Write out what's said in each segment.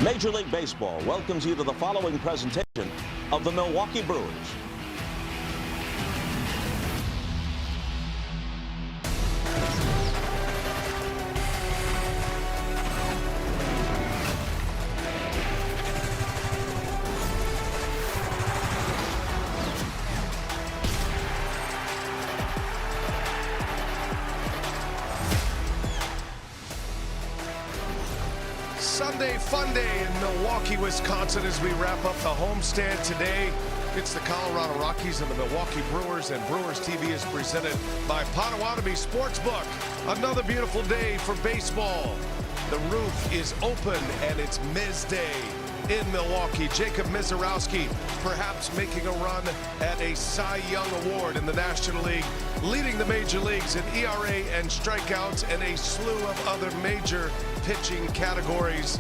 Major League Baseball welcomes you to the following presentation of the Milwaukee Brewers. Sunday fun day in Milwaukee, Wisconsin as we wrap up the homestand today. It's the Colorado Rockies and the Milwaukee Brewers, and Brewers TV is presented by Potawatomi Sportsbook. Another beautiful day for baseball. The roof is open and it's Miz Day in Milwaukee. Jacob Misiorowski perhaps making a run at a Cy Young Award in the National League, leading the major leagues in ERA and strikeouts and a slew of other major pitching categories.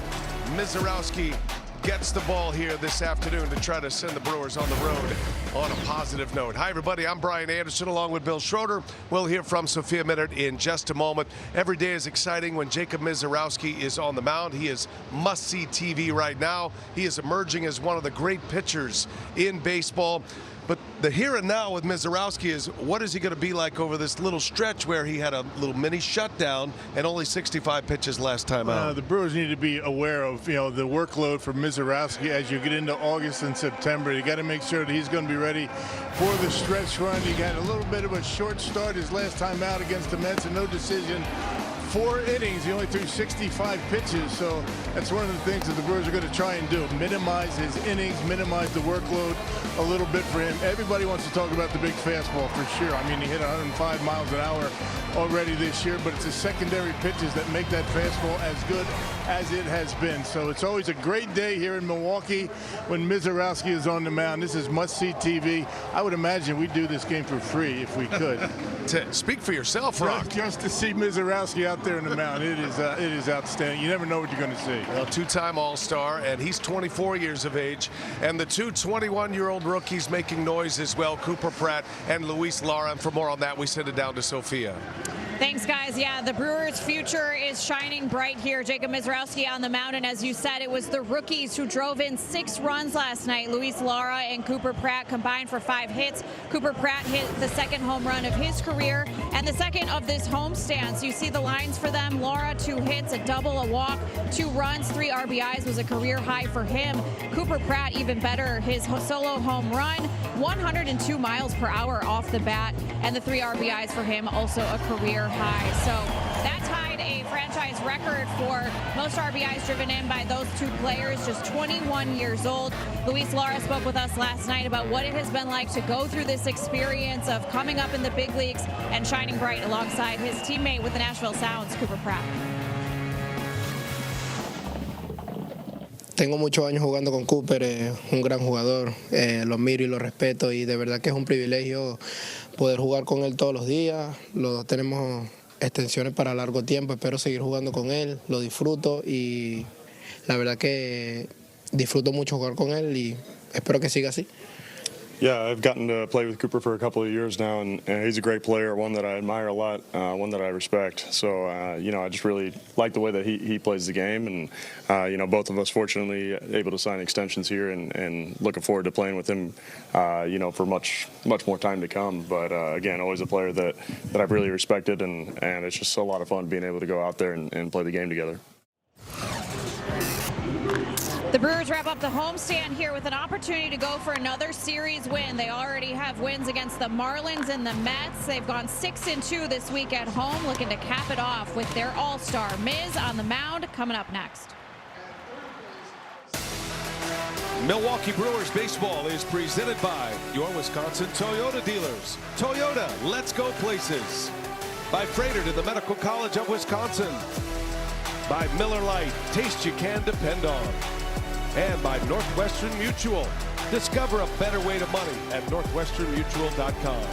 Misiorowski gets the ball here this afternoon to try to send the Brewers on the road on a positive note. Hi, everybody. I'm Brian Anderson along with Bill Schroeder. We'll hear from Sophia Minnaert in just a moment. Every day is exciting when Jacob Misiorowski is on the mound. He is must-see TV right now. He is emerging as one of the great pitchers in baseball. But the here and now with Misiorowski is, what is he going to be like over this little stretch where he had a little mini shutdown and only 65 pitches last time out? The Brewers need to be aware of, the workload for Misiorowski as you get into August and September. You got to make sure that he's going to be ready for the stretch run. He got a little bit of a short start his last time out against the Mets and no decision. 4 innings, he only threw 65 pitches, so that's one of the things that the Brewers are going to try and do. Minimize his innings, minimize the workload a little bit for him. Everybody wants to talk about the big fastball for sure. I mean, he hit 105 miles an hour already this year, but it's the secondary pitches that make that fastball as good as it has been. So it's always a great day here in Milwaukee when Misiorowski is on the mound. This is must-see TV. I would imagine we'd do this game for free if we could. To speak for yourself, Rock. Just to see Misiorowski out there in the mound, it is outstanding. You never know what you're going to see. Well, two-time All-Star, and he's 24 years of age. And the two 21-year-old rookies making noise as well, Cooper Pratt and Luis Lara. And for more on that, we send it down to Sophia. Thanks, guys. Yeah, the Brewers' future is shining bright here. Jacob Misiorowski on the mound, and as you said, it was the rookies who drove in 6 runs last night. Luis Lara and Cooper Pratt combined for 5 hits. Cooper Pratt hit the 2nd home run of his career and the 2nd of this homestand. So you see the lines for them. Lara, 2 hits, a double, a walk, 2 runs, 3 RBIs was a career high for him. Cooper Pratt even better, his solo home run, 102 miles per hour off the bat, and the 3 RBIs for him, also a career high. So that tied a franchise record for most RBIs driven in by those 2 players, just 21 years old. Luis Lara spoke with us last night about what it has been like to go through this experience of coming up in the big leagues and shining bright alongside his teammate with the Nashville Sounds, Cooper Pratt. Tengo muchos años jugando con Cooper, un gran jugador, lo miro y lo respeto y de verdad que es un privilegio poder jugar con él todos los días. Los dos tenemos extensiones para largo tiempo, espero seguir jugando con él, lo disfruto y la verdad que disfruto mucho jugar con él y espero que siga así. Yeah, I've gotten to play with Cooper for a couple of years now, and he's a great player, one that I admire a lot, one that I respect. So, I just really like the way that he plays the game, and, both of us fortunately able to sign extensions here and looking forward to playing with him, for much more time to come. But, again, always a player that I've really respected, and it's just a lot of fun being able to go out there and play the game together. The Brewers wrap up the homestand here with an opportunity to go for another series win. They already have wins against the Marlins and the Mets. They've gone 6-2 this week at home, looking to cap it off with their all-star Miz on the mound coming up next. Milwaukee Brewers baseball is presented by your Wisconsin Toyota dealers. Toyota, let's go places. By Freighter to the Medical College of Wisconsin. By Miller Lite, taste you can depend on. And by Northwestern Mutual. Discover a better way to money at northwesternmutual.com.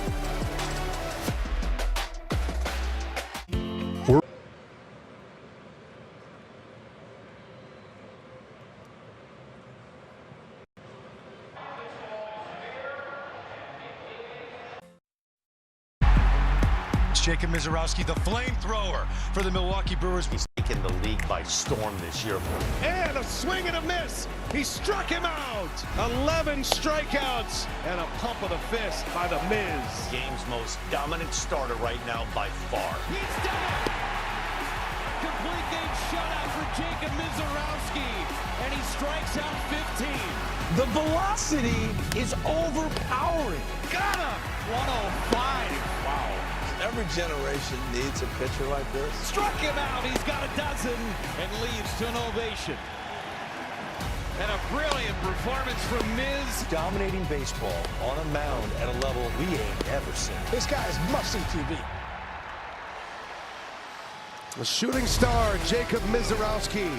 Jacob Misiorowski, the flamethrower for the Milwaukee Brewers. taken the league by storm this year. And a swing and a miss. He struck him out. 11 strikeouts and a pump of the fist by the Miz. Game's most dominant starter right now by far. He's done it. Complete game shutout for Jacob Mizorowski, and he strikes out 15. The velocity is overpowering. Got him. 105. Wow. Every generation needs a pitcher like this. Struck him out. He's got a dozen and leaves to an ovation. And a brilliant performance from Miz. Dominating baseball on a mound at a level we ain't ever seen. This guy is must-see TV. The shooting star, Jacob Mizorowski,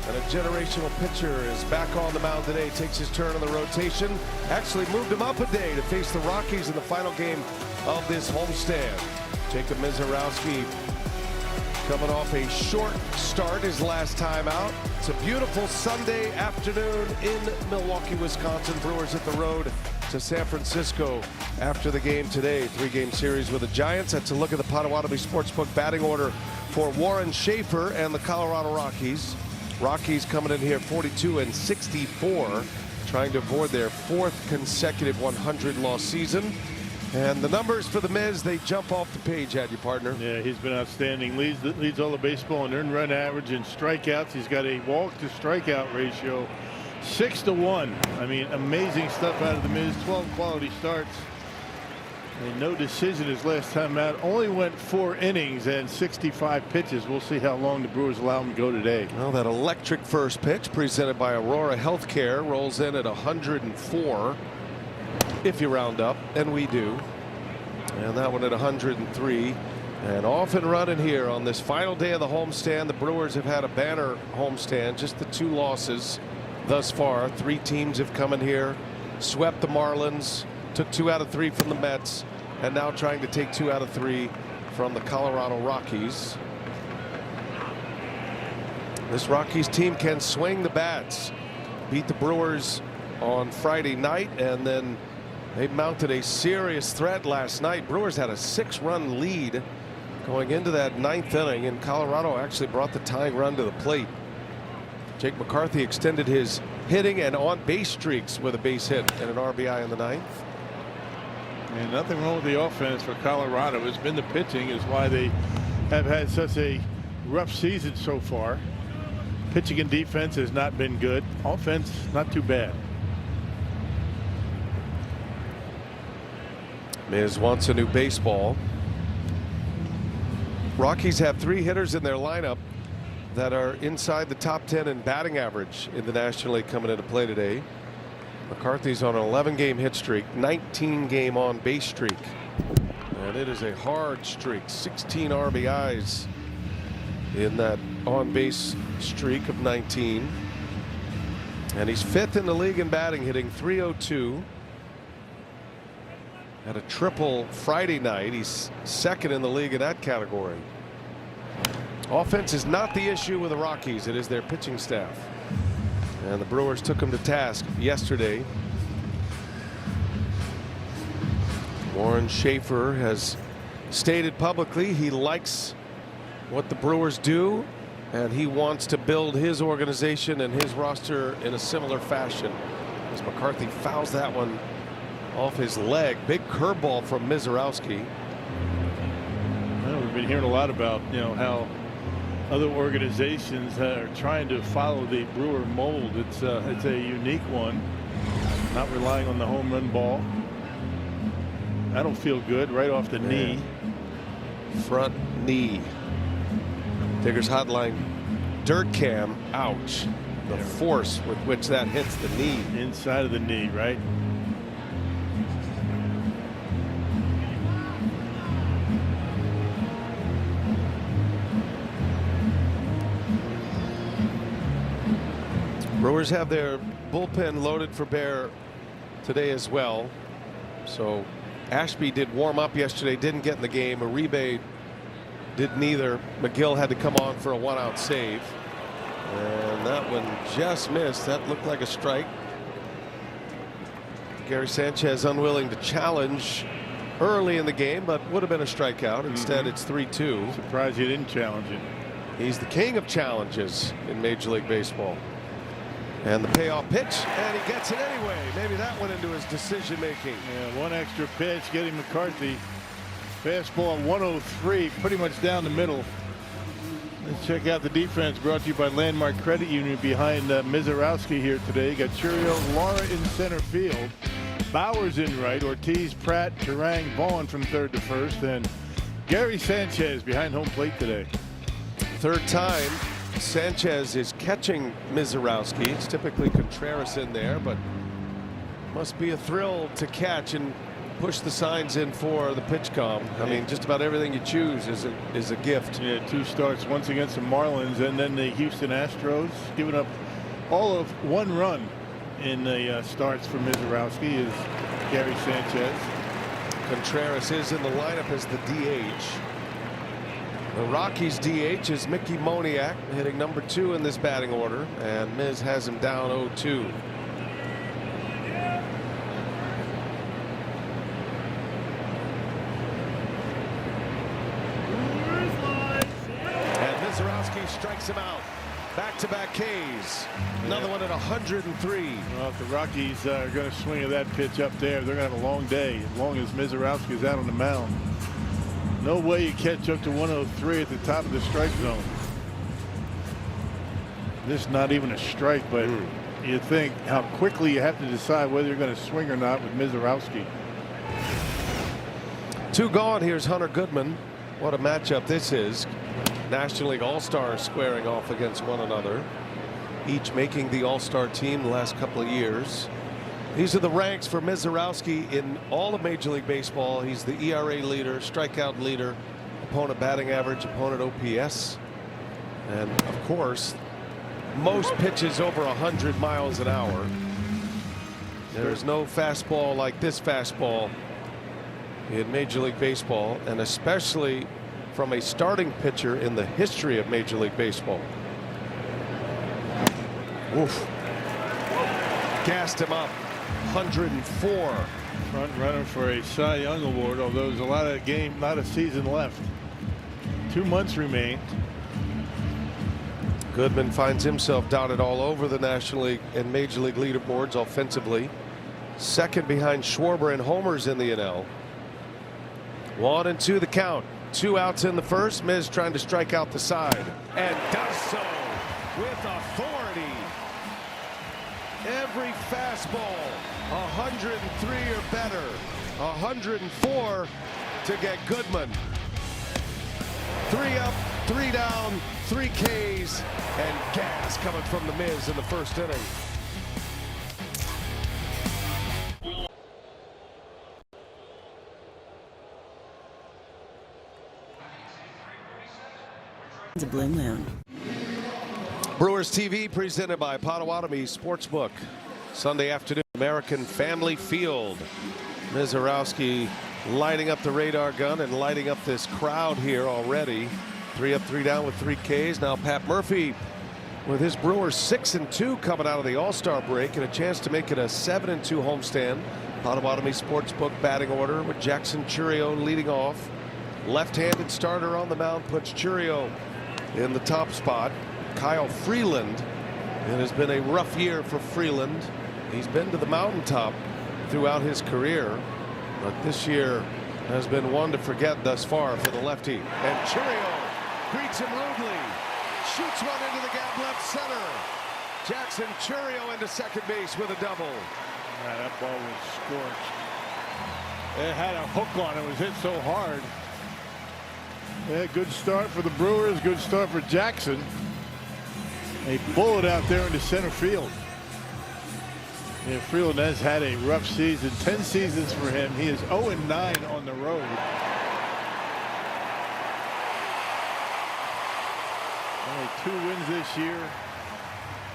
and a generational pitcher is back on the mound today. Takes his turn on the rotation. Actually moved him up a day to face the Rockies in the final game of this homestand. Jacob Mizorowski coming off a short start his last time out. It's a beautiful Sunday afternoon in Milwaukee, Wisconsin. Brewers hit the road to San Francisco after the game today. 3-game series with the Giants. That's a look at the Potawatomi Sportsbook batting order for Warren Schaefer and the Colorado Rockies. Rockies coming in here 42-64, trying to avoid their 4th consecutive 100-loss season. And the numbers for the Miz, they jump off the page at you, partner. Yeah, he's been outstanding. Leads all the baseball in earned run average and strikeouts. He's got a walk to strikeout ratio 6-1. I mean, amazing stuff out of the Miz. 12 quality starts. And no decision his last time out. Only went 4 innings and 65 pitches. We'll see how long the Brewers allow him to go today. Well, that electric first pitch presented by Aurora Healthcare rolls in at 104. If you round up, and we do. And that one at 103. And off and running here on this final day of the homestand. The Brewers have had a banner homestand, just the 2 losses thus far. 3 teams have come in here, swept the Marlins, took 2 out of 3 from the Mets, and now trying to take 2 out of 3 from the Colorado Rockies. This Rockies team can swing the bats. Beat the Brewers on Friday night, and then they mounted a serious threat last night. Brewers had a 6-run lead going into that 9th inning, and Colorado actually brought the tying run to the plate. Jake McCarthy extended his hitting and on base streaks with a base hit and an RBI in the 9th. And nothing wrong with the offense for Colorado. It's been the pitching is why they have had such a rough season so far. Pitching and defense has not been good. Offense not too bad. Miz wants a new baseball. Rockies have 3 hitters in their lineup that are inside the top 10 in batting average in the National League coming into play today. McCarthy's on an 11-game hit streak, 19-game on base streak, and it is a hard streak. 16 RBIs in that on base streak of 19, and he's 5th in the league in batting, hitting .302. Had a triple Friday night. He's 2nd in the league in that category. Offense is not the issue with the Rockies. It is their pitching staff. And the Brewers took him to task yesterday. Warren Schaefer has stated publicly he likes what the Brewers do, and he wants to build his organization and his roster in a similar fashion. As McCarthy fouls that one off his leg. Big curveball from Mizorowski. Well, we've been hearing a lot about how other organizations are trying to follow the Brewer mold. It's a unique one, not relying on the home run ball. I don't feel good right off the knee. Front knee. Digger's hotline dirt cam. Ouch. The force with which that hits the knee. Inside of the knee, right? Brewers have their bullpen loaded for bear today as well. So Ashby did warm up yesterday, didn't get in the game. Uribe did neither. McGill had to come on for a 1-out save, and that one just missed. That looked like a strike. Gary Sanchez unwilling to challenge early in the game, but would have been a strikeout. Instead, it's 3-2. Surprised you didn't challenge it. He's the king of challenges in Major League Baseball. And the payoff pitch, and he gets it anyway. Maybe that went into his decision making. Yeah, one extra pitch getting McCarthy. Fastball 103, pretty much down the middle. Let's check out the defense brought to you by Landmark Credit Union behind Mizorowski here today. You got Churio, Lara in center field. Bowers in right, Ortiz, Pratt, Turang, Vaughn from third to first, and Gary Sanchez behind home plate today. Third time Sanchez is catching Mizorowski. It's typically Contreras in there, but must be a thrill to catch and push the signs in for the pitch com. I mean, just about everything you choose is a gift. Yeah, 2 starts, once against the Marlins and then the Houston Astros, giving up all of 1 run in the starts for Mizorowski is Gary Sanchez. Contreras is in the lineup as the DH. The Rockies DH is Mickey Moniak, hitting number 2 in this batting order, and Miz has him down 0-2. And Mizorowski strikes him out. Back-to-back Ks. Another one at 103. Well, if the Rockies are going to swing at that pitch up there, they're going to have a long day as long as Mizorowski is out on the mound. No way you catch up to 103 at the top of the strike zone. This is not even a strike, but you think how quickly you have to decide whether you're going to swing or not with Mizorowski. 2 gone. Here's Hunter Goodman. What a matchup this is. National League All-Stars squaring off against one another, each making the All-Star team the last couple of years. These are the ranks for Mizorowski in all of Major League Baseball. He's the ERA leader, strikeout leader, opponent batting average, opponent OPS, and of course most pitches over 100 miles an hour. There is no fastball like this fastball in Major League Baseball, and especially from a starting pitcher in the history of Major League Baseball. Oof. Gassed him up. 104. Front runner for a Cy Young award, although there's a lot of season left. 2 months remain. Goodman finds himself dotted all over the National League and Major League leaderboards offensively. Second behind Schwarber and homers in the NL. 1-2 the count. 2 outs in the first. Miz trying to strike out the side, and does so with authority. Every fastball 103 or better. 104 to get Goodman. 3 up, 3 down, 3 Ks, and gas coming from the Miz in the first inning. The Blue Moon. Brewers TV presented by Potawatomi Sportsbook. Sunday afternoon, American Family Field. Mizorowski lighting up the radar gun and lighting up this crowd here already. 3 up, 3 down with 3 Ks. Now Pat Murphy with his Brewers 6-2 coming out of the All-Star break and a chance to make it a 7-2 homestand. Potawatomi Sportsbook batting order with Jackson Churio leading off. Left-handed starter on the mound puts Churio in the top spot. Kyle Freeland. It has been a rough year for Freeland. He's been to the mountaintop throughout his career, but this year has been one to forget thus far for the lefty. And Churio greets him rudely, shoots one into the gap left center. Jackson Churio into second base with a double. Yeah, that ball was scorched. It had a hook on it. It was hit so hard. Yeah, good start for the Brewers. Good start for Jackson. A bullet out there into center field. Yeah, Freeland has had a rough season. 10 seasons for him. He is 0-9 on the road. Only 2 wins this year,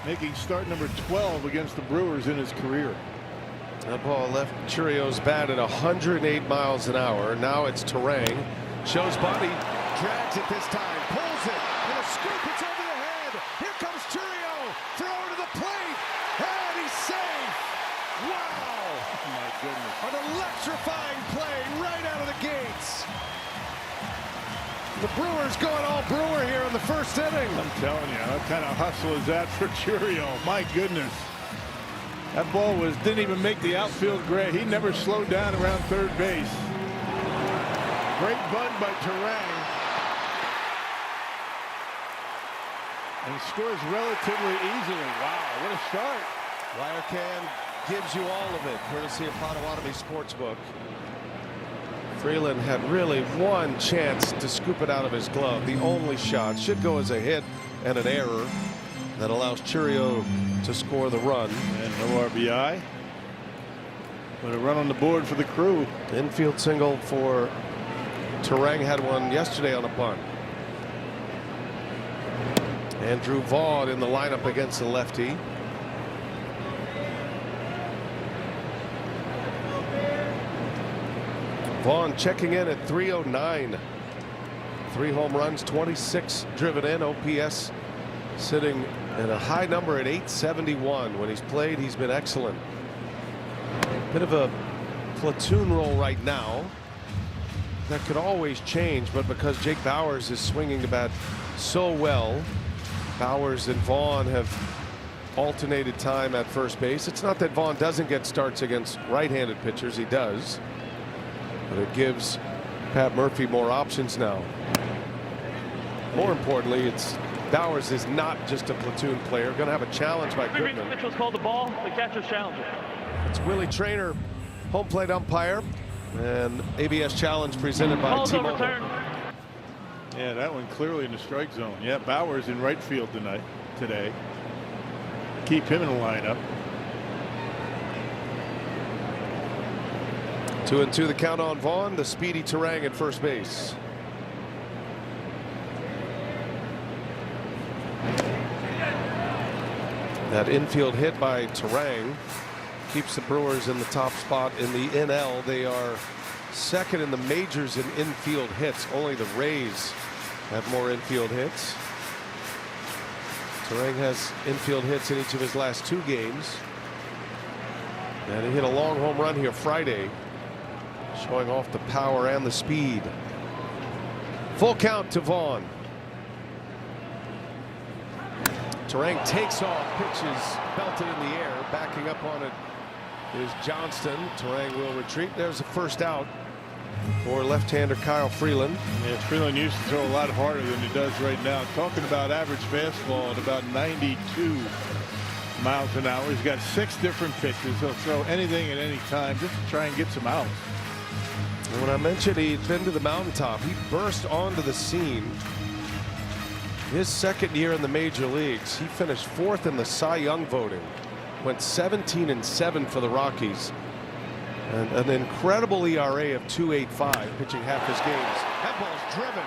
making start number 12 against the Brewers in his career. That ball left Churio's bat at 108 miles an hour. Now it's Turang. Shows body. Drags it this time. Pulls it. And a scoop. It's over the head. Here comes Churio. Throw to the plate. And he's safe. Wow. Oh my goodness. An electrifying play right out of the gates. The Brewers going all Brewer here in in the first inning. I'm telling you, what kind of hustle is that for Churio? My goodness. That ball didn't even make the outfield gray. He never slowed down around third base. Great bunt by Turang. And scores relatively easily. Wow, what a start. Wire Can gives you all of it, courtesy of Potawatomi Sportsbook. Freeland had really one chance to scoop it out of his glove. The only shot should go as a hit and an error that allows Churio to score the run. And no RBI. But a run on the board for the Crew. Infield single for Turang, had one yesterday on a bunt. Andrew Vaughn in the lineup against the lefty. Vaughn checking in at 309. 3 home runs, 26 driven in. OPS sitting at a high number at 871. When he's played, he's been excellent. Bit of a platoon role right now. That could always change, but because Jake Bauers is swinging the bat so well, Bauers and Vaughn have alternated time at first base. It's not that Vaughn doesn't get starts against right-handed pitchers. He does. But it gives Pat Murphy more options now. More importantly, Bauers is not just a platoon player. Going to have a challenge by Goodman. Mitchell's called the ball. The catcher's challenge. It's Willie Traynor, home plate umpire, and ABS challenge presented by T-Mobile. Yeah, that one clearly in the strike zone. Yeah, Bauers in right field today. Keep him in the lineup. 2-2 the count on Vaughn. The speedy Turang at first base. That infield hit by Turang keeps the Brewers in the top spot in the NL. They are second in the majors in infield hits. Only the Rays have more infield hits. Turang has infield hits in each of his last 2 games. And he hit a long home run here Friday, showing off the power and the speed. Full count to Vaughn. Turang takes off, pitches belted in the air. Backing up on it is Johnston. Turang will retreat. There's a first out for left-hander Kyle Freeland. Yeah, Freeland used to throw a lot harder than he does right now. Talking about average fastball at about 92 miles an hour. He's got 6 different pitches. He'll throw anything at any time just to try and get some outs. And when I mentioned he'd been to the mountaintop, he burst onto the scene. His second year in the major leagues, he finished 4th in the Cy Young voting. Went 17-7 for the Rockies. And an incredible ERA of 2.85, pitching half his games. That ball's driven.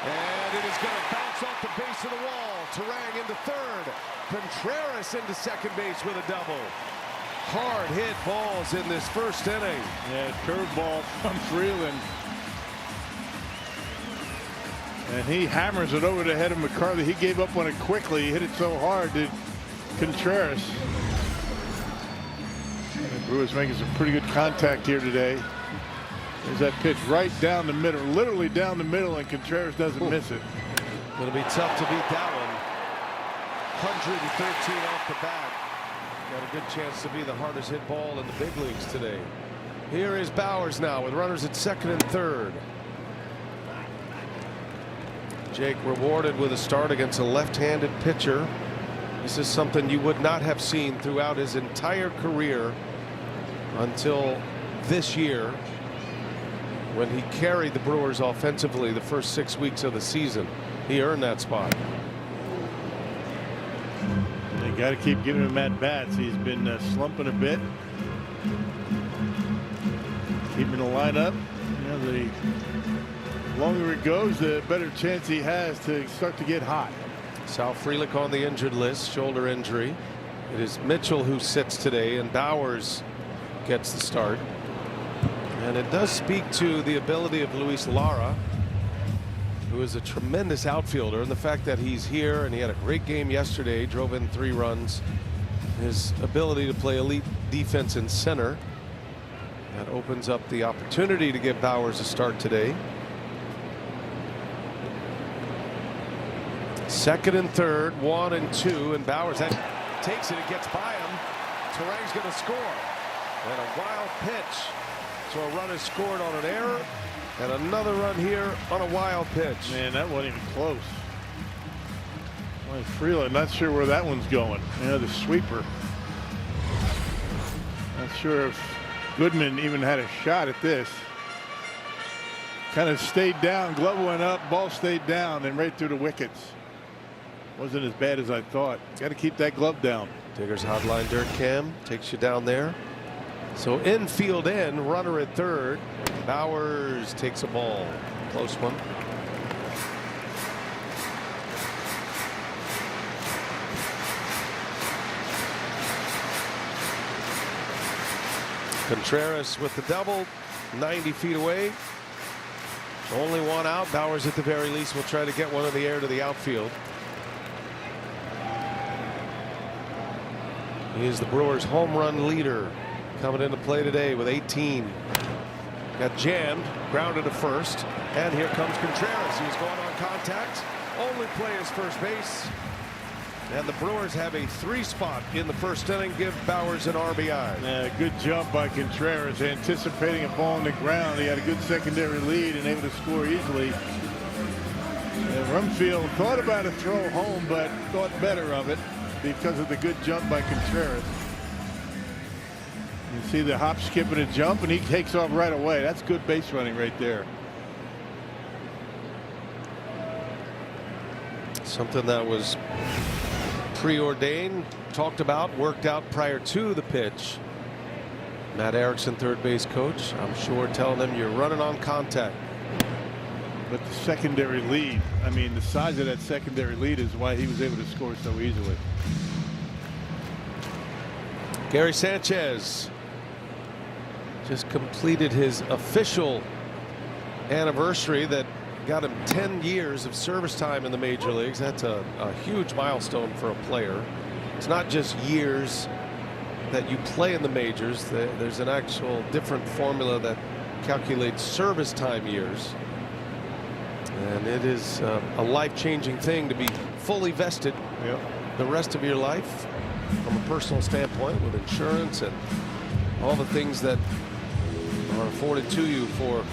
And it is going to bounce off the base of the wall. Turang into third. Contreras into second base with a double. Hard hit balls in this first inning. Yeah, curveball from Freeland. And he hammers it over the head of McCarthy. He gave up on it quickly. He hit it so hard that Contreras. The Brewers making some pretty good contact here today. There's that pitch right down the middle, literally down the middle, and Contreras doesn't miss it. It'll be tough to beat that one. 113 off the bat. Got a good chance to be the hardest hit ball in the big leagues today. Here is Bauers now with runners at second and third. Jake rewarded with a start against a left-handed pitcher. This is something you would not have seen throughout his entire career until this year, when he carried the Brewers offensively the first 6 weeks of the season. He earned that spot. They got to keep giving him at bats. He's been slumping a bit. Keeping the lineup. You know, the longer it goes, the better chance he has to start to get hot. Sal Frelick on the injured list, shoulder injury. It is Mitchell who sits today, and Bauers gets the start. And it does speak to the ability of Luis Lara, who is a tremendous outfielder, and the fact that he's here and he had a great game yesterday, drove in 3 runs. His ability to play elite defense in center, that opens up the opportunity to give Bauers a start today. Second and third, 1 and 2, and Bowers takes it and gets by him. Terang's going to score. And a wild pitch. So a run is scored on an error, and another run here on a wild pitch. Man, that wasn't even close. Well, Freeland, not sure where that one's going. The sweeper. Not sure if Goodman even had a shot at this. Kind of stayed down. Glove went up. Ball stayed down and right through the wickets. Wasn't as bad as I thought. Got to keep that glove down. Digger's hotline dirt cam takes you down there. So infield in, runner at third. Bowers takes a ball. Close one. Contreras with the double, 90 feet away. Only one out. Bowers at the very least will try to get one in the air to the outfield. He is the Brewers' home run leader, coming into play today with 18. Got jammed, grounded to first, and here comes Contreras. He's going on contact. Only play is first base. And the Brewers have a 3 spot in the first inning. Give Bowers an RBI. Yeah, good jump by Contreras, anticipating a ball on the ground. He had a good secondary lead and able to score easily. And Rumfield thought about a throw home, but thought better of it because of the good jump by Contreras. You see the hop, skip, and a jump, and he takes off right away. That's good base running right there. Something that was preordained, talked about, worked out prior to the pitch. Matt Erickson, third base coach, I'm sure telling them you're running on contact. But the secondary lead, I mean, the size of that secondary lead is why he was able to score so easily. Gary Sanchez just completed his official anniversary that got him 10 years of service time in the major leagues. That's a huge milestone for a player. It's not just years that you play in the majors. There's an actual different formula that calculates service time years. And it is a life-changing thing to be fully vested the rest of your life from a personal standpoint with insurance and all the things that are afforded to you for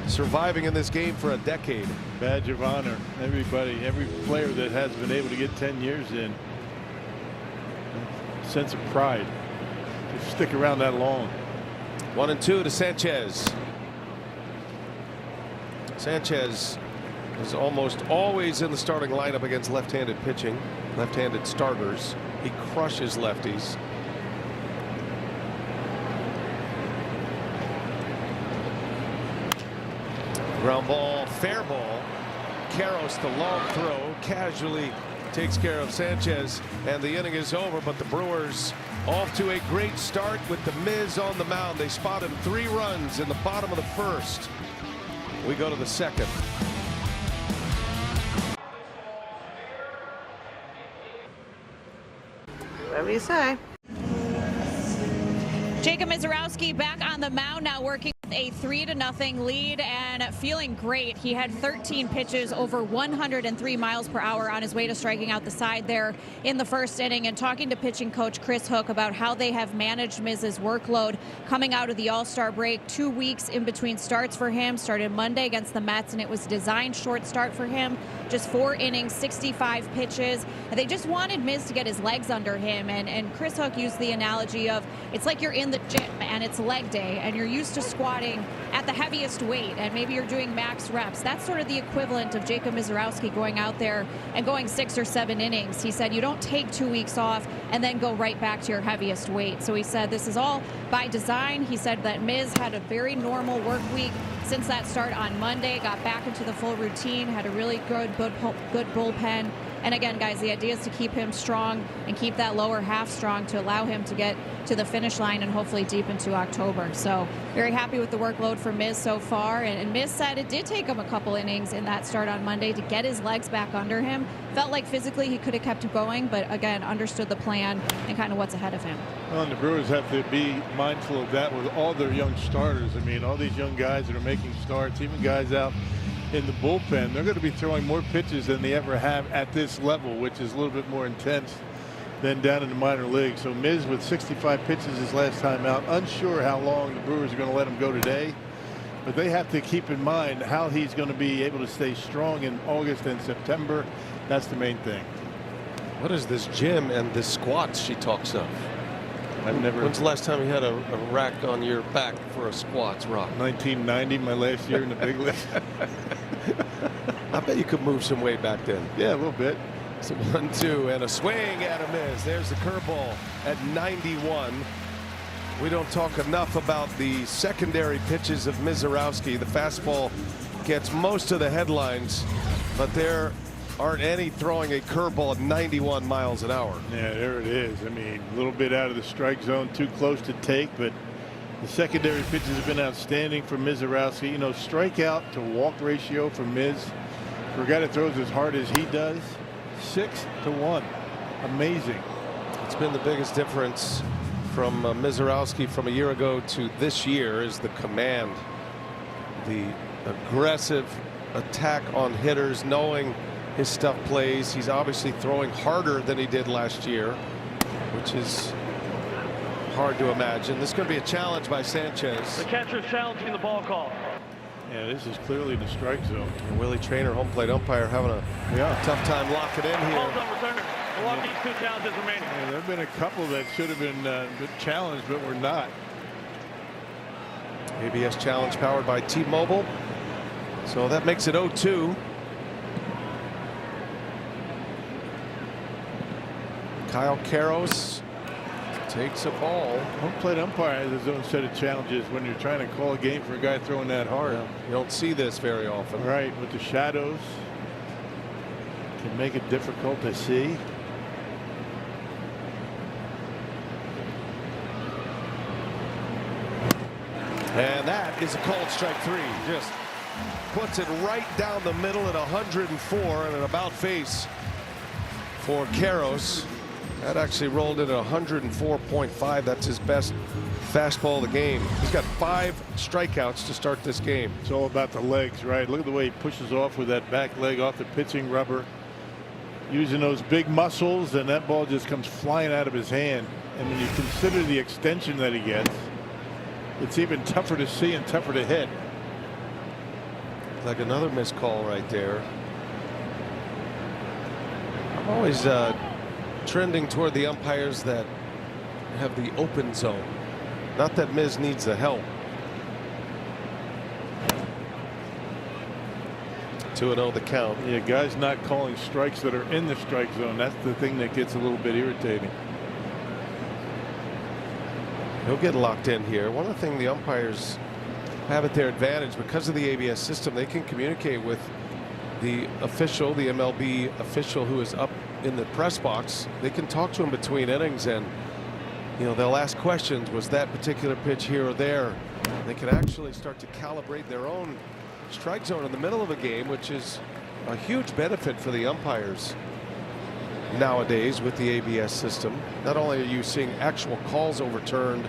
surviving in this game for a decade. Badge of honor. Everybody, every player that has been able to get 10 years in. Sense of pride to stick around that long. 1 and 2 to Sanchez. Sanchez is almost always in the starting lineup against left-handed pitching, left-handed starters. He crushes lefties. Ground ball, fair ball. Karros, the long throw, casually takes care of Sanchez, and the inning is over. But the Brewers off to a great start with the Miz on the mound. They spotted 3 runs in the bottom of the first. We go to the second. Whatever you say. Jacob Mizorowski back on the mound now, working a 3-0 lead and feeling great. He had 13 pitches over 103 miles per hour on his way to striking out the side there in the first inning. And talking to pitching coach Chris Hook about how they have managed Miz's workload coming out of the All-Star break. 2 weeks in between starts for him. Started Monday against the Mets, and it was a designed short start for him. Just 4 innings, 65 pitches. And they just wanted Miz to get his legs under him. And Chris Hook used the analogy of it's like you're in the gym and it's leg day and you're used to squatting at the heaviest weight and maybe you're doing max reps. That's sort of the equivalent of Jacob Mizorowski going out there and going 6 or 7 innings. He said you don't take 2 weeks off and then go right back to your heaviest weight. So he said this is all by design. He said that Miz had a very normal work week since that start on Monday, got back into the full routine, had a really good bullpen. And again, guys, the idea is to keep him strong and keep that lower half strong to allow him to get to the finish line and hopefully deep into October. So very happy with the workload for Miz so far. And Miz said it did take him a couple innings in that start on Monday to get his legs back under him. Felt like physically he could have kept going, but again, understood the plan and kind of what's ahead of him. Well, and the Brewers have to be mindful of that with all their young starters. I mean, all these young guys that are making starts, even guys out in the bullpen. They're going to be throwing more pitches than they ever have at this level, which is a little bit more intense than down in the minor leagues. So Miz with 65 pitches his last time out. Unsure how long the Brewers are going to let him go today, but they have to keep in mind how he's going to be able to stay strong in August and September. That's the main thing. What is this gym and the squats she talks of? I've never. When's the last time you had a rack on your back for a squats, Rock? 1990, my last year in the big leagues. I bet you could move some weight back then. Yeah, a little bit. So 1-2 and a swing at a miss. There's the curveball at 91. We don't talk enough about the secondary pitches of Mizorowski. The fastball gets most of the headlines, but there aren't any throwing a curveball at 91 miles an hour. Yeah, there it is. I mean, a little bit out of the strike zone, too close to take, but the secondary pitches have been outstanding for Mizorowski. You know, strikeout to walk ratio for Miz, for a guy that throws as hard as he does, 6-1. Amazing. It's been the biggest difference from Mizorowski from a year ago to this year is the command, the aggressive attack on hitters, knowing his stuff plays. He's obviously throwing harder than he did last year, which is hard to imagine. This is going to be a challenge by Sanchez. The catcher's challenging the ball call. Yeah, this is clearly the strike zone. And Willie Traynor, home plate umpire, having a tough time locking in here. Ball's unreturned. Milwaukee's 2 challenges remaining. Yeah, there have been a couple that should have been challenged, but were not. ABS challenge powered by T-Mobile. So that makes it 0-2. Kyle Karros takes a ball. Home plate umpire has his own set of challenges when you're trying to call a game for a guy throwing that hard. Yeah, you don't see this very often. Right, with the shadows can make it difficult to see. And that is a called strike 3. Just puts it right down the middle at 104 and an about face for Karros. That actually rolled in at 104.5. That's his best fastball of the game. He's got 5 strikeouts to start this game. It's all about the legs, right? Look at the way he pushes off with that back leg off the pitching rubber, using those big muscles, and that ball just comes flying out of his hand. And when you consider the extension that he gets, it's even tougher to see and tougher to hit. Like another missed call right there. I'm always trending toward the umpires that have the open zone. Not that Miz needs the help. 2-0 the count. Yeah, guys not calling strikes that are in the strike zone. That's the thing that gets a little bit irritating. He'll get locked in here. One of the things the umpires have at their advantage, because of the ABS system, they can communicate with the official, the MLB official who is up in the press box. They can talk to him between innings, and you know, they'll ask questions. Was that particular pitch here or there? They can actually start to calibrate their own strike zone in the middle of a game, which is a huge benefit for the umpires nowadays with the ABS system. Not only are you seeing actual calls overturned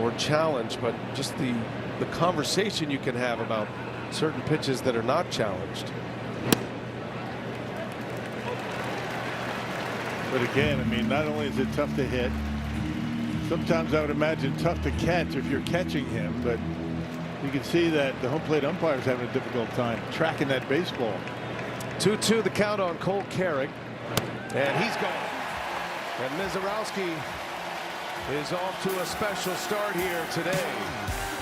or challenged, but just the conversation you can have about certain pitches that are not challenged. But again, I mean, not only is it tough to hit, sometimes I would imagine tough to catch if you're catching him, but you can see that the home plate umpire is having a difficult time tracking that baseball. 2-2 the count on Cole Carrick, and he's gone. And Mizorowski is off to a special start here today.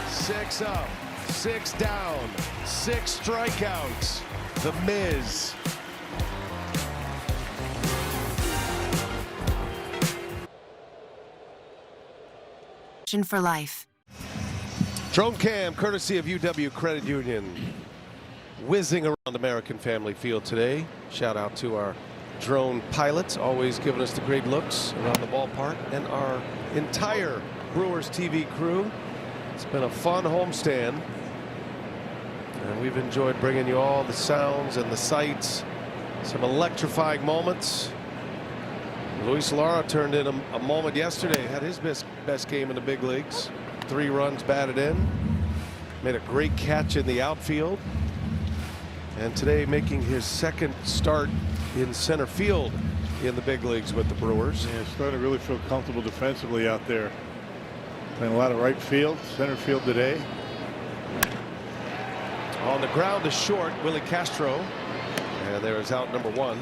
6 up, 6 down, 6 strikeouts. The Miz. For life. Drone cam courtesy of UW Credit Union, whizzing around American Family Field today. Shout out to our drone pilots, always giving us the great looks around the ballpark, and our entire Brewers TV crew. It's been a fun homestand, and we've enjoyed bringing you all the sounds and the sights, some electrifying moments. Luis Lara turned in a moment yesterday, had his best game in the big leagues. 3 runs batted in, made a great catch in the outfield. and today making his second start in center field in the big leagues with the Brewers. Yeah, starting to really feel comfortable defensively out there. Playing a lot of right field, center field today. On the ground to short, Willie Castro, and there is out number 1.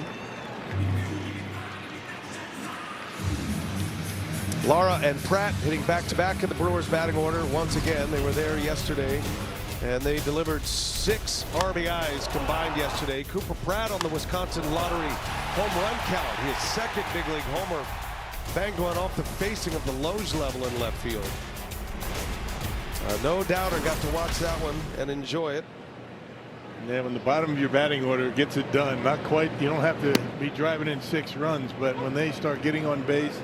Lara and Pratt hitting back-to-back in the Brewers batting order once again. They were there yesterday, and they delivered 6 RBIs combined yesterday. Cooper Pratt on the Wisconsin Lottery home run count, his second big league homer, banged one off the facing of the Loge level in left field. No doubter got to watch that one and enjoy it. Yeah, when the bottom of your batting order gets it done, not quite, you don't have to be driving in 6 runs, but when they start getting on base,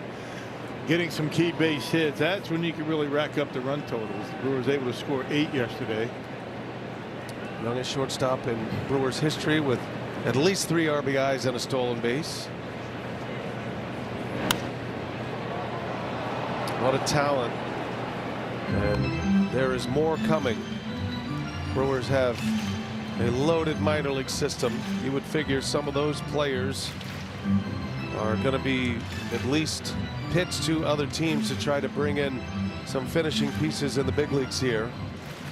getting some key base hits, that's when you can really rack up the run totals. The Brewers able to score 8 yesterday. Youngest shortstop in Brewers history with at least 3 RBIs and a stolen base. What a talent. And there is more coming. Brewers have a loaded minor league system. You would figure some of those players are going to be at least pitched to other teams to try to bring in some finishing pieces in the big leagues here.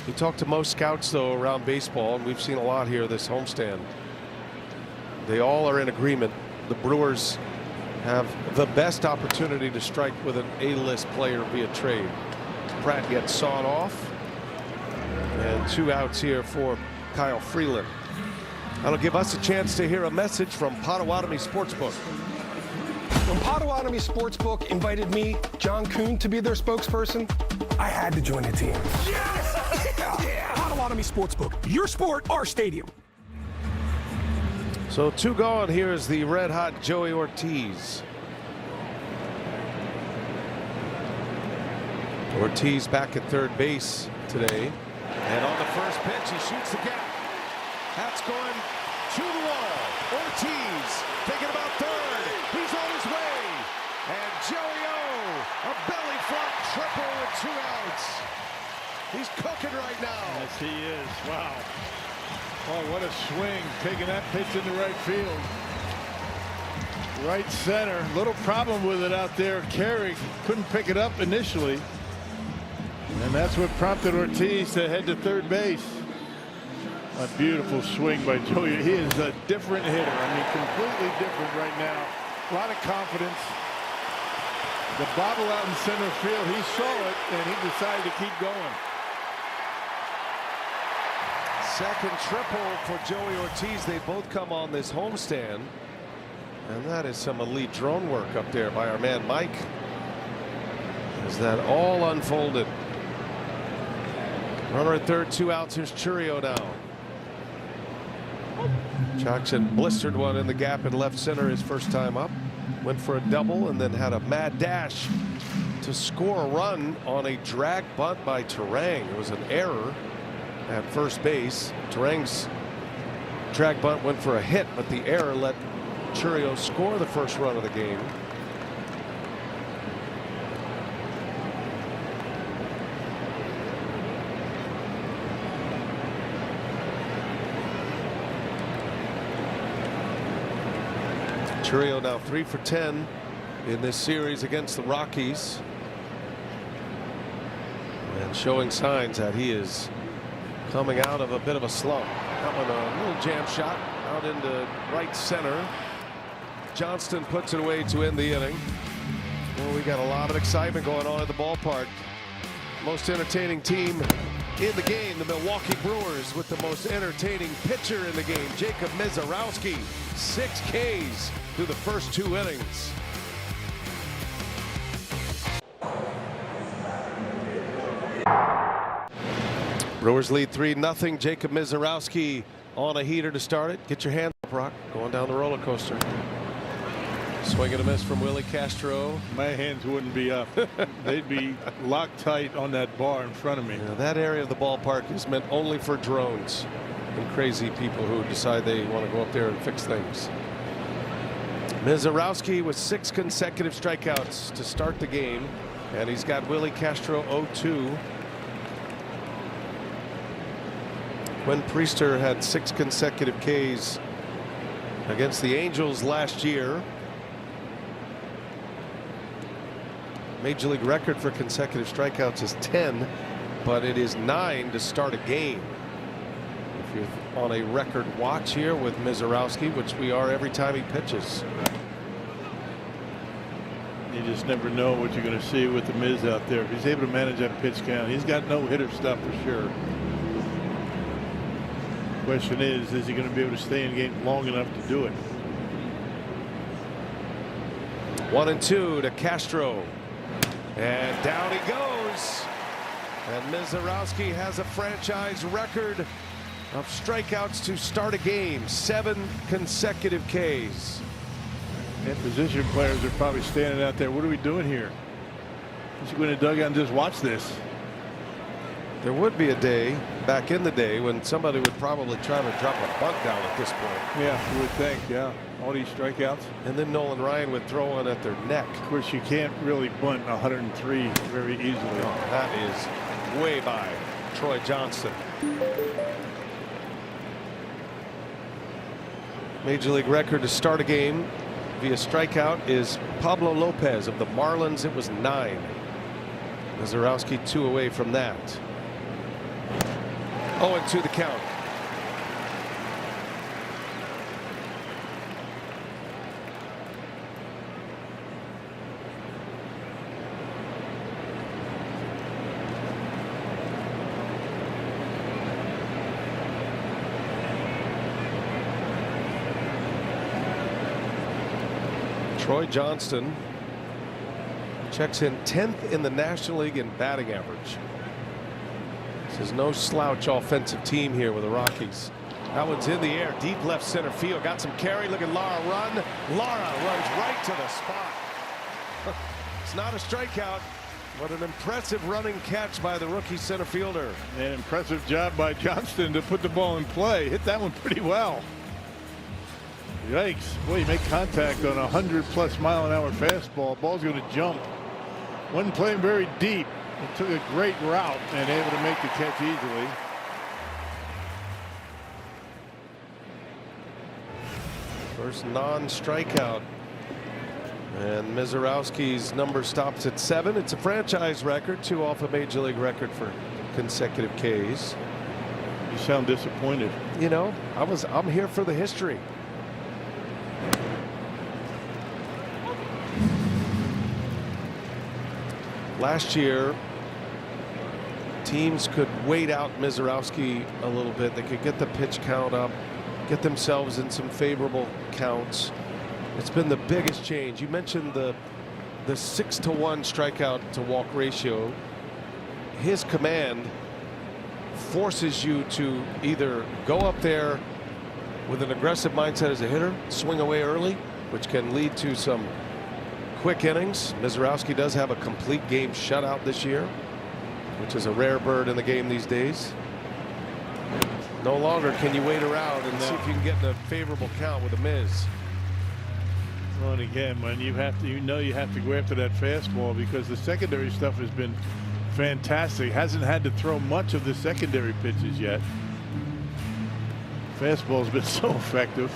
You talk to most scouts, though, around baseball, and we've seen a lot here this homestand. They all are in agreement. The Brewers have the best opportunity to strike with an A-list player via trade. Pratt gets sawed off, and 2 outs here for Kyle Freeland. That'll give us a chance to hear a message from Potawatomi Sportsbook. When Potawatomi Sportsbook invited me, John Kuhn, to be their spokesperson, I had to join the team. Yes! Yeah! Potawatomi Sportsbook, your sport, our stadium. So 2 gone. Here is the red-hot Joey Ortiz. Ortiz back at third base today. And on the first pitch, he shoots the gap. That's going to the wall. Ortiz thinking about third. He's on his way. And Joey O, a belly flop triple with 2 outs. He's cooking right now. Yes, he is. Wow. Oh, what a swing. Taking that pitch into right field. Right center. Little problem with it out there. Carey couldn't pick it up initially. And that's what prompted Ortiz to head to third base. A beautiful swing by Joey. He is a different hitter. I mean, completely different right now. A lot of confidence. The bobble out in center field, he saw it, and he decided to keep going. Second triple for Joey Ortiz. They both come on this homestand. And that is some elite drone work up there by our man Mike. As that all unfolded. Runner at third, 2 outs. Here's Churio now. Jackson blistered one in the gap in left center his first time up. Went for a double and then had a mad dash to score a run on a drag bunt by Terang. It was an error at first base. Terang's drag bunt went for a hit, but the error let Churio score the first run of the game. Churio now 3 for 10 in this series against the Rockies, and showing signs that he is coming out of a bit of a slump. That one a little jam shot out into right center. Johnston puts it away to end the inning. Well, we got a lot of excitement going on at the ballpark. Most entertaining team in the game, the Milwaukee Brewers, with the most entertaining pitcher in the game, Jacob Mizorowski. 6 Ks through the first 2 innings. Brewers lead 3-0. Jacob Mizorowski on a heater to start it. Get your hands up, Rock. Going down the roller coaster. Swing and a miss from Willie Castro. My hands wouldn't be up. They'd be locked tight on that bar in front of me. Now, that area of the ballpark is meant only for drones and crazy people who decide they want to go up there and fix things. Mizorowski with 6 consecutive strikeouts to start the game, and he's got Willie Castro 0-2. Quinn Priester had 6 consecutive Ks against the Angels last year. Major league record for consecutive strikeouts is 10, but it is 9 to start a game. If you're on a record watch here with Mizorowski, which we are every time he pitches. You just never know what you're going to see with the Miz out there. If he's able to manage that pitch count, he's got no hitter stuff for sure. Question is he going to be able to stay in the game long enough to do it? 1-2 to Castro. And down he goes. And Mizorowski has a franchise record of strikeouts to start a game. 7 consecutive Ks. And position players are probably standing out there. What are we doing here? We should go in the dugout and just watch this. There would be a day back in the day when somebody would probably try to drop a bunt down at this point. Yeah, you would think. Yeah, all these strikeouts. And then Nolan Ryan would throw one at their neck. Of course, you can't really bunt 103 very easily. That is way by Troy Johnston. Major league record to start a game via strikeout is Pablo Lopez of the Marlins. It was 9. Mizorowski 2 away from that. 0-2 the count. Troy Johnston checks in 10th in the National League in batting average. This is no slouch offensive team here with the Rockies. That one's in the air, deep left center field. Got some carry. Look at Lara run. Lara runs right to the spot. It's not a strikeout, but an impressive running catch by the rookie center fielder. An impressive job by Johnston to put the ball in play. Hit that one pretty well. Yikes. Boy, you make contact on a 100+ mile-an-hour fastball. Ball's going to jump. Wasn't playing very deep. It took a great route and able to make the catch easily. First non-strikeout. And Mizorowski's number stops at 7. It's a franchise record, 2 off a major league record for consecutive Ks. You sound disappointed. You know, I'm here for the history. Last year, teams could wait out Mizorowski a little bit. They could get the pitch count up, get themselves in some favorable counts. It's been the biggest change. You mentioned the 6-to-1 strikeout to walk ratio. His command forces you to either go up there with an aggressive mindset as a hitter, swing away early, which can lead to some quick innings. Mizorowski does have a complete game shutout this year, which is a rare bird in the game these days. No longer can you wait around and see if you can get in a favorable count with a Miz. Well, and again, when you have to, you have to go after that fastball because the secondary stuff has been fantastic. Hasn't had to throw much of the secondary pitches yet. Fastball's been so effective.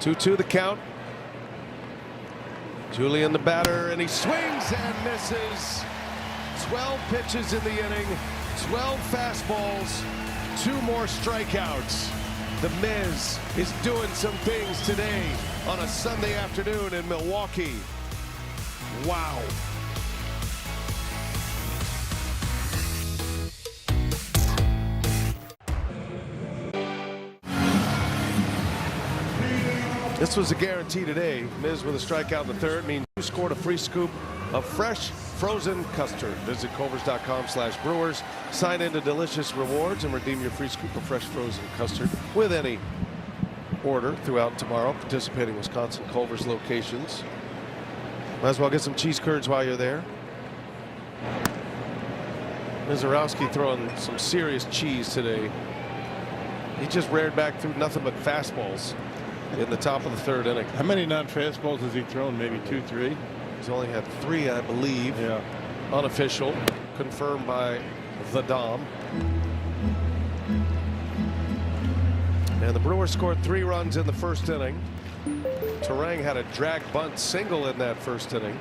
2-2 the count. Julian the batter, and he swings and misses. 12 pitches in the inning, 12 fastballs, 2 more strikeouts. The Miz is doing some things today on a Sunday afternoon in Milwaukee. Wow. This was a guarantee today. Miz with a strikeout in the 3rd means you scored a free scoop of fresh frozen custard. Visit Culvers.com/Brewers. Sign into delicious rewards and redeem your free scoop of fresh frozen custard with any order throughout tomorrow. Participating Wisconsin Culver's locations. Might as well get some cheese curds while you're there. Mizorowski throwing some serious cheese today. He just reared back through nothing but fastballs in the top of the 3rd inning. How many non-fastballs has he thrown? Maybe 2, 3? He's only had 3, I believe. Yeah. Unofficial, confirmed by the Dom. And the Brewers scored 3 runs in the first inning. Terang had a drag bunt single in that first inning.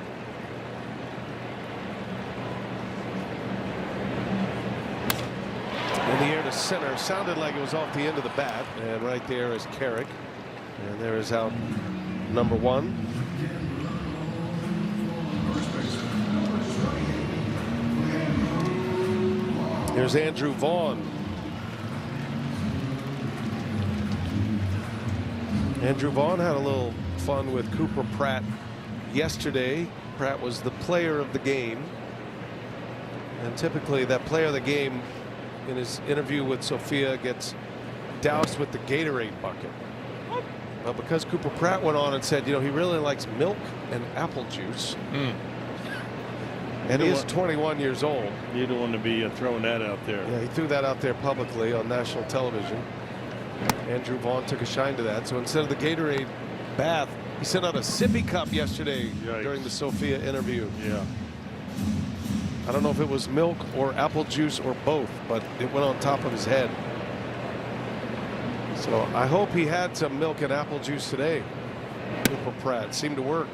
In the air to center, sounded like it was off the end of the bat, and right there is Carrick, and there is out number 1. Here's Andrew Vaughn. Andrew Vaughn had a little fun with Cooper Pratt yesterday. Pratt was the player of the game, and typically that player of the game in his interview with Sophia gets doused with the Gatorade bucket. But because Cooper Pratt went on and said, you know, he really likes milk and apple juice. And he is 21 years old. You don't want to be throwing that out there. Yeah, he threw that out there publicly on national television. Andrew Vaughn took a shine to that. So instead of the Gatorade bath, he sent out a sippy cup yesterday. Yikes. During the Sophia interview. Yeah. I don't know if it was milk or apple juice or both, but it went on top of his head. So I hope he had some milk and apple juice today. Cooper Pratt seemed to work.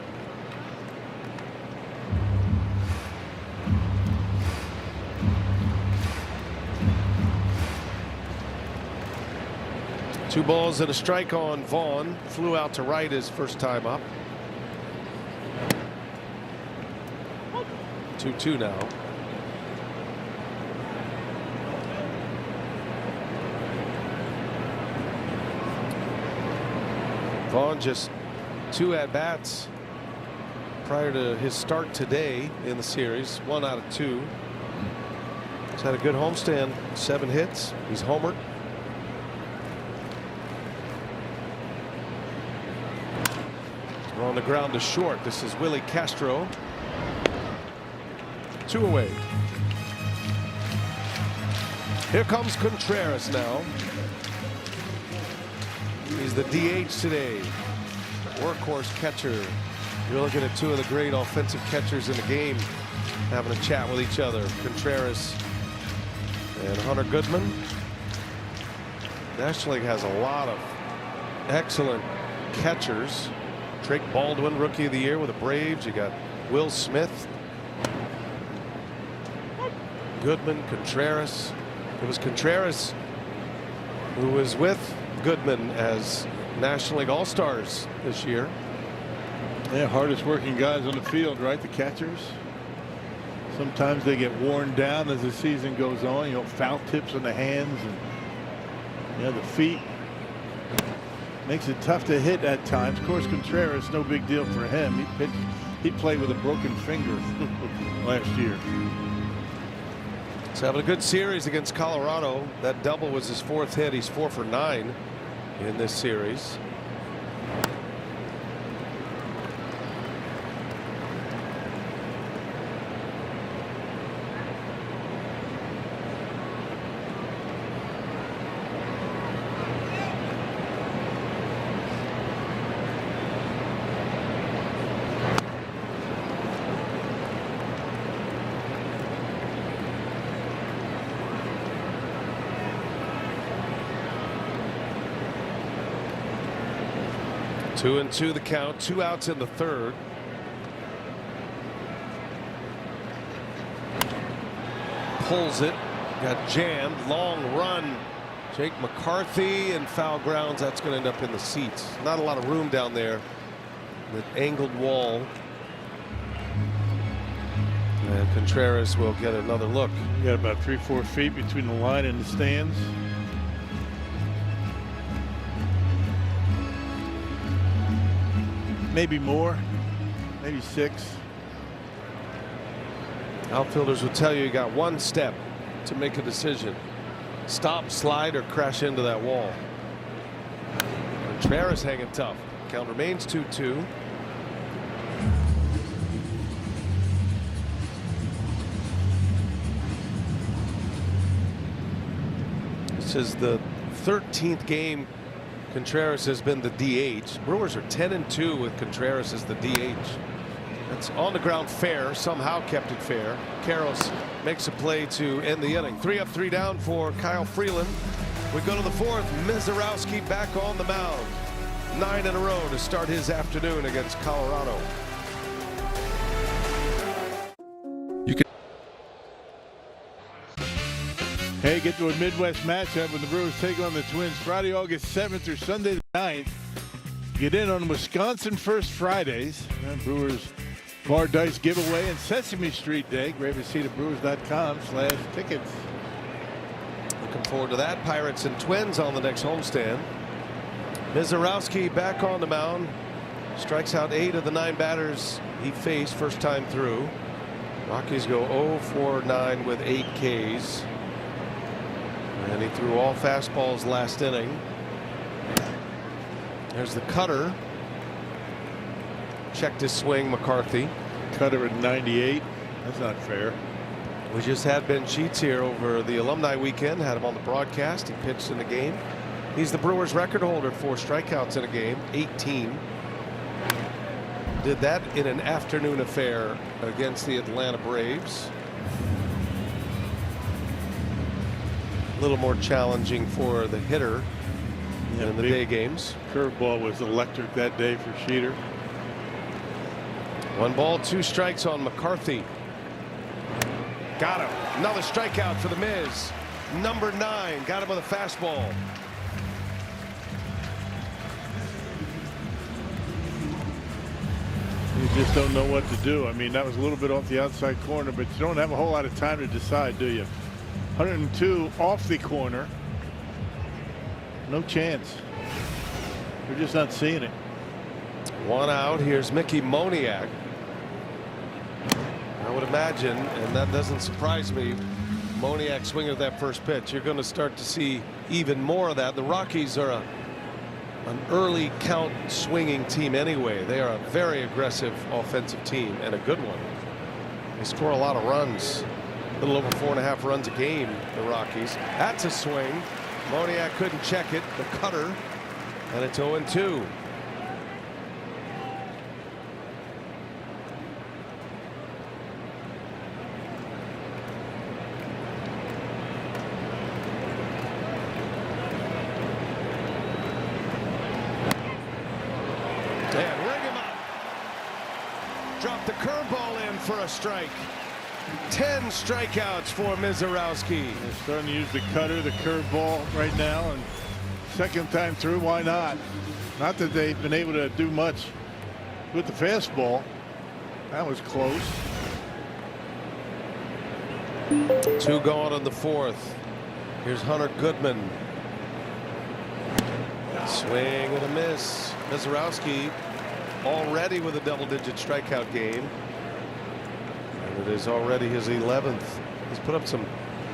Two balls and a strike on Vaughn. Flew out to right his first time up. 2-2 now. Vaughn just 2 at-bats prior to his start today in the series. 1 out of 2. He's had a good homestand. 7 hits. He's homered. We're on the ground to short. This is Willie Castro. 2 away. Here comes Contreras now. He's the DH today. Workhorse catcher. You're looking at 2 of the great offensive catchers in the game having a chat with each other. Contreras and Hunter Goodman. National League has a lot of excellent catchers. Drake Baldwin, Rookie of the Year with the Braves. You got Will Smith, Goodman, Contreras. It was Contreras who was with Goodman as National League All-Stars this year. Yeah, hardest working guys on the field, right? The catchers. Sometimes they get worn down as the season goes on. You know, foul tips on the hands and the feet. Makes it tough to hit at times. Of course, Contreras, no big deal for him. He played with a broken finger last year. He's having a good series against Colorado. That double was his 4th hit. He's 4 for 9 in this series. Two and 2 the count. 2 outs in the 3rd. Pulls it. Got jammed. Long run. Jake McCarthy and foul grounds. That's going to end up in the seats. Not a lot of room down there. The angled wall. And Contreras will get another look. You got about 3-4 feet between the line and the stands. Maybe more, maybe 6. Outfielders will tell you got 1 step to make a decision. Stop, slide, or crash into that wall. Contreras hanging tough. Count remains 2-2. This is the 13th game Contreras has been the DH. Brewers are 10-2 with Contreras as the DH. That's on the ground fair. Somehow kept it fair. Karros makes a play to end the inning. 3 up, 3 down for Kyle Freeland. We go to the fourth. Mizorowski back on the mound. 9 in a row to start his afternoon against Colorado. Hey, get to a Midwest matchup when the Brewers take on the Twins Friday, August 7th through Sunday the 9th. Get in on Wisconsin First Fridays. Brewers Bar Dice giveaway and Sesame Street Day. Grab a seat at brewers.com/tickets. Looking forward to that. Pirates and Twins on the next homestand. Mizorowski back on the mound. Strikes out 8 of the 9 batters he faced first time through. Rockies go 0-for-9 with 8 Ks. And he threw all fastballs last inning. There's the cutter. Checked his swing, McCarthy. Cutter at 98. That's not fair. We just had Ben Sheets here over the alumni weekend. Had him on the broadcast. He pitched in the game. He's the Brewers record holder for strikeouts in a game, 18. Did that in an afternoon affair against the Atlanta Braves. A little more challenging for the hitter in the day games. Curveball was electric that day for Sheeter. 1 ball, 2 strikes on McCarthy. Got him. Another strikeout for the Miz. Number 9. Got him with a fastball. You just don't know what to do. I mean, that was a little bit off the outside corner, but you don't have a whole lot of time to decide, do you? 102 off the corner. No chance. We're just not seeing it. 1 out. Here's Mickey Moniak. I would imagine, and that doesn't surprise me, Moniak swinging at that first pitch. You're going to start to see even more of that. The Rockies are an early count swinging team anyway. They are a very aggressive offensive team and a good one. They score a lot of runs. A little over 4.5 runs a game, the Rockies. That's a swing. Moniak couldn't check it. The cutter. And it's 0-2. And ring him up. Dropped the curveball in for a strike. 10 strikeouts for Mizorowski. They're starting to use the cutter, the curveball right now, and second time through, why not? Not that they've been able to do much with the fastball. That was close. 2 gone in the fourth. Here's Hunter Goodman. Swing and a miss. Mizorowski already with a double-digit strikeout game. And it is already his 11th. He's put up some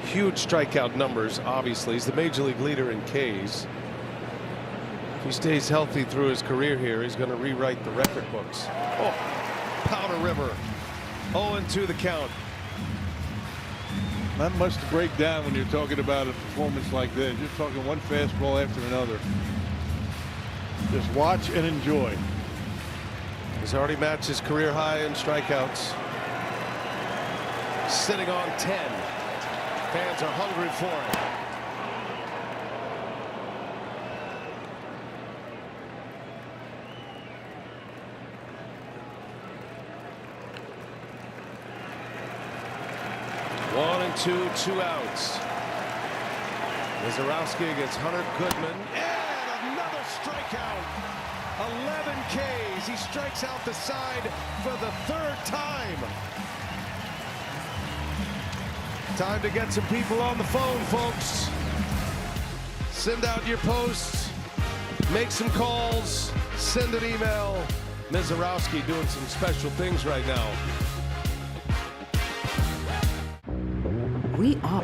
huge strikeout numbers, obviously. He's the major league leader in Ks. If he stays healthy through his career here, he's going to rewrite the record books. Oh, Powder River. 0-2 the count. Not much to break down when you're talking about a performance like this. You're talking one fastball after another. Just watch and enjoy. He's already matched his career high in strikeouts. Sitting on 10. Fans are hungry for it. One and two outs. Mizorowski against Hunter Goodman. And another strikeout. 11 Ks. He strikes out the side for the 3rd time. Time to get some people on the phone, folks. Send out your posts. Make some calls. Send an email. Mizorowski doing some special things right now. We are.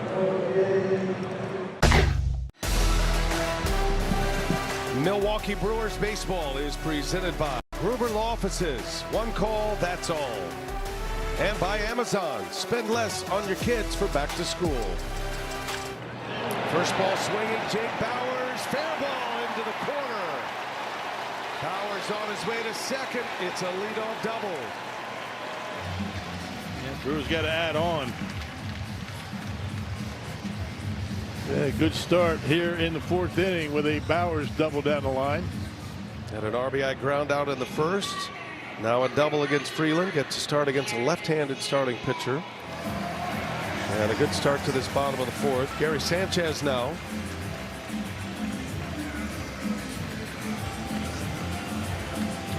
Milwaukee Brewers baseball is presented by Gruber Law Offices. One call, that's all. And by Amazon. Spend less on your kids for back to school. First ball swinging, Jake Bauers. Fair ball into the corner. Bauers on his way to second. It's a leadoff double. Yeah, Brewers got to add on. Yeah, good start here in the 4th inning with a Bowers double down the line. And an RBI ground out in the 1st. Now a double against Freeland. Gets a start against a left-handed starting pitcher. And a good start to this bottom of the 4th. Gary Sanchez now.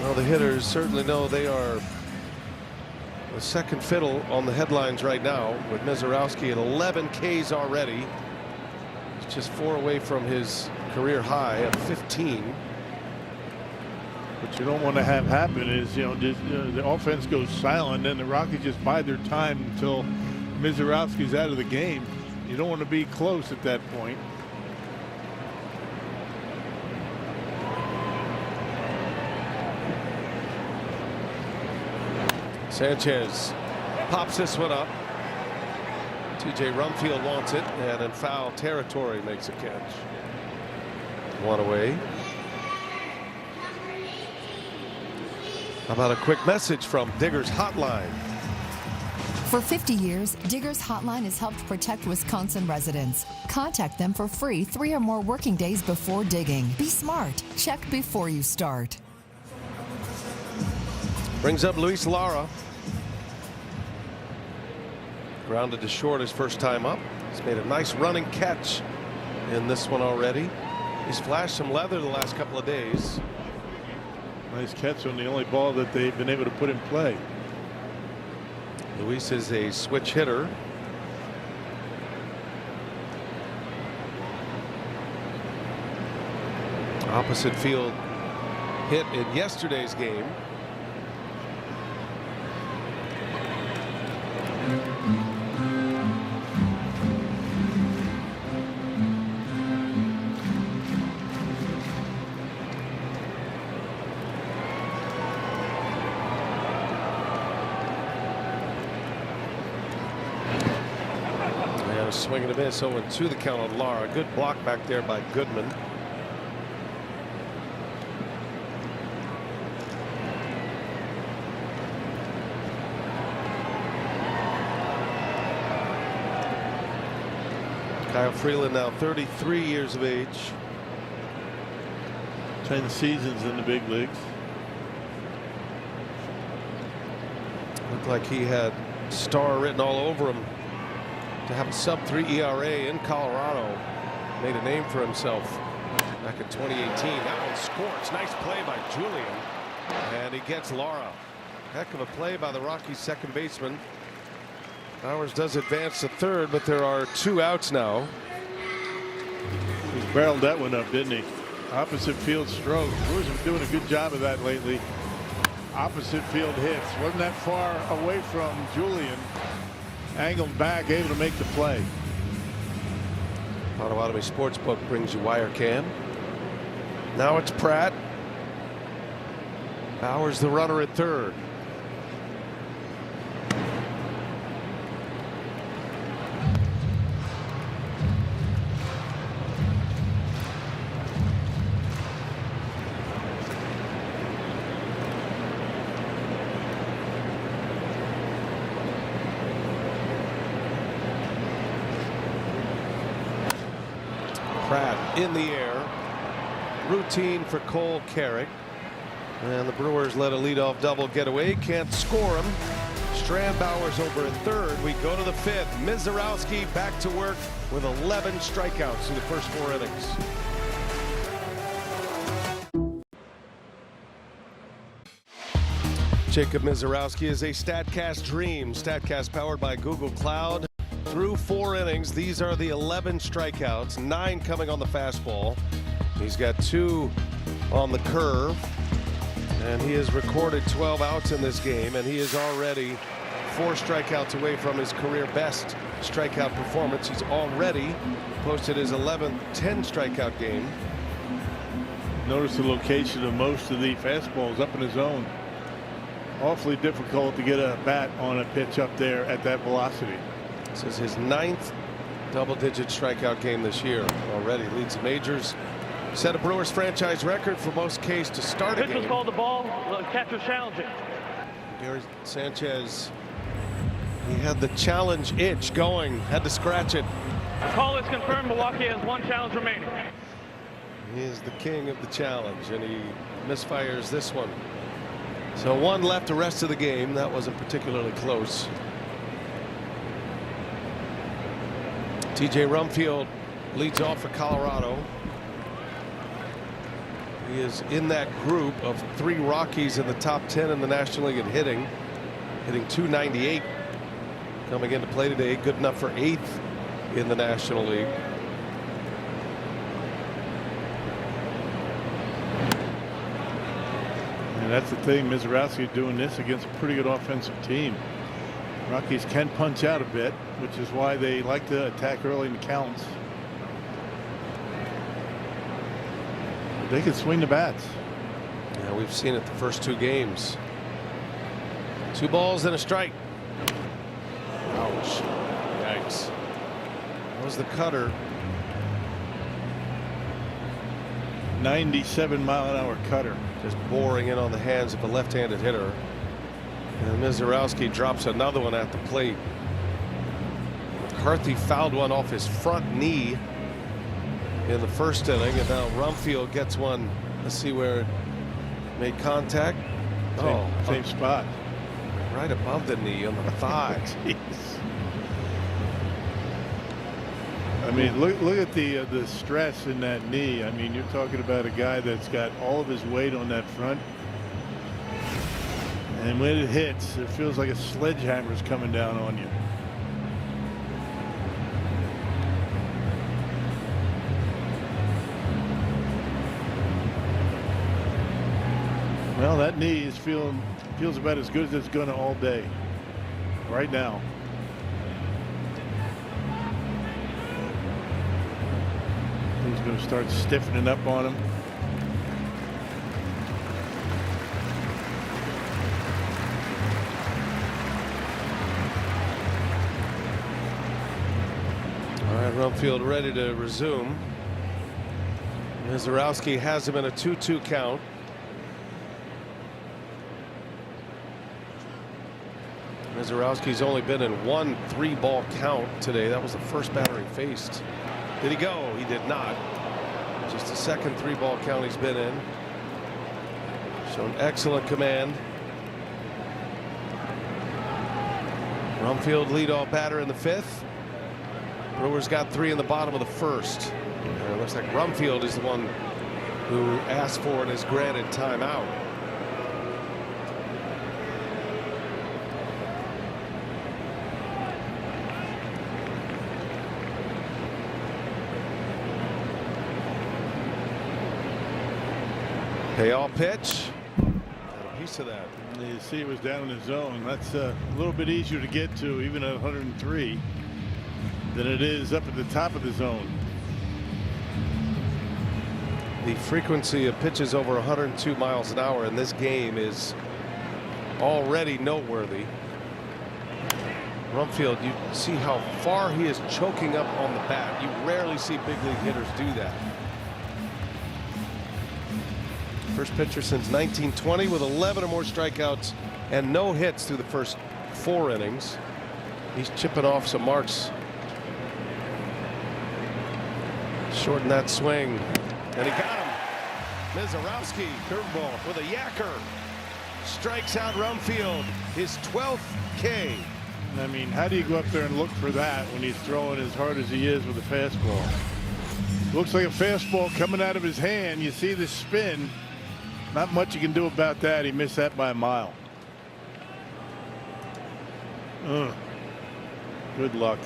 Well, the hitters certainly know they are the second fiddle on the headlines right now, with Mizorowski at 11 Ks already. He's just 4 away from his career high of 15. What you don't want to have happen is, the offense goes silent and the Rockies just bide their time until Mizorowski's out of the game. You don't want to be close at that point. Sanchez pops this one up. TJ Rumfield wants it, and in foul territory makes a catch. 1 away. How about a quick message from Digger's Hotline? For 50 years, Digger's Hotline has helped protect Wisconsin residents. Contact them for free 3 or more working days before digging. Be smart. Check before you start. Brings up Luis Lara. Grounded to short his first time up. He's made a nice running catch in this one already. He's flashed some leather the last couple of days. Nice catch on the only ball that they've been able to put in play. Luis is a switch hitter. Opposite field hit in yesterday's game. Swing and a miss. 0-2 the count on Lara. Good block back there by Goodman. Kyle Freeland now 33 years of age. 10 seasons in the big leagues. Looked like he had star written all over him. To have a sub-3 ERA in Colorado. Made a name for himself back in 2018. That one scores. Nice play by Julian. And he gets Lara. Heck of a play by the Rockies second baseman. Bowers does advance to third, but there are 2 outs now. He's barreled that one up, didn't he? Opposite field stroke. Brewers have been doing a good job of that lately. Opposite field hits. Wasn't that far away from Julian. Angled back, able to make the play. Potawatomi Sportsbook brings you Wire Cam. Now it's Pratt. Bowers the runner at third. Pratt in the air. Routine for Cole Carrick. And the Brewers let a leadoff double get away. Can't score him. Strand Bowers over at third. We go to the 5th. Mizorowski back to work with 11 strikeouts through the first 4 innings. Jacob Mizorowski is a StatCast dream. StatCast powered by Google Cloud. Through 4 innings, these are the 11 strikeouts, 9 coming on the fastball. He's got 2 on the curve, and he has recorded 12 outs in this game, and he is already 4 strikeouts away from his career best strikeout performance. He's already posted his 11th 10 strikeout game. Notice the location of most of the fastballs up in the zone. Awfully difficult to get a bat on a pitch up there at that velocity. This is his 9th double-digit strikeout game this year. Already leads the majors. Set a Brewers franchise record for most Ks to start a game. Pitch was called the ball. The catcher's challenging. Gary Sanchez, he had the challenge itch going. Had to scratch it. Call is confirmed. Milwaukee has 1 challenge remaining. He is the king of the challenge, and he misfires this one. So 1 left the rest of the game. That wasn't particularly close. TJ Rumfield leads off for Colorado. He is in that group of 3 Rockies in the top 10 in the National League in hitting 298 coming into play today. Good enough for 8th in the National League. And that's the thing, Mizorowski doing this against a pretty good offensive team. Rockies can punch out a bit, which is why they like to attack early in the counts. But they can swing the bats. Yeah, we've seen it the first 2 games. 2 balls and a strike. Ouch. Yikes. That was the cutter. 97-mile-an-hour cutter. Just boring in on the hands of a left-handed hitter. And Mizorowski drops another one at the plate. McCarthy fouled one off his front knee in the first inning, and now Rumfield gets one. Let's see where it made contact. Same spot. Right above the knee on the thigh. Jeez. I mean, look at the stress in that knee. I mean, you're talking about a guy that's got all of his weight on that front. And when it hits, it feels like a sledgehammer is coming down on you. Well, that knee is feels about as good as it's going to all day right now. He's going to start stiffening up on him. All right, Rumfield ready to resume. Mizorowski has him in a 2-2 count. Mizorowski's only been in 1 3-ball count today. That was the first batter he faced. Did he go? He did not. Just the second 3-ball count he's been in. Shown excellent command. Rumfield leadoff batter in the 5th. Brewers got 3 in the bottom of the 1st. It looks like Rumfield is the one who asked for and is granted timeout. Payoff pitch. Got a piece of that. You see it was down in the zone. That's a little bit easier to get to even at 103 than it is up at the top of the zone. The frequency of pitches over 102 miles an hour in this game is already noteworthy. Rumfield, you see how far he is choking up on the bat. You rarely see big league hitters do that. First pitcher since 1920 with 11 or more strikeouts and no hits through the first 4 innings. He's chipping off some marks. Shorten that swing, and he got him. Mizorowski, curveball with a yacker, strikes out Rumfield, his 12th K. I mean, how do you go up there and look for that when he's throwing as hard as he is with a fastball? Looks like a fastball coming out of his hand. You see the spin. Not much you can do about that. He missed that by a mile. Good luck.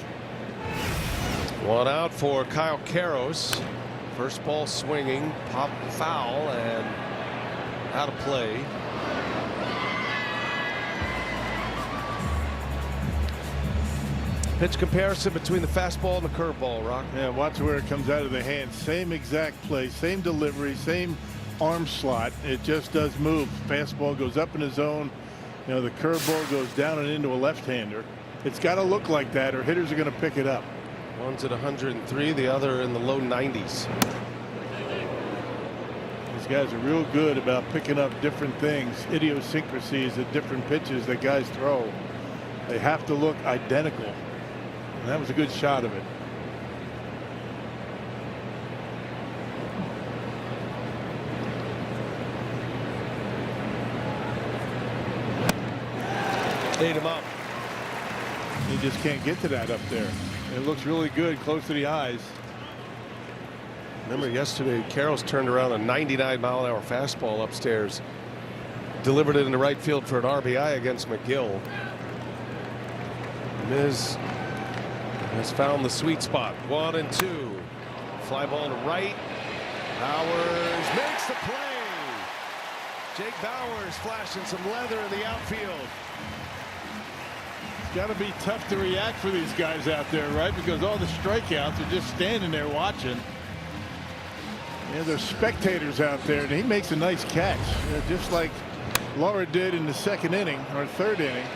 1 out for Kyle Karros. First ball swinging, pop foul, and out of play. Pitch comparison between the fastball and the curveball, Rock. Yeah, watch where it comes out of the hand. Same exact play, same delivery, same arm slot. It just does move. Fastball goes up in the zone. You know, the curveball goes down and into a left-hander. It's got to look like that, or hitters are going to pick it up. One's at 103, the other in the low 90s. These guys are real good about picking up different things, idiosyncrasies at different pitches that guys throw. They have to look identical. And that was a good shot of it. Ate him up. He just can't get to that up there. It looks really good close to the eyes. Remember yesterday, Carroll's turned around a 99-mile-an-hour fastball upstairs, delivered it into right field for an RBI against McGill. Miz has found the sweet spot. 1-2. Fly ball to right. Bowers makes the play. Jake Bowers flashing some leather in the outfield. It's got to be tough to react for these guys out there, right? Because all the strikeouts are just standing there watching. Yeah, there's spectators out there, and he makes a nice catch, just like Laura did in the second inning or third inning.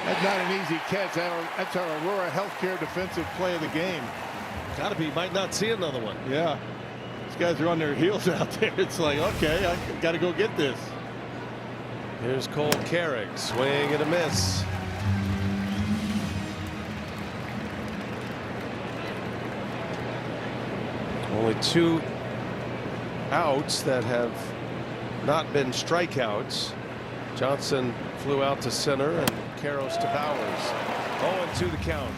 That's not an easy catch. That's our Aurora Healthcare defensive play of the game. Got to be. Might not see another one. Yeah. These guys are on their heels out there. It's like, okay, I got to go get this. Here's Cole Carrick. Swing and a miss. Only 2 outs that have not been strikeouts. Johnson flew out to center and Karros to Bowers. 0-2 the count.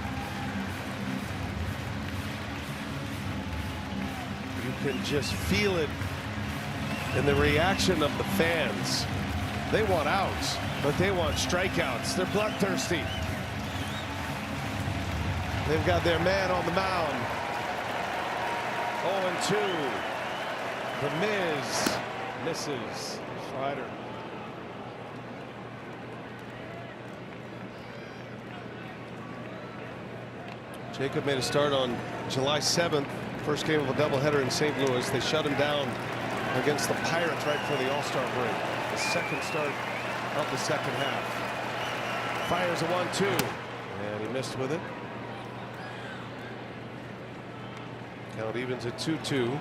You can just feel it in the reaction of the fans. They want outs, but they want strikeouts. They're bloodthirsty. They've got their man on the mound. 0-2. The Miz misses. Slider. Jacob made a start on July 7th. First game of a doubleheader in St. Louis. They shut him down against the Pirates right before the All-Star break. The second start of the second half. Fires a 1-2. And he missed with it. Count evens at 2-2.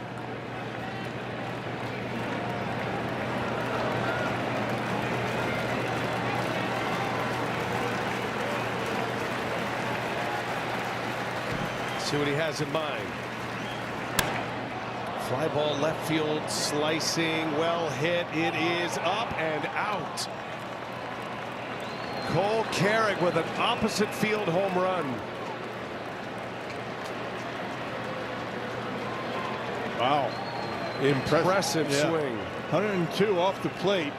See what he has in mind. Fly ball left field, slicing, well hit. It is up and out. Cole Carrick with an opposite field home run. Wow. Impressive swing. 102 off the plate.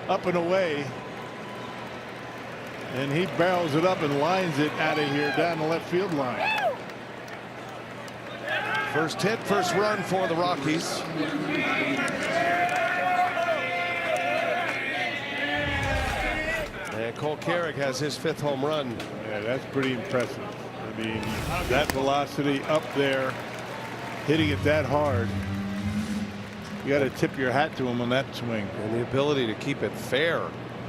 Up and away. And he barrels it up and lines it out of here down the left field line. First hit, first run for the Rockies. And Cole Carrick has his 5th home run. Yeah, that's pretty impressive. I mean, that velocity up there, hitting it that hard. You got to tip your hat to him on that swing. And the ability to keep it fair.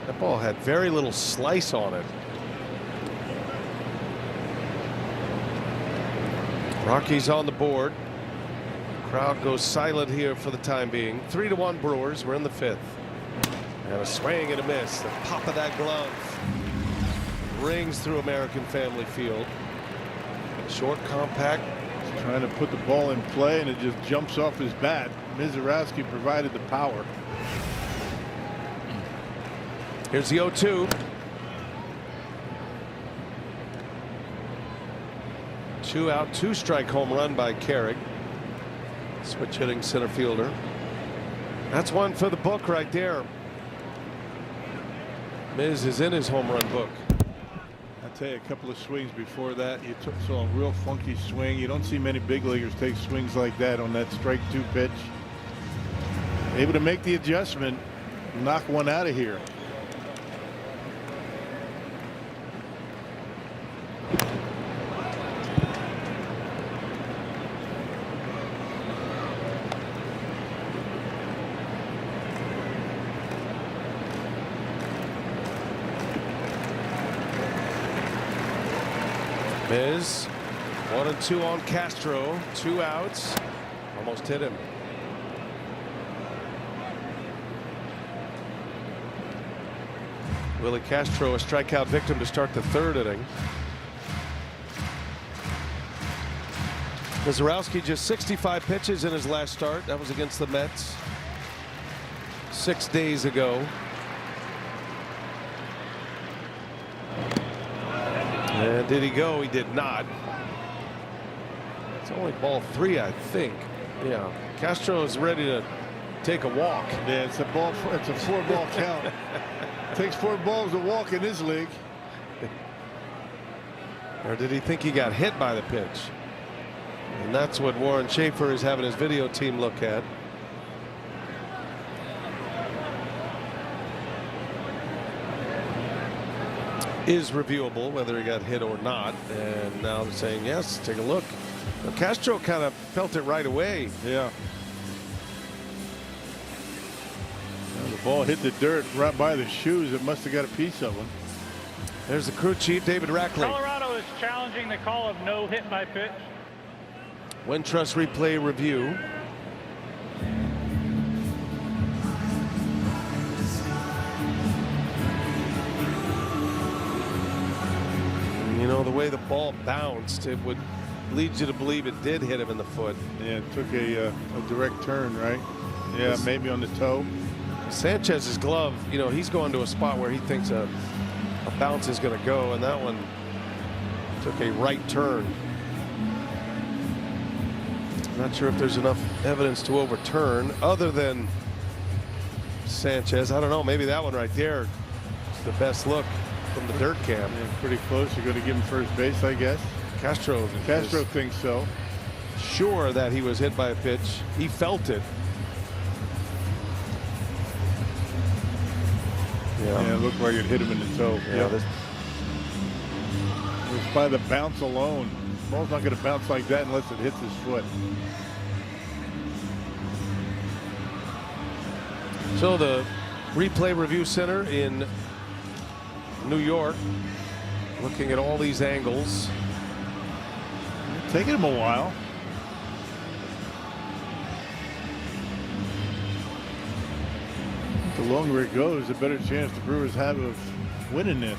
That ball had very little slice on it. Rockies on the board. Crowd goes silent here for the time being. 3-1 Brewers. We're in the 5th. And a swing and a miss. The pop of that glove rings through American Family Field. Short, compact. He's trying to put the ball in play, and it just jumps off his bat. Mizorowski provided the power. Here's the 0-2. 2 out, 2 strike home run by Carrick. Switch hitting center fielder. That's one for the book right there. Miz is in his home run book. I'll tell you, a couple of swings before that, you saw a real funky swing. You don't see many big leaguers take swings like that on that strike 2 pitch. Able to make the adjustment, knock one out of here. Miz 1-2 on Castro. 2 outs. Almost hit him. Willie Castro, a strikeout victim to start the 3rd inning. Mizorowski just 65 pitches in his last start. That was against the Mets 6 days ago. And did he go? He did not. It's only ball 3, I think. Yeah. Castro is ready to take a walk. Yeah, it's a 4-ball count. It takes 4 balls to walk in this league. Or did he think he got hit by the pitch? And that's what Warren Schaefer is having his video team look at. Is reviewable whether he got hit or not, and now they're saying yes, take a look. Now, Castro kind of felt it right away. Yeah. Well, the ball hit the dirt right by the shoes. It must have got a piece of them. There's the crew chief, David Rackley. Colorado is challenging the call of no hit by pitch. Wintrust replay review. You know, the way the ball bounced, it would lead you to believe it did hit him in the foot. Yeah, it took a direct turn, right? Yeah, maybe on the toe. Sanchez's glove, you know, he's going to a spot where he thinks a bounce is going to go, and that one took a right turn. Not sure if there's enough evidence to overturn other than Sanchez. I don't know, maybe that one right there is the best look from the dirt cam. Yeah, pretty close. You're going to give him first base, I guess. Castro thinks so. Sure that he was hit by a pitch. He felt it. Yeah, it looked like it hit him in the toe. Yeah, it's by the bounce alone. The ball's not going to bounce like that unless it hits his foot. So the replay review center in New York, looking at all these angles. Taking him a while. The longer it goes, the better chance the Brewers have of winning this.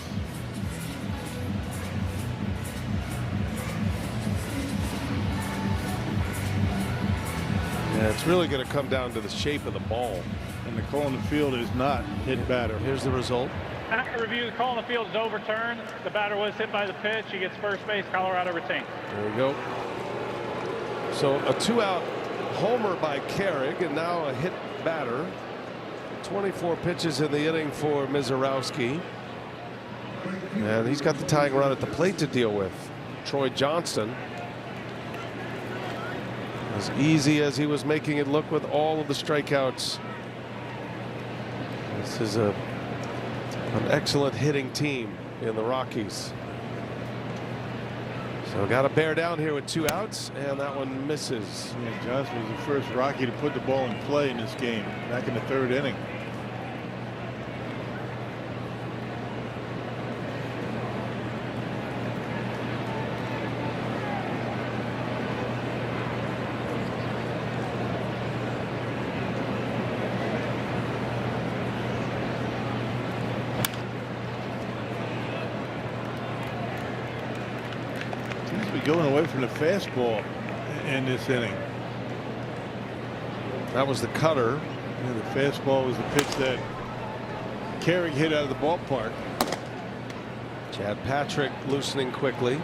Yeah, it's really going to come down to the shape of the ball. And the call in the field is not hit batter. Here's the result. After review, the call in the field is overturned. The batter was hit by the pitch. He gets first base. Colorado retained. There we go. So a 2-out homer by Carrig, and now a hit batter. 24 pitches in the inning for Mizorowski. And he's got the tying run at the plate to deal with. Troy Johnston. As easy as he was making it look with all of the strikeouts. This is an excellent hitting team in the Rockies. So got to bear down here with 2 outs, and that one misses. Yeah, Johnson was the first Rocky to put the ball in play in this game back in the 3rd inning. Going away from the fastball in this inning. That was the cutter. Yeah, the fastball was the pitch that Carrig hit out of the ballpark. Chad Patrick loosening quickly.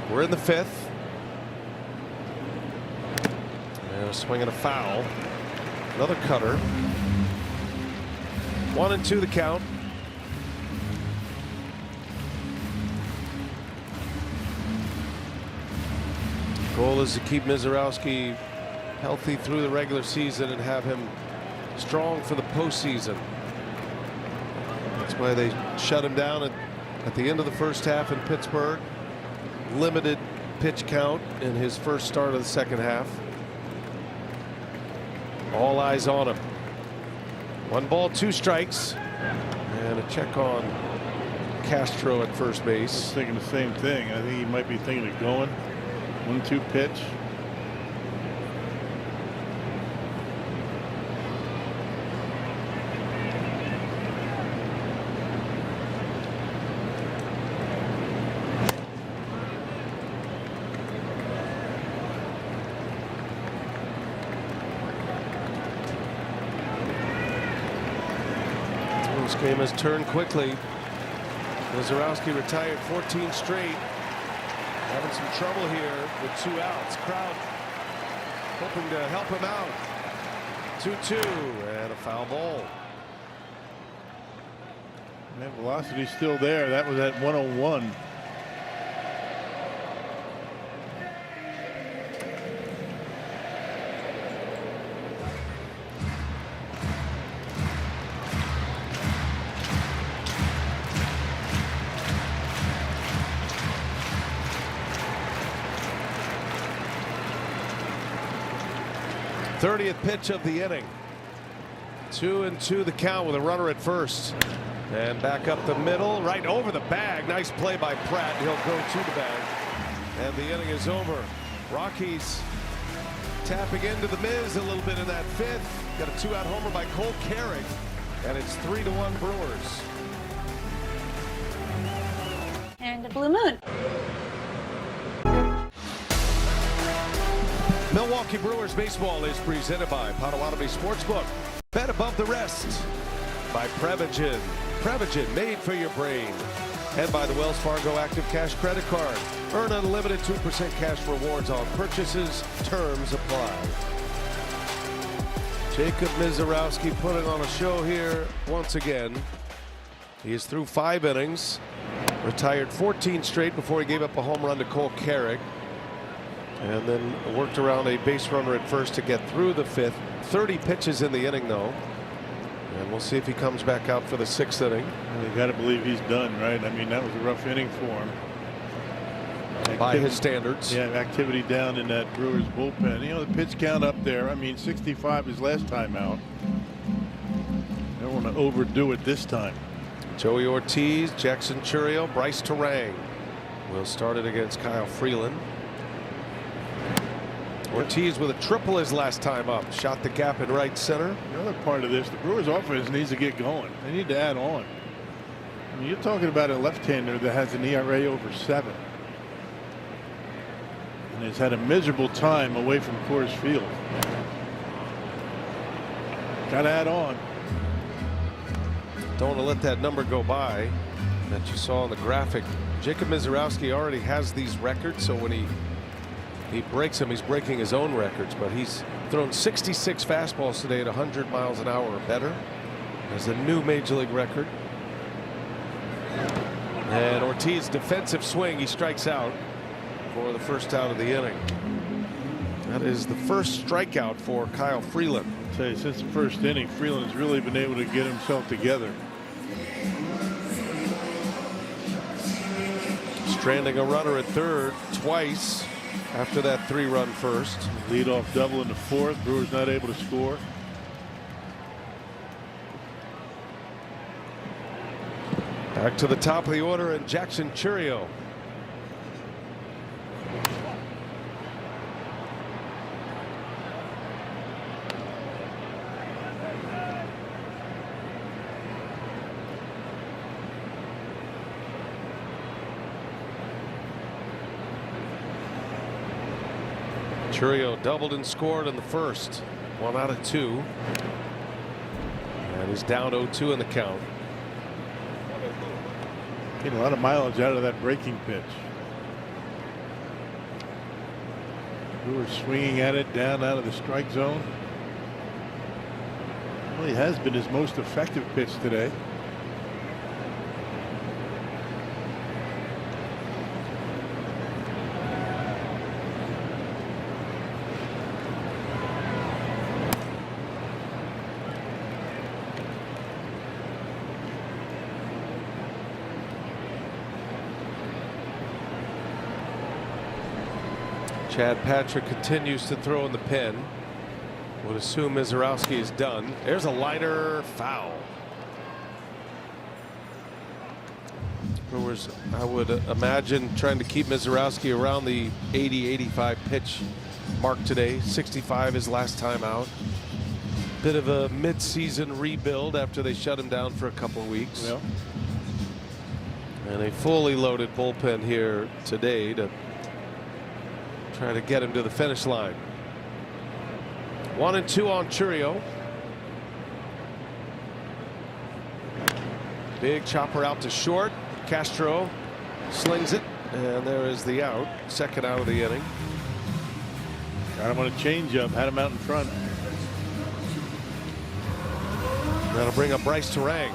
We're in the 5th. And a swing and a foul. Another cutter. 1-2 the count. Goal is to keep Mizorowski healthy through the regular season and have him strong for the postseason. That's why they shut him down at the end of the first half in Pittsburgh. Limited pitch count in his first start of the second half. All eyes on him. 1 ball, 2 strikes, and a check on Castro at first base. I was thinking the same thing. I think he might be thinking of going. 1-2 pitch. This game has turned quickly Mizorowski retired 14 straight. Having some trouble here with 2 outs. Crowd hoping to help him out. 2-2 and a foul ball. That velocity's still there. That was at 101. th pitch of the inning. 2-2 the count with a runner at first. And back up the middle, right over the bag. Nice play by Pratt. He'll go to the bag. And the inning is over. Rockies tapping into the Miz a little bit in that 5th. Got a 2-out homer by Cole Carrick. And it's 3-1 Brewers. And a blue moon. Milwaukee Brewers baseball is presented by Potawatomi Sportsbook. Bet above the rest by Prevagen. Prevagen, made for your brain. And by the Wells Fargo Active Cash Credit Card. Earn unlimited 2% cash rewards on purchases. Terms apply. Jacob Mizorowski putting on a show here once again. He is through 5 innings. Retired 14 straight before he gave up a home run to Cole Carrick. And then worked around a base runner at first to get through the 5th. 30 pitches in the inning, though. And we'll see if he comes back out for the 6th inning. Well, you got to believe he's done, right? I mean, that was a rough inning for him. By his standards. Yeah, activity down in that Brewers bullpen. You know, the pitch count up there. I mean, 65 his last time out. Don't want to overdo it this time. Joey Ortiz, Jackson Chourio, Bryce Terang will start it against Kyle Freeland. Ortiz with a triple his last time up. Shot the gap in right center. The other part of this, the Brewers offense needs to get going. They need to add on. I mean, you're talking about a left-hander that has an ERA over 7. And has had a miserable time away from Coors Field. Got to add on. Don't want to let that number go by that you saw on the graphic. Jacob Mizorowski already has these records, so when he breaks them, he's breaking his own records. But he's thrown 66 fastballs today at 100 miles an hour or better. As a new major league record. And Ortiz defensive swing, he strikes out for the first out of the inning. That is the first strikeout for Kyle Freeland. I'll tell you, since the first inning, Freeland has really been able to get himself together. Stranding a runner at third twice after that 3-run first. Leadoff double in the 4th. Brewers not able to score. Back to the top of the order, and Jackson Chourio. Chourio doubled and scored in the first. 1 out of 2. And he's down 0-2 in the count. Getting a lot of mileage out of that breaking pitch. Brewers swinging at it down out of the strike zone. Well, he has been his most effective pitch today. Chad Patrick continues to throw in the pen. Would assume Mizorowski is done. There's a liner, foul. Brewers, I would imagine, trying to keep Mizorowski around the 80-85 pitch mark today. 65 his last time out. Bit of a mid-season rebuild after they shut him down for a couple of weeks. Yeah. And a fully loaded bullpen here today to try to get him to the finish line. 1-2 on Chourio. Big chopper out to short. Castro slings it, and there is the out. Second out of the inning. Got him on a changeup. Had him out in front. That'll bring up Bryce Terang.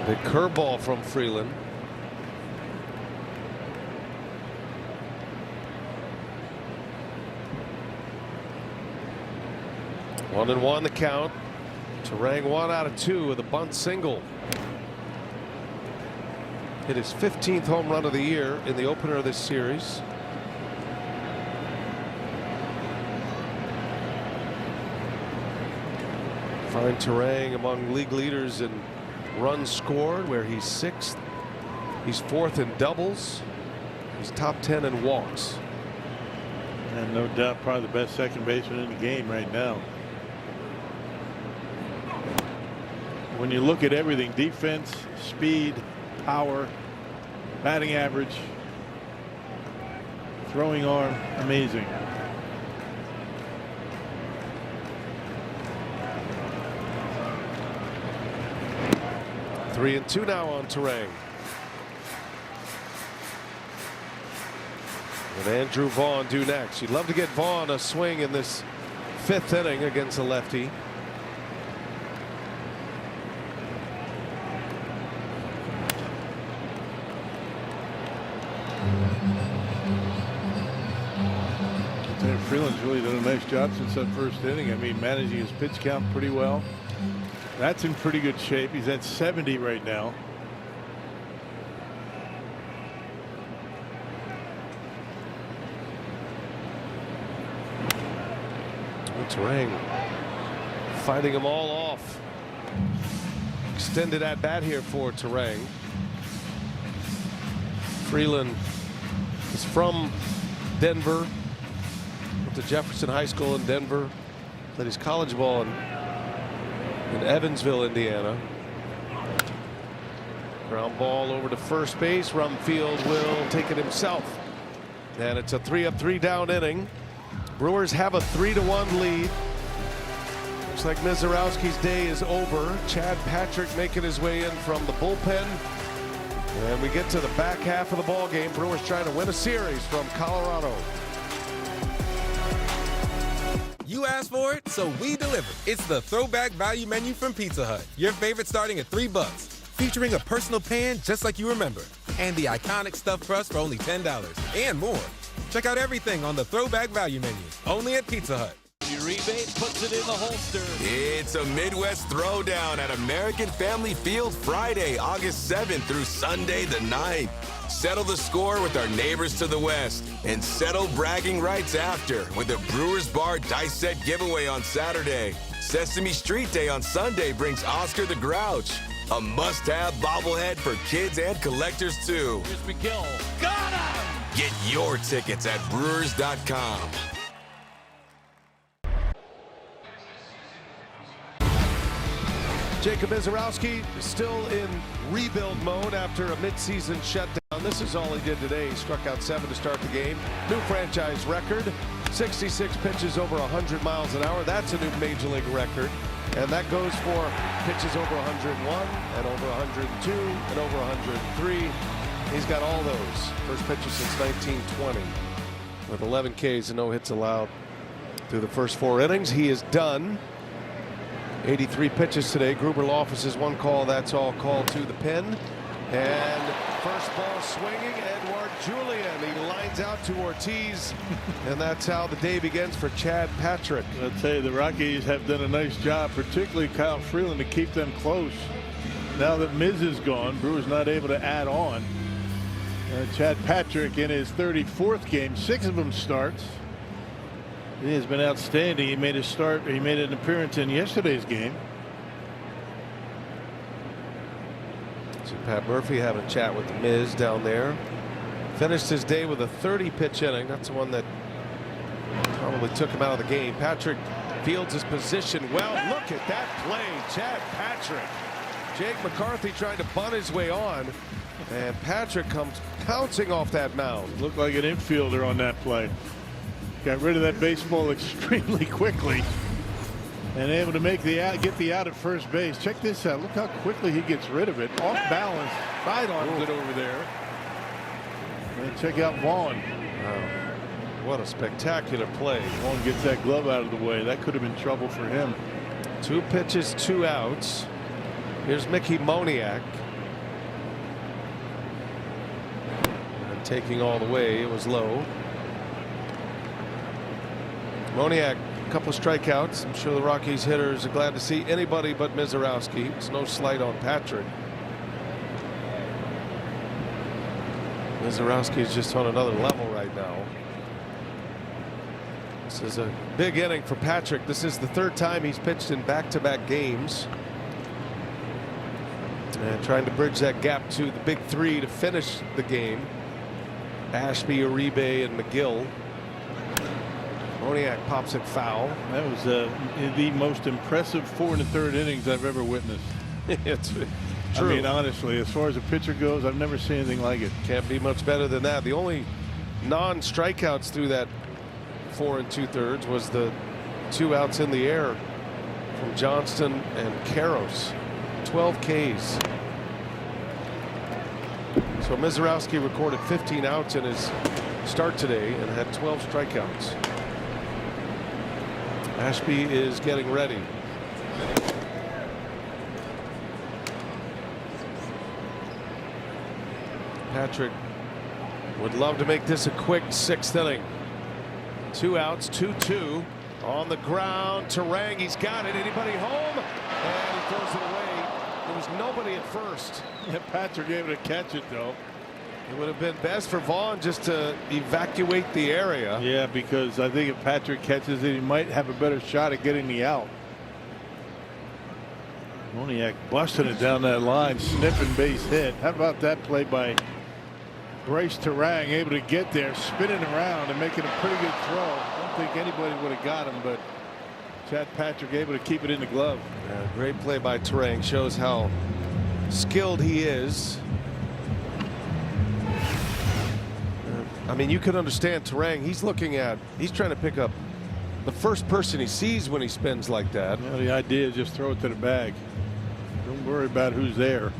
Big curveball from Freeland. One and one the count. Terang 1 out of 2 with a bunt single. Hit his 15th home run of the year in the opener of this series. Find Terang among league leaders in runs scored, where he's 6th. He's 4th in doubles. He's top 10 in walks. And no doubt probably the best second baseman in the game right now. When you look at everything, defense, speed, power, batting average, throwing arm, amazing. Three and two now on Terang. And Andrew Vaughn due next. You'd love to get Vaughn a swing in this 5th inning against a lefty. Freeland's really done a nice job since that 1st inning. I mean, managing his pitch count pretty well. That's in pretty good shape. He's at 70 right now. Terang fighting them all off. Extended at bat here for Terang. Freeland is from Denver. Went to Jefferson High School in Denver. Played his college ball in Evansville, Indiana. Ground ball over to first base. Rumfield will take it himself. And it's a 3-up, 3-down inning. Brewers have a 3-1 lead. Looks like Mizorowski's day is over. Chad Patrick making his way in from the bullpen. And we get to the back half of the ball game. Brewers trying to win a series from Colorado. You asked for it, so we deliver. It's the Throwback Value Menu from Pizza Hut. Your favorite starting at $3. Featuring a personal pan just like you remember. And the iconic stuffed crust for only $10. And more. Check out everything on the Throwback Value Menu. Only at Pizza Hut. Uribe puts it in the holster. It's a Midwest Throwdown at American Family Field Friday, August 7th through Sunday the 9th. Settle the score with our neighbors to the west and settle bragging rights after with a Brewers Bar dice set giveaway on Saturday. Sesame Street Day on Sunday brings Oscar the Grouch, a must-have bobblehead for kids and collectors too. Here's McGill. Got him! Get your tickets at Brewers.com. Jacob Mizorowski still in rebuild mode after a midseason shutdown. This is all he did today. He struck out 7 to start the game. New franchise record. 66 pitches over 100 miles an hour. That's a new major league record. And that goes for pitches over 101 and over 102 and over 103. He's got all those first pitches since 1920 with 11 Ks and no hits allowed through the first 4 innings. He is done. 83 pitches today. Gruber offices 1 call. That's all called to the pen. And first ball swinging. Edward Julian. He lines out to Ortiz. And that's how the day begins for Chad Patrick. I'll tell you, the Rockies have done a nice job, particularly Kyle Freeland, to keep them close. Now that Miz is gone, Brewers not able to add on. Chad Patrick in his 34th game, 6 of them starts. He has been outstanding. He made an appearance in yesterday's game. So Pat Murphy having a chat with the Miz down there. Finished his day with a 30-pitch inning. That's the one that probably took him out of the game. Patrick fields his position well. Look at that play. Chad Patrick. Jake McCarthy trying to bunt his way on. And Patrick comes pouncing off that mound. Looked like an infielder on that play. Got rid of that baseball extremely quickly. And able to get the out at first base. Check this out. Look how quickly he gets rid of it. Off balance. Sidearms it over there. And check out Vaughn. What a spectacular play. Vaughn gets that glove out of the way. That could have been trouble for him. 2 pitches, 2 outs. Here's Mickey Moniak. And taking all the way. It was low. Moniak, a couple of strikeouts. I'm sure the Rockies hitters are glad to see anybody but Mizorowski. It's no slight on Patrick. Mizorowski is just on another level right now. This is a big inning for Patrick. This is the 3rd time he's pitched in back-to-back games. And trying to bridge that gap to the big 3 to finish the game. Ashby, Uribe, and McGill. Moniak pops it foul. That was the most impressive 4 1/3 innings I've ever witnessed. It's true. I mean, honestly, as far as a pitcher goes, I've never seen anything like it. Can't be much better than that. The only non-strikeouts through that 4 2/3 was the 2 outs in the air from Johnston and Karros. 12 Ks. So Mizorowski recorded 15 outs in his start today and had 12 strikeouts. Ashby is getting ready. Patrick would love to make this a quick 6th inning. 2 outs, 2-2 on the ground. Terang, he's got it. Anybody home? And he throws it away. There was nobody at first. Yeah, Patrick able to catch it though. It would have been best for Vaughn just to evacuate the area. Yeah, because I think if Patrick catches it, he might have a better shot at getting the out. Moniak busting it down that line, sniffing base hit. How about that play by Bryce Terang, able to get there, spinning around and making a pretty good throw. I don't think anybody would have got him, but Chad Patrick able to keep it in the glove. Yeah, great play by Terang. Shows how skilled he is. I mean, you can understand Terang. He's trying to pick up the first person he sees when he spins like that. Yeah, the idea is just throw it to the bag. Don't worry about who's there.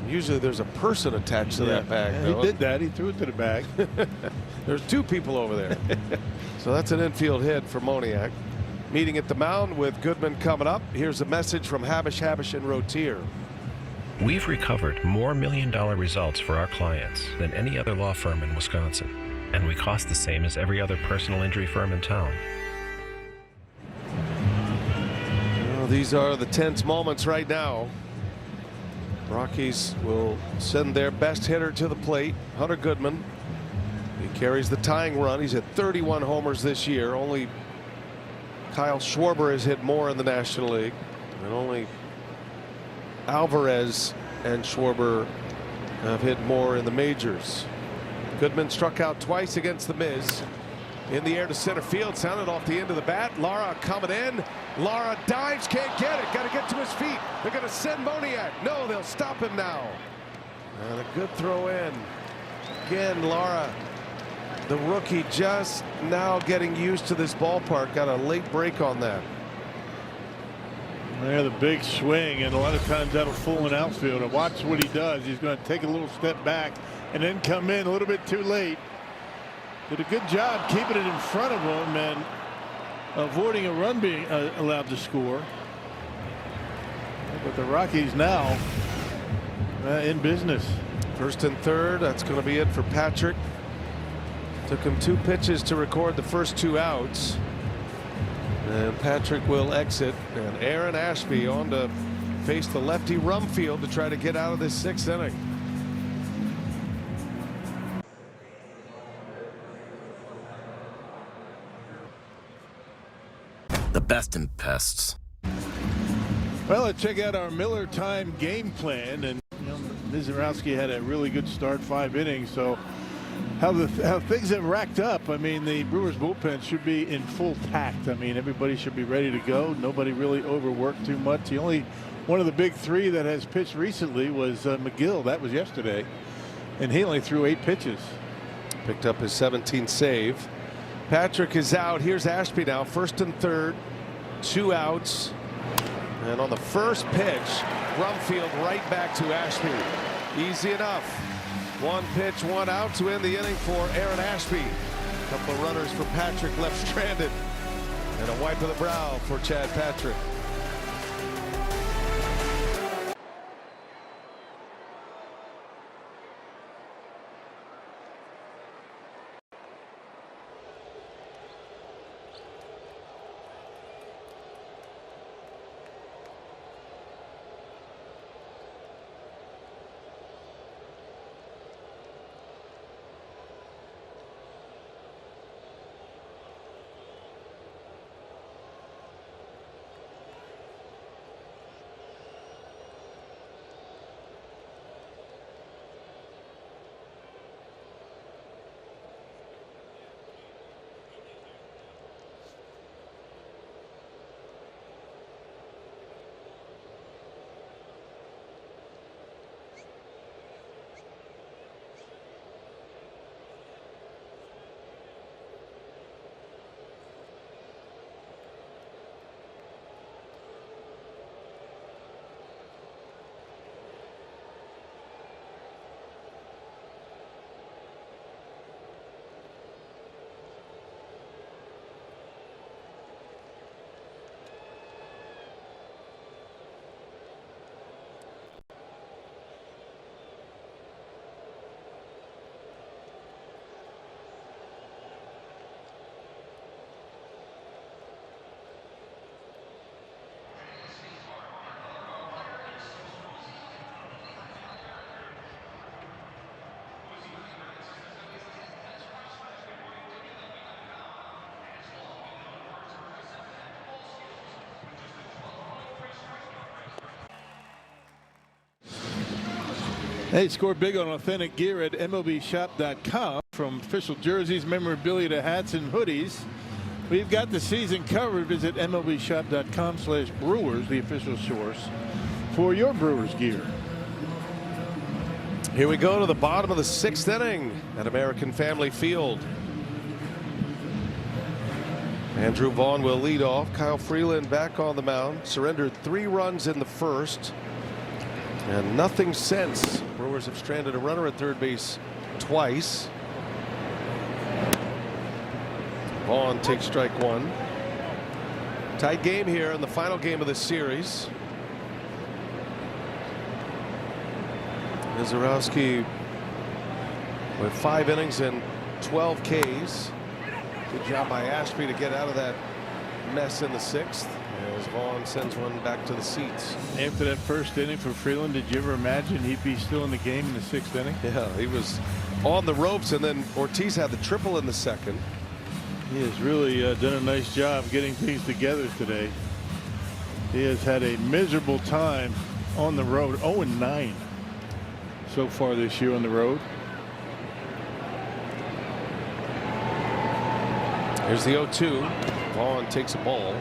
Usually there's a person attached to that bag. Yeah, he did that. He threw it to the bag. There's 2 people over there. So that's an infield hit for Moniak. Meeting at the mound with Goodman coming up. Here's a message from Habish, and Rotier. We've recovered more $1 million results for our clients than any other law firm in Wisconsin, and we cost the same as every other personal injury firm in town. Well, these are the tense moments right now. Rockies will send their best hitter to the plate, Hunter Goodman. He carries the tying run. He's at 31 homers this year. Only Kyle Schwarber has hit more in the National League, and only Alvarez and Schwarber have hit more in the majors. Goodman struck out twice against the Miz. In the air to center field, sounded off the end of the bat. Lara coming in. Lara dives, can't get it. Got to get to his feet. They're going to send Moniak. No, they'll stop him now. And a good throw in. Again, Lara, the rookie, just now getting used to this ballpark. Got a late break on that. Yeah, the big swing, and a lot of times that'll fool an outfielder. Watch what he does. He's going to take a little step back and then come in a little bit too late. Did a good job keeping it in front of him and avoiding a run being allowed to score. But the Rockies now in business. 1st and 3rd. That's going to be it for Patrick. Took him 2 pitches to record the first 2 outs. And Patrick will exit, and Aaron Ashby on to face the lefty Rumfield to try to get out of this 6th inning. the best in pests. Well, let's check out our Miller time game plan. And Mizorowski had a really good start, 5 innings. So how things have racked up. I mean, the Brewers bullpen should be in full tact. I mean, everybody should be ready to go. Nobody really overworked too much. The only one of the big 3 that has pitched recently was McGill. That was yesterday, and he only threw 8 pitches. Picked up his 17th save. Patrick is out. Here's Ashby now, 1st and 3rd, 2 outs. And on the first pitch, Rumfield right back to Ashby. Easy enough. 1 pitch, 1 out to end the inning for Aaron Ashby. A couple of runners for Patrick left stranded. And a wipe of the brow for Chad Patrick. Hey, score big on authentic gear at MLBshop.com. From official jerseys, memorabilia to hats and hoodies, we've got the season covered. Visit MLBshop.com/Brewers, the official source for your Brewers gear. Here we go to the bottom of the 6th inning at American Family Field. Andrew Vaughn will lead off. Kyle Freeland back on the mound. Surrendered 3 runs in the first. And nothing since. Brewers have stranded a runner at third base twice. Vaughn takes strike 1. Tight game here in the final game of the series. Mizorowski with 5 innings and 12 Ks. Good job by Ashby to get out of that mess in the 6th. As Vaughn sends one back to the seats. After that first inning for Freeland, did you ever imagine he'd be still in the game in the 6th inning? Yeah, he was on the ropes, and then Ortiz had the triple in the 2nd. He has really done a nice job getting things together today. He has had a miserable time on the road. 0-9 so far this year on the road. Here's the 0-2. Vaughn takes a ball.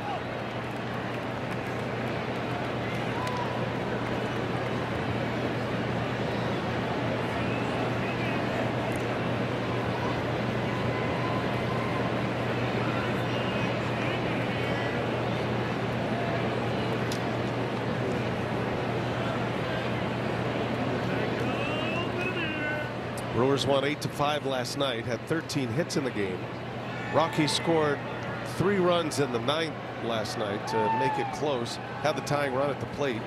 Brewers won 8-5 last night, had 13 hits in the game. Rockies scored 3 runs in the 9th last night to make it close, had the tying run at the plate.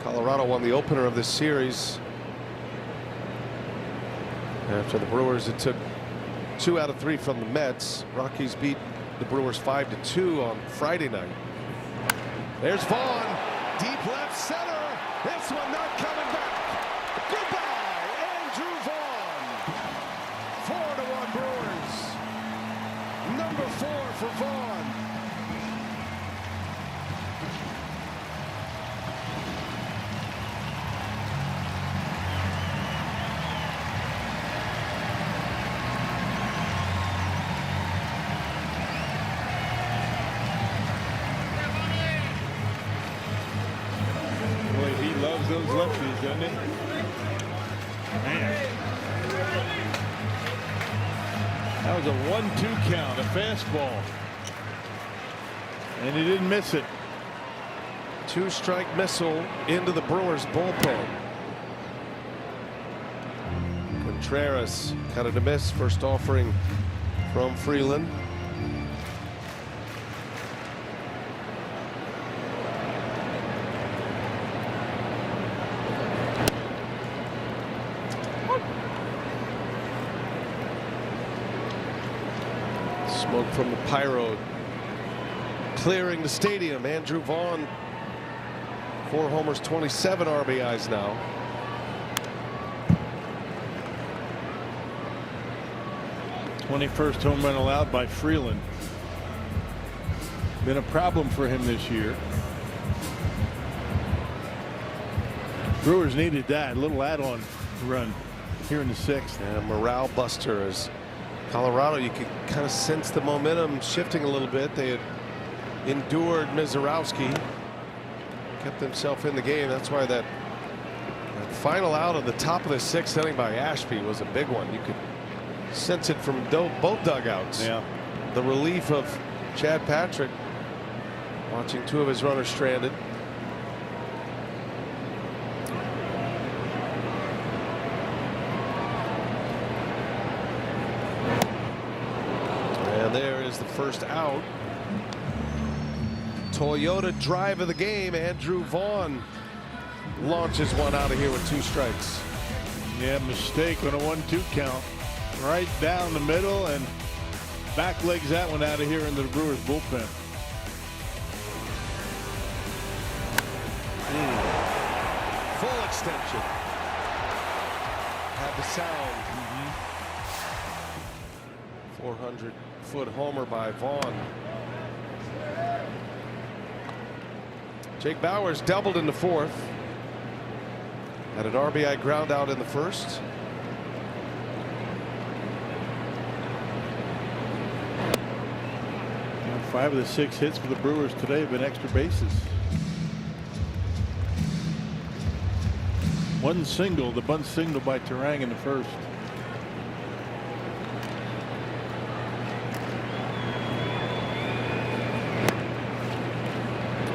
Colorado won the opener of this series. After the Brewers, it took 2 out of 3 from the Mets. Rockies beat the Brewers 5-2 on Friday night. There's Vaughn, deep left center. This one not coming back. Goodbye, Andrew Vaughn. loves those lefties, doesn't he? Man. That was a 1-2 count, a fastball. And he didn't miss it. 2-strike missile into the Brewers bullpen. Contreras kind of to miss. First offering from Freeland. Smoke from the pyro clearing the stadium. Andrew Vaughn, 4 homers, 27 RBIs now. '21st home run allowed by Freeland. Been a problem for him this year. Brewers needed that, a little add-on run here in the 6th. And morale buster as Colorado, you could kind of sense the momentum shifting a little bit. They had endured Mizorowski, kept themselves in the game. That's why that final out of the top of the 6th inning by Ashby was a big one. You could sense it from both dugouts. Yeah. The relief of Chad Patrick watching 2 of his runners stranded. And there is the first out. Toyota drive of the game. Andrew Vaughn launches one out of here with 2 strikes. Yeah, mistake on a 1-2 count. Right down the middle and back legs that one out of here into the Brewers bullpen. Full extension. Had the sound. 400-foot homer by Vaughn. Jake Bauers doubled in the 4th. Had an RBI ground out in the 1st. Now 5 of the 6 hits for the Brewers today have been extra bases. 1 single, the bunt single by Terang in the 1st.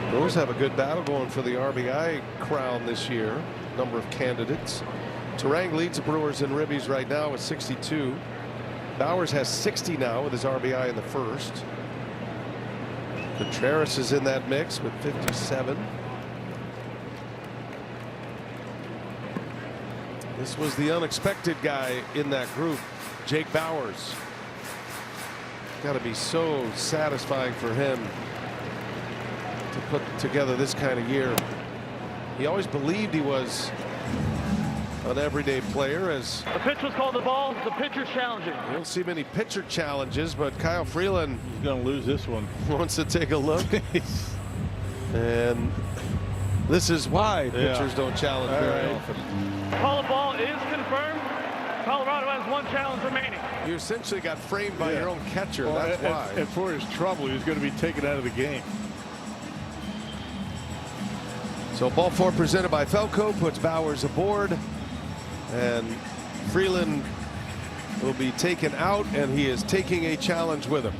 Brewers have a good battle going for the RBI crown this year. Number of candidates. Terang leads the Brewers in ribbies right now with 62. Bauers has 60 now with his RBI in the 1st. Contreras is in that mix with 57. This was the unexpected guy in that group, Jake Bauers. Got to be so satisfying for him to put together this kind of year. He always believed he was an everyday player. As the pitch was called the ball, the pitcher's challenging. You don't see many pitcher challenges, but Kyle Freeland is going to lose this one. Wants to take a look. And this is why pitchers don't challenge very often. Call of ball is confirmed. Colorado has 1 challenge remaining. You essentially got framed by your own catcher. Well, that's why. And for his trouble, he was going to be taken out of the game. So ball 4 presented by Felco puts Bauers aboard, and Freeland will be taken out, and he is taking a challenge with him.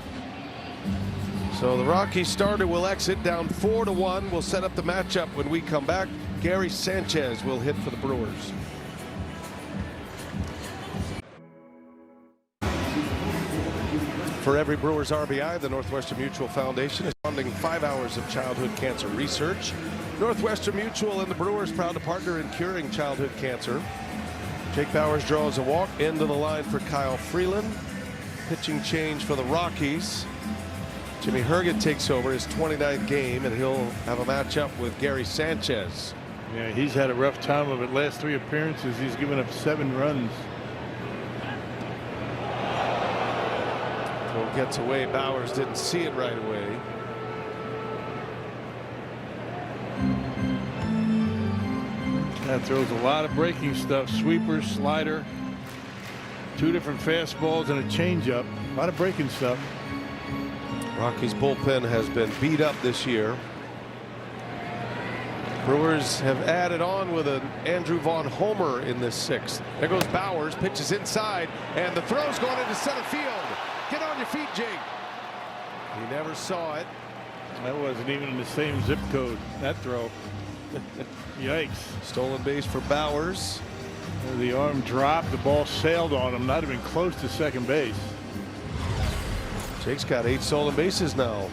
So the Rockies starter will exit down 4-1. We'll set up the matchup when we come back. Gary Sanchez will hit for the Brewers. For every Brewers RBI, the Northwestern Mutual Foundation is funding 5 hours of childhood cancer research. Northwestern Mutual and the Brewers proud to partner in curing childhood cancer. Jake Bauers draws a walk into the line for Kyle Freeland. Pitching change for the Rockies. Jimmy Herget takes over his 29th game, and he'll have a matchup with Gary Sanchez. Yeah, he's had a rough time of it. Last 3 appearances, he's given up 7 runs. Throw gets away. Bauers didn't see it right away. That throws a lot of breaking stuff. Sweeper, slider, 2 different fastballs and a changeup. A lot of breaking stuff. Rockies bullpen has been beat up this year. Brewers have added on with an Andrew Vaughn homer in this 6th. There goes Bowers, pitches inside, and the throw's going into center field. Get on your feet, Jake. He never saw it. That wasn't even in the same zip code, that throw. Yikes. Stolen base for Bowers. The arm dropped, the ball sailed on him, not even close to second base. Jake's got 8 stolen bases now.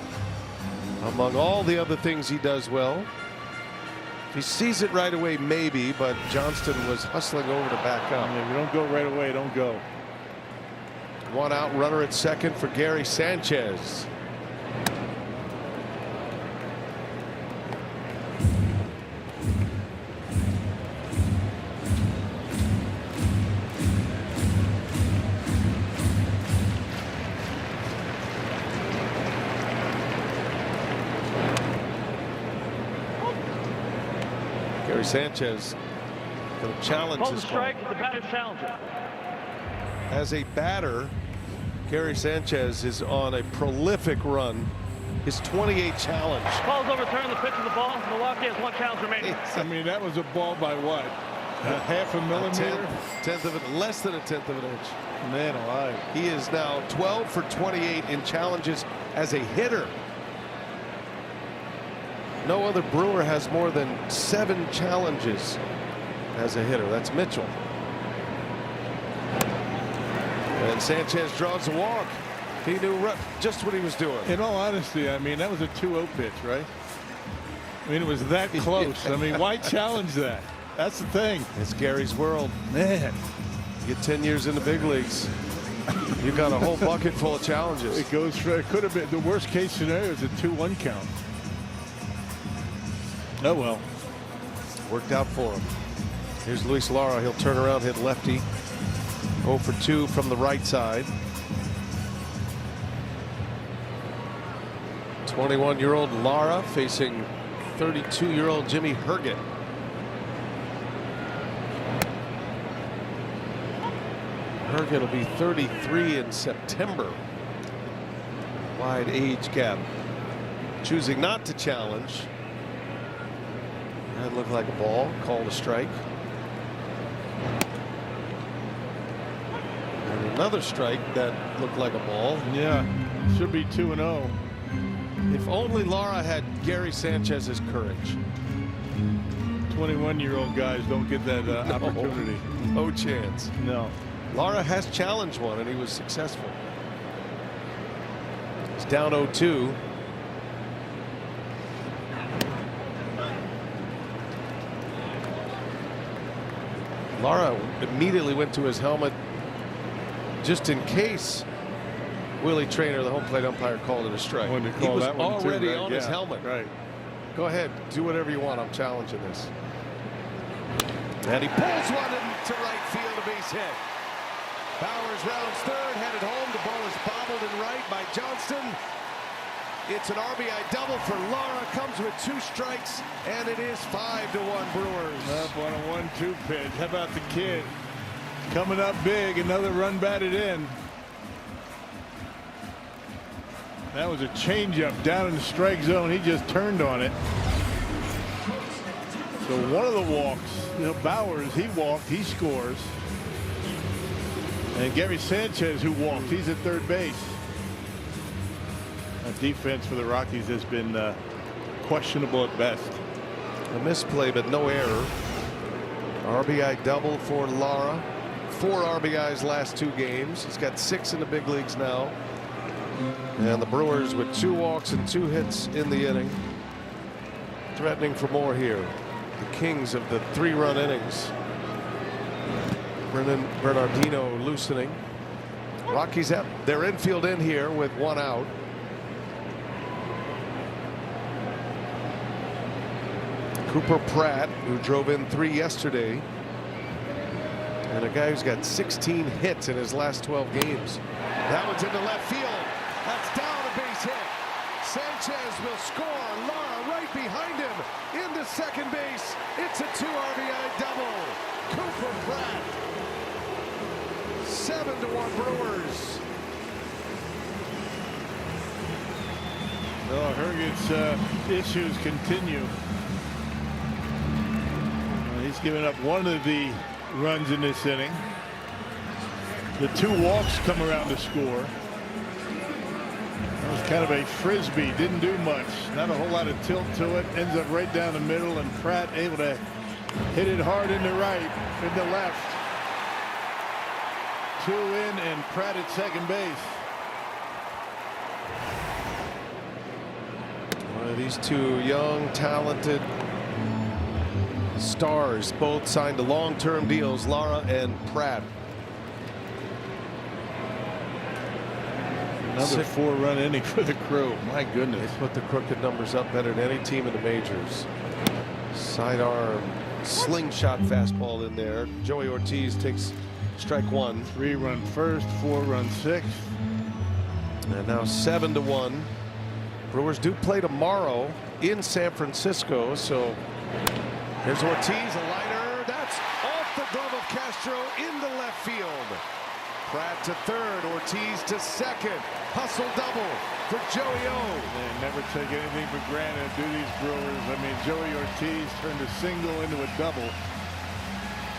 Among all the other things he does well. If he sees it right away, maybe, but Johnston was hustling over to back up. If you don't go right away, don't go. 1 out, runner at second for Gary Sanchez. Gary Sanchez going to challenge this strike, the batter challenger. As a batter, Gary Sanchez is on a prolific run. His 28 challenge. Ball's overturned, the pitch of the ball. Milwaukee has 1 challenge remaining. I mean, that was a ball by what? A half a millimeter? Tenth of it, less than a tenth of an inch. Man alive. He is now 12 for 28 in challenges as a hitter. No other Brewer has more than 7 challenges as a hitter. That's Mitchell. And Sanchez draws a walk. He knew just what he was doing. In all honesty, I mean, that was a 2-0 pitch, right? I mean, it was that close. I mean, why challenge that? That's the thing. It's Gary's world. Man. You get 10 years in the big leagues. You got a whole bucket full of challenges. It goes for, it could have been, the worst case scenario is a 2-1 count. Oh well. Worked out for him. Here's Luis Lara. He'll turn around, hit lefty. 0 for 2 from the right side. 21-year-old Lara facing 32-year-old Jimmy Herget. Herget will be 33 in September. Wide age gap. Choosing not to challenge. That looked like a ball. Called a strike. And another strike that looked like a ball. Yeah, should be 2-0. If only Lara had Gary Sanchez's courage. 21-year-old guys don't get that opportunity. No chance. No. Lara has challenged one and he was successful. He's down 0-2. Lara immediately went to his helmet just in case Willie Traynor, the home plate umpire, called it a strike. He was already on his helmet. Right. Go ahead, do whatever you want. I'm challenging this. And he pulls one into right field, a base hit. Bowers rounds third, headed home. The ball is bobbled in right by Johnston. It's an RBI double for Lara. Comes with 2 strikes, and it is 5-1 Brewers. Up on a 1-2 pitch. How about the kid coming up big? Another run batted in. That was a changeup down in the strike zone. He just turned on it. So one of the walks, Bowers, he walked, he scores. And Gary Sanchez, who walked, he's at third base. That defense for the Rockies has been questionable at best. A misplay, but no error. RBI double for Lara. 4 RBIs last 2 games. He's got 6 in the big leagues now. And the Brewers with 2 walks and 2 hits in the inning. Threatening for more here. The kings of the 3-run innings. Bernardino loosening. Rockies have their infield in here with 1 out. Cooper Pratt, who drove in 3 yesterday. And a guy who's got 16 hits in his last 12 games. That one's into left field. That's down, a base hit. Sanchez will score. Lara right behind him into second base. It's a 2 RBI double. Cooper Pratt. 7-1 Brewers. Well, Herget's issues continue. giving up one of the runs in this inning. The 2 walks come around to score. That was kind of a frisbee, didn't do much. Not a whole lot of tilt to it. Ends up right down the middle, and Pratt able to hit it hard in the right, in the left. 2 in, and Pratt at second base. One of these 2 young, talented stars, both signed to long-term deals, Lara and Pratt. Another 4-run inning for the Crew. My goodness. They put the crooked numbers up better than any team in the majors. Sidearm slingshot fastball in there. Joey Ortiz takes strike 1. 3-run first, 4-run sixth. And now 7-1. Brewers do play tomorrow in San Francisco. So here's Ortiz, a liner. That's off the glove of Castro into left field. Pratt to third, Ortiz to second. Hustle double for Joey O. They never take anything for granted, do these Brewers. I mean, Joey Ortiz turned a single into a double.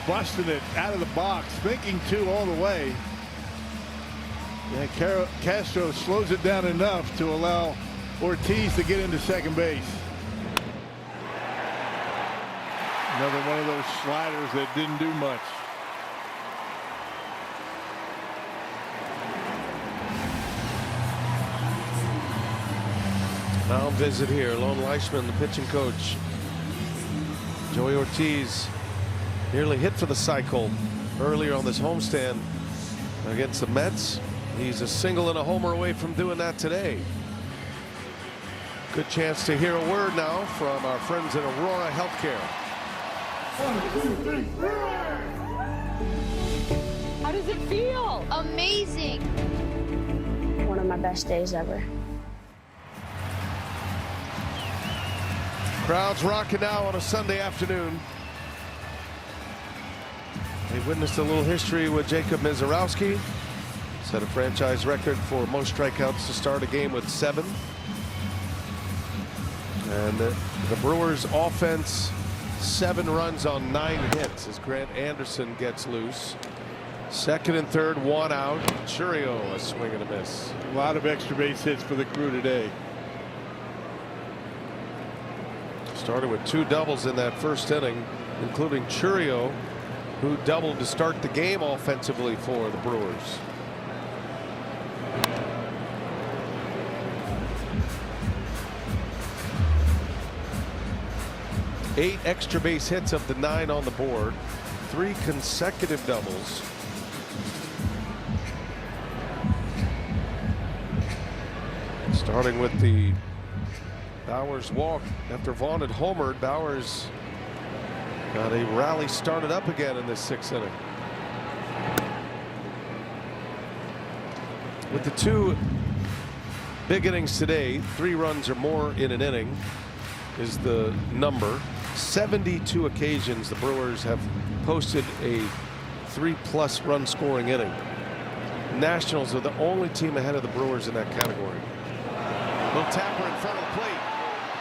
Busting it out of the box, thinking 2 all the way. Yeah, Castro slows it down enough to allow Ortiz to get into second base. Another one of those sliders that didn't do much. Mound visit here. Lone Leishman, the pitching coach. Joey Ortiz nearly hit for the cycle earlier on this homestand against the Mets. He's a single and a homer away from doing that today. Good chance to hear a word now from our friends at Aurora Healthcare. 1, 2, 3. How does it feel? Amazing. One of my best days ever. Crowds rocking now on a Sunday afternoon. We witnessed a little history with Jacob Mizorowski. Set a franchise record for most strikeouts to start a game with 7. And the Brewers offense, 7 runs on 9 hits as Grant Anderson gets loose. Second and third, 1 out. Churio, a swing and a miss. A lot of extra base hits for the Crew today. Started with 2 doubles in that first inning, including Churio, who doubled to start the game offensively for the Brewers. Eight extra base hits of the 9 on the board, 3 consecutive doubles. Starting with the Bauers walk after Vaughn had homered. Bauers got a rally started up again in this 6th inning. With the 2 big innings today, 3 runs or more in an inning is the number. 72 occasions the Brewers have posted a 3+ run scoring inning. Nationals are the only team ahead of the Brewers in that category. Little tapper in front of the plate.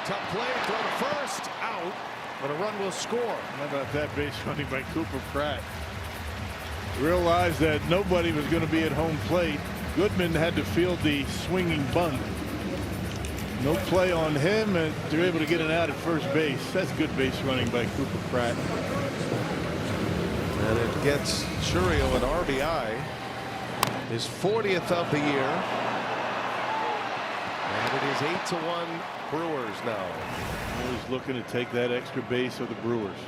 Tough play, throw to first, out, but a run will score. How about that base running by Cooper Pratt? Realized that nobody was going to be at home plate. Goodman had to field the swinging bunt. No play on him, and they're able to get it out at first base. That's good base running by Cooper Pratt. And it gets Churio an RBI, his 40th of the year. And it is 8-1 Brewers now. Always looking to take that extra base of the Brewers.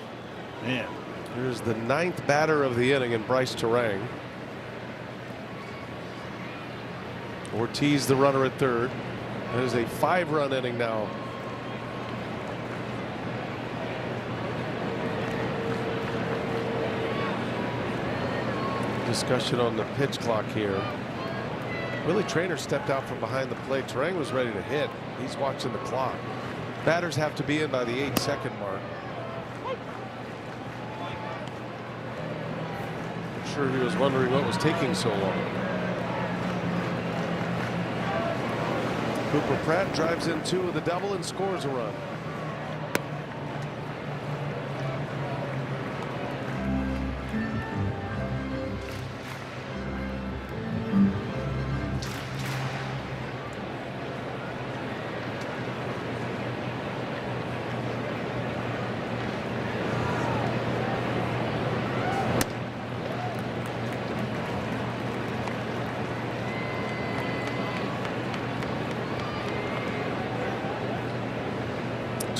Man. Here's the 9th batter of the inning in Bryce Terang. Ortiz the runner at third. That is a 5-run inning now. Discussion on the pitch clock here. Willie Traynor stepped out from behind the plate. Terang was ready to hit. He's watching the clock. Batters have to be in by the 8-second mark. I'm sure he was wondering what was taking so long. Cooper Pratt drives in 2 with a double and scores a run.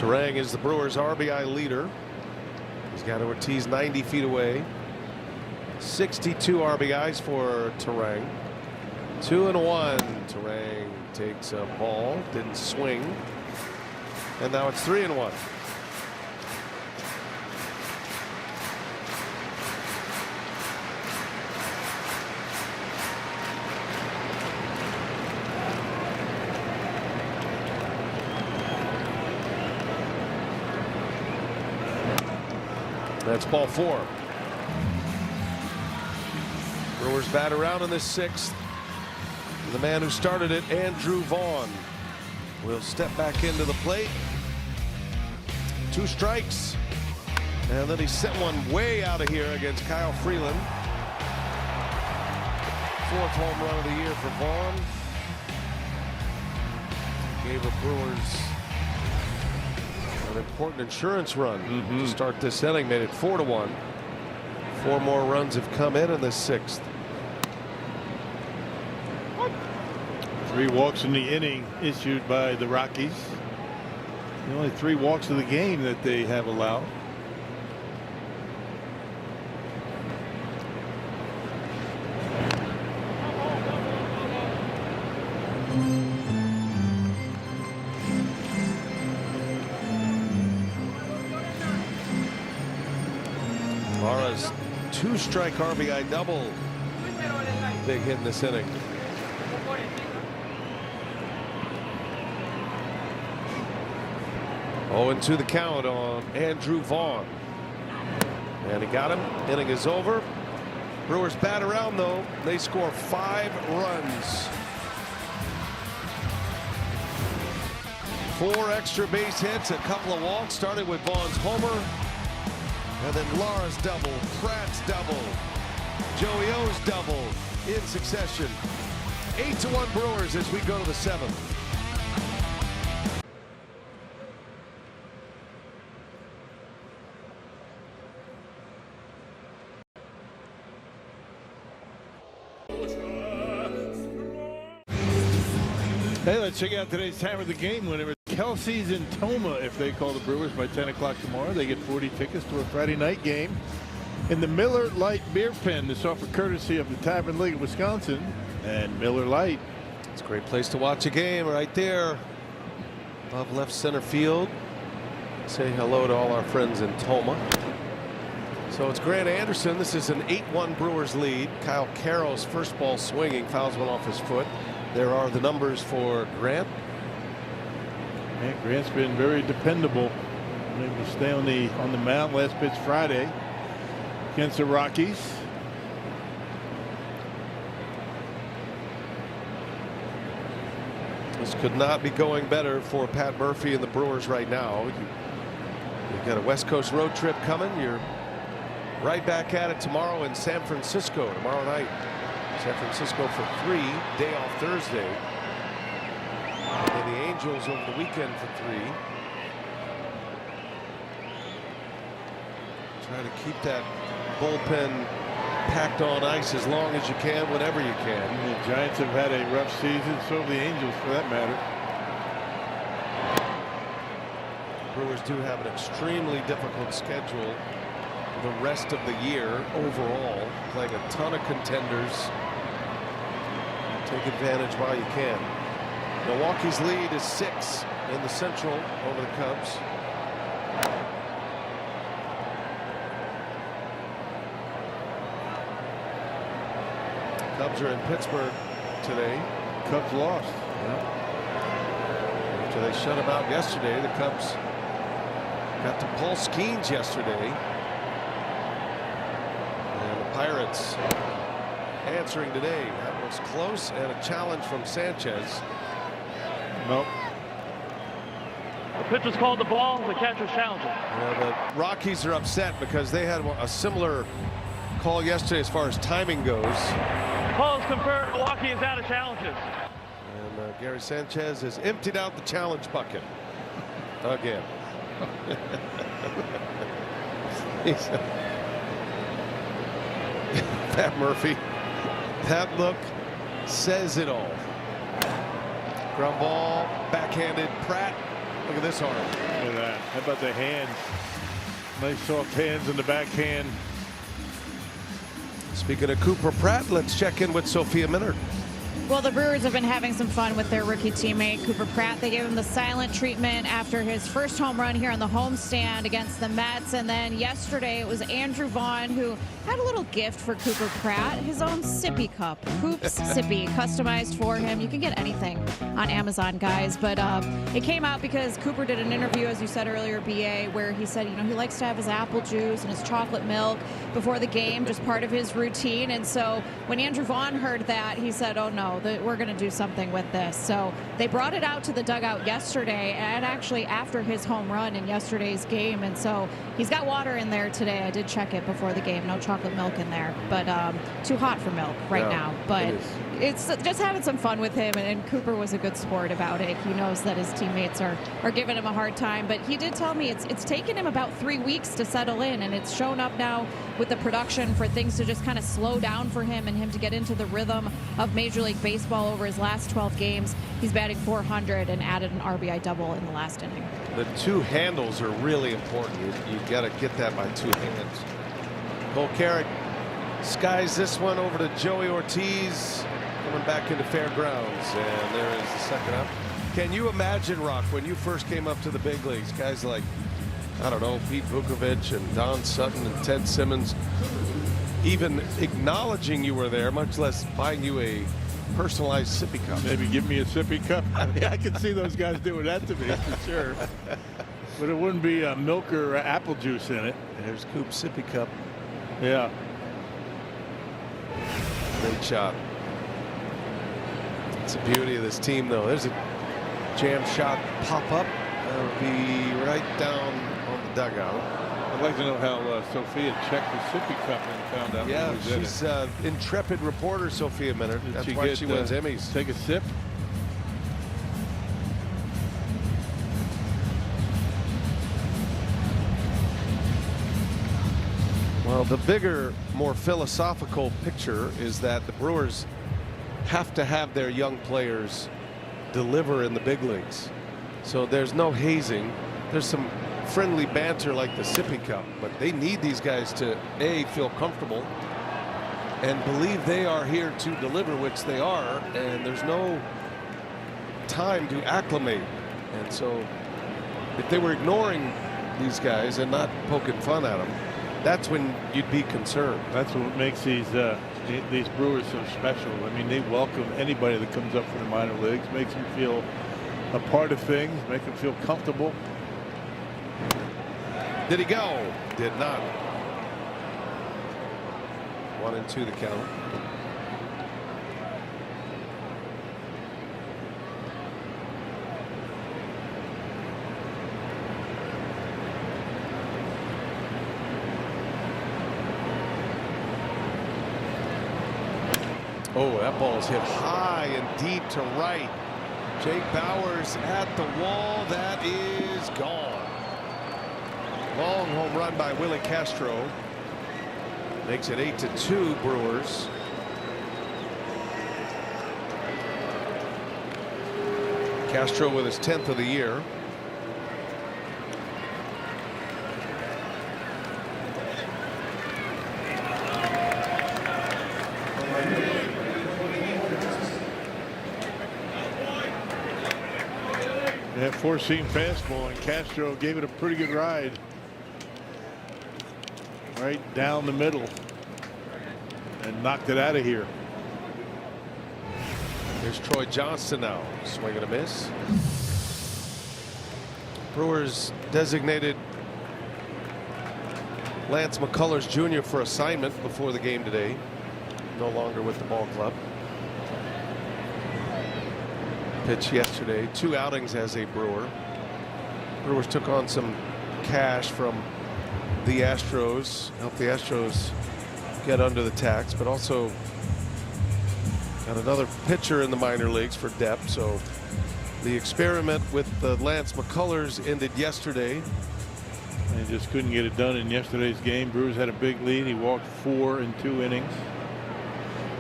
Turang is the Brewers' RBI leader. He's got Ortiz 90 feet away. 62 RBIs for Turang. 2-1. Turang takes a ball, didn't swing, and now it's 3-1. That's ball 4. Brewers bat around in this 6th. The man who started it, Andrew Vaughn, will step back into the plate. 2 strikes. And then he sent one way out of here against Kyle Freeland. 4th home run of the year for Vaughn. Gave the Brewers an important insurance run to start this inning. Made it 4-1. 4 more runs have come in this 6th. 3 walks in the inning issued by the Rockies. The only 3 walks of the game that they have allowed. Lara's 2-strike RBI double. Big hit in this inning. Oh, and 2 the count on Andrew Vaughn. And he got him. Inning is over. Brewers bat around, though. They score 5 runs. 4 extra base hits, a couple of walks, started with Vaughn's homer. And then Lara's double, Pratt's double, Joey O's double in succession. 8-1 Brewers as we go to the 7th. Hey, let's check out today's time of the game winner. Kelsey's in Toma. If they call the Brewers by 10 o'clock tomorrow, they get 40 tickets to a Friday night game in the Miller Lite Beer Pen. This offer courtesy of the Tavern League of Wisconsin and Miller Lite. It's a great place to watch a game right there above left center field. Say hello to all our friends in Toma. So it's Grant Anderson. This is an 8-1 Brewers lead. Kyle Carroll's first ball swinging, fouls one off his foot. There are the numbers for Grant. And Grant's been very dependable. Able to stay on the mound. Last pitch Friday against the Rockies. This could not be going better for Pat Murphy and the Brewers right now. You've got a West Coast road trip coming. You're right back at it tomorrow in San Francisco tomorrow night. San Francisco for 3, day off Thursday. And the Angels over the weekend for 3. Try to keep that bullpen packed on ice as long as you can, whenever you can. And the Giants have had a rough season, so have the Angels for that matter. Brewers do have an extremely difficult schedule the rest of the year overall, playing a ton of contenders. Take advantage while you can. Milwaukee's lead is 6 in the Central over the Cubs. Cubs are in Pittsburgh today. Cubs lost. After they shut them out yesterday, the Cubs got to Paul Skeens yesterday. And the Pirates answering today. That was close, and a challenge from Sanchez. Nope. The pitch was called the ball. The catcher's challenging. Yeah, the Rockies are upset because they had a similar call yesterday as far as timing goes. Call is confirmed. Milwaukee is out of challenges. And Gary Sanchez has emptied out the challenge bucket again. Pat Murphy, that look says it all. Ground ball, backhanded. Pratt Look at this arm. Look at that. How about the hands? Nice soft hands in the backhand. Speaking of Cooper Pratt, let's check in with Sophia Minnaert. Well, the Brewers have been having some fun with their rookie teammate, Cooper Pratt. They gave him the silent treatment after his first home run here on the homestand against the Mets. And then yesterday, it was Andrew Vaughn who had a little gift for Cooper Pratt, his own sippy cup. Hoops Sippy, customized for him. You can get anything on Amazon, guys. But it came out because Cooper did an interview, as you said earlier, BA, where he said, you know, he likes to have his apple juice and his chocolate milk before the game, just part of his routine. And so when Andrew Vaughn heard that, he said, oh, no, we're going to do something with this. So they brought it out to the dugout yesterday, and actually after his home run in yesterday's game. And so he's got water in there today. I did check it before the game. No chocolate milk in there, but too hot for milk right now. But it's just having some fun with him, and Cooper was a good sport about it. He knows that his teammates are giving him a hard time, but he did tell me it's taken him about 3 weeks to settle in, and it's shown up now with the production for things to just kind of slow down for him and him to get into the rhythm of Major League Baseball. Over his last 12 games, he's batting .400 and added an RBI double in the last inning. The two handles are really important. You got to get that by two hands. Cole Carrick skies this one over to Joey Ortiz, coming back into fairgrounds, and there is the second up. Can you imagine, Rock, when you first came up to the big leagues, guys like, I don't know, Pete Vukovich and Don Sutton and Ted Simmons even acknowledging you were there, much less buying you a personalized sippy cup? Maybe give me a sippy cup. I mean, I can see those guys doing that to me for sure. But it wouldn't be milk or apple juice in it. There's Coop's sippy cup. Yeah. Great shot. It's the beauty of this team, though. There's a jam shot pop up. That'll be right down on the dugout. I'd like to know how Sophia checked the sippy cup and found out. Yeah, she's an intrepid reporter, Sophia Minnaert. That's why she wins Emmys. Take a sip. Well, the bigger, more philosophical picture is that the Brewers have to have their young players deliver in the big leagues. So there's no hazing. There's some friendly banter like the sippy cup, but they need these guys to A, feel comfortable and believe they are here to deliver, which they are, and there's no time to acclimate. And so if they were ignoring these guys and not poking fun at them, that's when you'd be concerned. That's what makes these Brewers so special. I mean, they welcome anybody that comes up from the minor leagues, makes them feel a part of things, make them feel comfortable. Did he go? Did not. 1-2 the count. Oh, that ball is hit high and deep to right. Jake Bauers at the wall. That is gone. Long home run by Willie Castro. Makes it 8-2 Brewers. Castro with his 10th of the year. That four-seam fastball, and Castro gave it a pretty good ride. Right down the middle and knocked it out of here. Here's Troy Johnston now. Swing and a miss. Brewers designated Lance McCullers Jr. for assignment before the game today. No longer with the ball club. Pitch yesterday. 2 outings as a Brewer. Brewers took on some cash from the Astros, help the Astros get under the tax, but also got another pitcher in the minor leagues for depth. So the experiment with the Lance McCullers ended yesterday. And just couldn't get it done in yesterday's game. Brewers had a big lead. He walked 4 in 2 innings.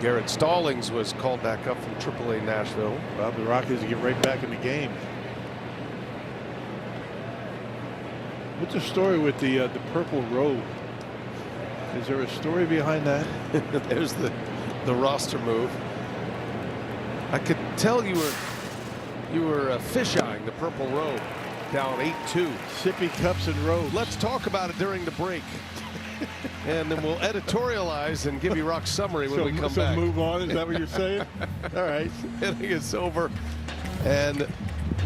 Garrett Stallings was called back up from AAA Nashville. Well, the Rockies get right back in the game. What's the story with the purple robe? Is there a story behind that? There's the roster move. I could tell you were fish-eyeing the purple robe. Down 8-2. Sippy cups and robes. Let's talk about it during the break. And then we'll editorialize and give you Rock's summary when we come back. So move on, is that what you're saying? All right. Inning is over. And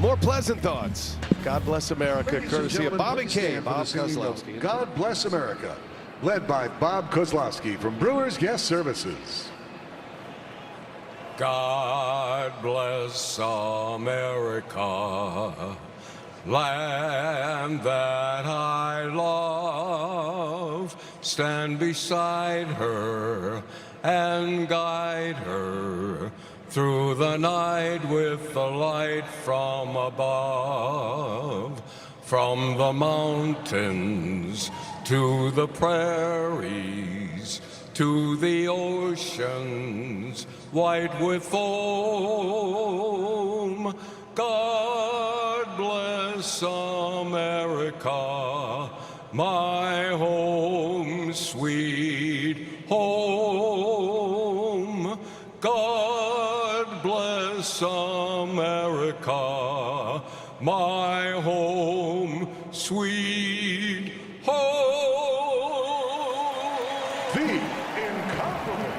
more pleasant thoughts. God bless America, courtesy of Bobby K. Bob Kozlowski. God bless America. Led by Bob Kozlowski from Brewers Guest Services. God bless America, land that I love. Stand beside her and guide her through the night with the light from above. From the mountains to the prairies, to the oceans white with foam. God bless America, my home, sweet home. God bless America, my home, sweet home. The incomparable.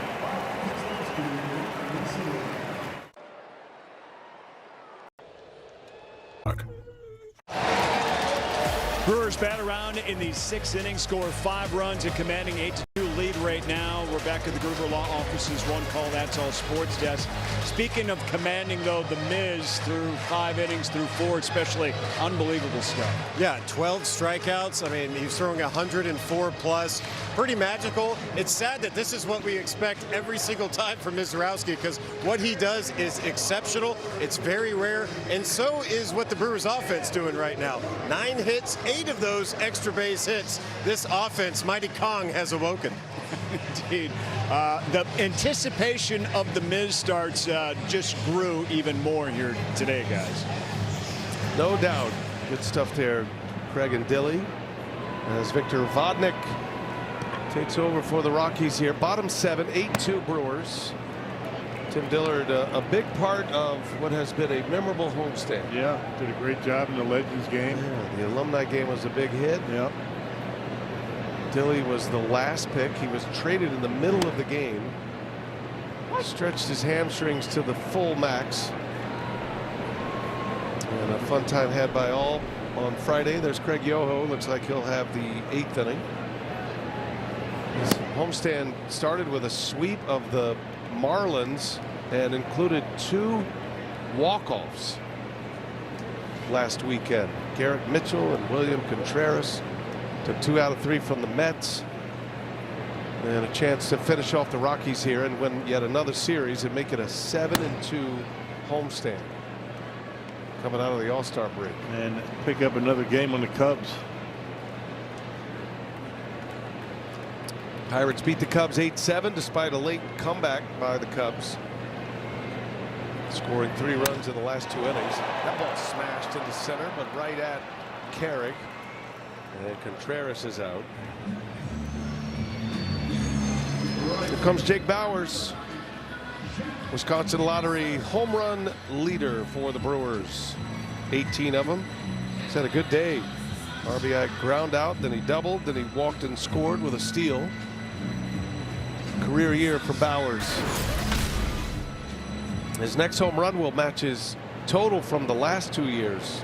Brewers bat around in the 6th inning, score 5 runs, a commanding 8-2 lead right now. We're back at the Gruber Law Office's One Call That's All Sports desk. Speaking of commanding, though, the Miz through 5 innings, through 4 especially, unbelievable stuff. Yeah, 12 strikeouts. I mean, he's throwing 104 plus. Pretty magical. It's sad that this is what we expect every single time from Mizorowski, because what he does is exceptional. It's very rare, and so is what the Brewers offense doing right now. 9 hits, 8 of those extra base hits. This offense, Mighty Kong, has awoken. Indeed. The anticipation of the Miz starts just grew even more here today, guys. No doubt. Good stuff there, Craig and Dilly. As Victor Vodnik takes over for the Rockies here. Bottom 7, 8-2 Brewers. Tim Dillard, a big part of what has been a memorable homestand. Yeah, did a great job in the Legends game. Yeah, the alumni game was a big hit. Yep. Dilly was the last pick. He was traded in the middle of the game. Stretched his hamstrings to the full max. And a fun time had by all on Friday. There's Craig Yoho. Looks like he'll have the 8th inning. His homestand started with a sweep of the Marlins and included 2 walk-offs last weekend. Garrett Mitchell and William Contreras took 2 out of 3 from the Mets, and a chance to finish off the Rockies here and win yet another series and make it a 7-2 homestand coming out of the All-Star break, and pick up another game on the Cubs. Pirates beat the Cubs 8-7 despite a late comeback by the Cubs, scoring 3 runs in the last 2 innings. That ball smashed into center, but right at Carrick, and Contreras is out. Here comes Jake Bauers, Wisconsin Lottery home run leader for the Brewers. 18 of them. He's had a good day. RBI ground out, then he doubled, then he walked and scored with a steal. Career year for Bauers. His next home run will match his total from the last 2 years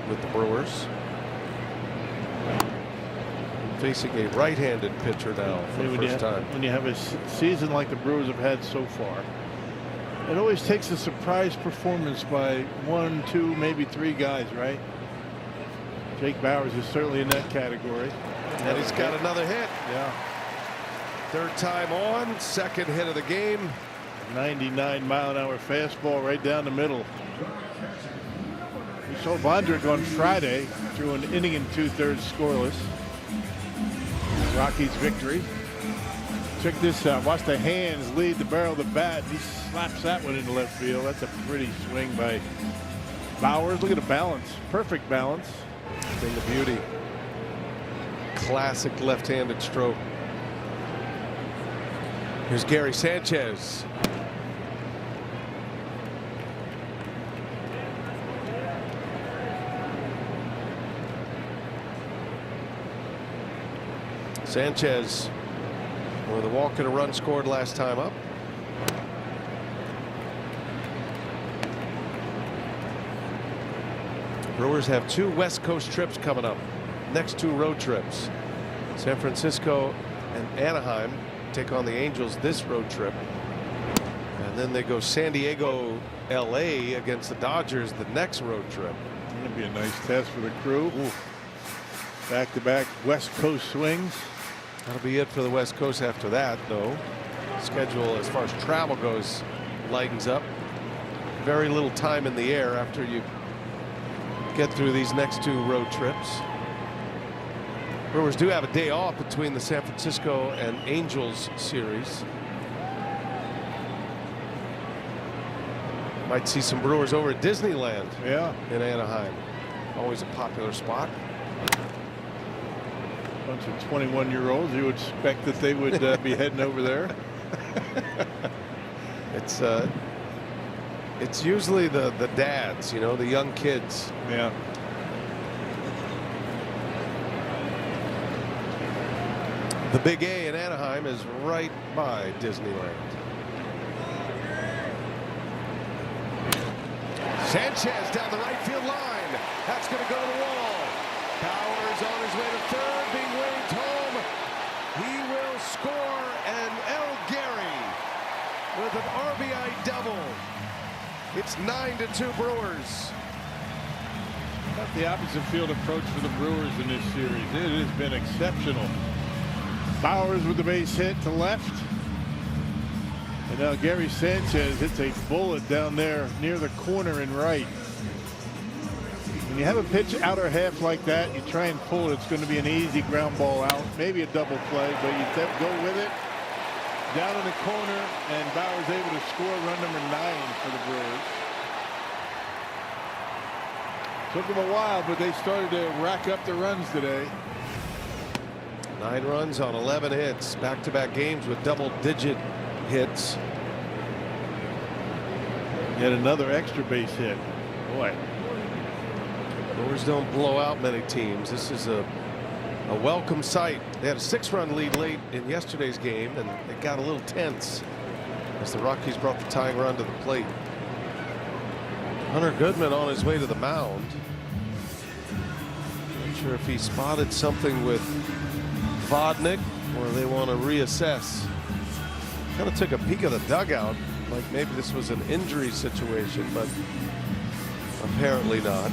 with the Brewers. Facing a right-handed pitcher now for the first time. When you have a season like the Brewers have had so far, it always takes a surprise performance by 1, 2, maybe 3 guys, right? Jake Bauers is certainly in that category. And he's got another hit. Yeah. 3rd time on, 2nd hit of the game. 99-mile-an-hour fastball right down the middle. We saw Vondrick on Friday through an inning and 2/3 scoreless. Rockies victory. Check this out. Watch the hands lead the barrel of the bat. He slaps that one into left field. That's a pretty swing by Bauers. Look at the balance. Perfect balance. And the beauty. classic left-handed stroke. Here's Gary Sanchez. Sanchez with a walk and a run scored last time up. Brewers have 2 West Coast trips coming up. Next 2 road trips. San Francisco and Anaheim take on the Angels this road trip. And then they go San Diego, LA against the Dodgers the next road trip. Going to be a nice test for the crew. Back-to-back West Coast swings. That'll be it for the West Coast after that, though. Schedule as far as travel goes lightens up. Very little time in the air after you get through these next 2 road trips. Brewers do have a day off between the San Francisco and Angels series. Might see some Brewers over at Disneyland. Yeah. In Anaheim. Always a popular spot. Bunch of 21-year-olds. You would expect that they would be heading over there. It's usually the dads, you know, the young kids. Yeah. The Big A in Anaheim is right by Disneyland. Sanchez down the right field line. That's going to go to the wall. Powers on his way to third, being waved home. He will score, and El Gary with an RBI double. It's 9-2 Brewers. Not the opposite field approach for the Brewers in this series. It has been exceptional. Bowers with the base hit to left. And now Gary Sanchez hits a bullet down there near the corner and right. When you have a pitch outer half like that, you try and pull it. It's going to be an easy ground ball out, maybe a double play, but you go with it. Down in the corner, and Bowers able to score run number 9 for the Brewers. Took them a while, but they started to rack up the runs today. 9 runs on 11 hits. Back-to-back games with double-digit hits. Yet another extra base hit. Boy. Brewers don't blow out many teams. This is a welcome sight. They had a 6-run lead late in yesterday's game, and it got a little tense as the Rockies brought the tying run to the plate. Hunter Goodman on his way to the mound. Not sure if he spotted something with Vodnik or they want to reassess. Kind of took a peek of the dugout, like maybe this was an injury situation, but apparently not.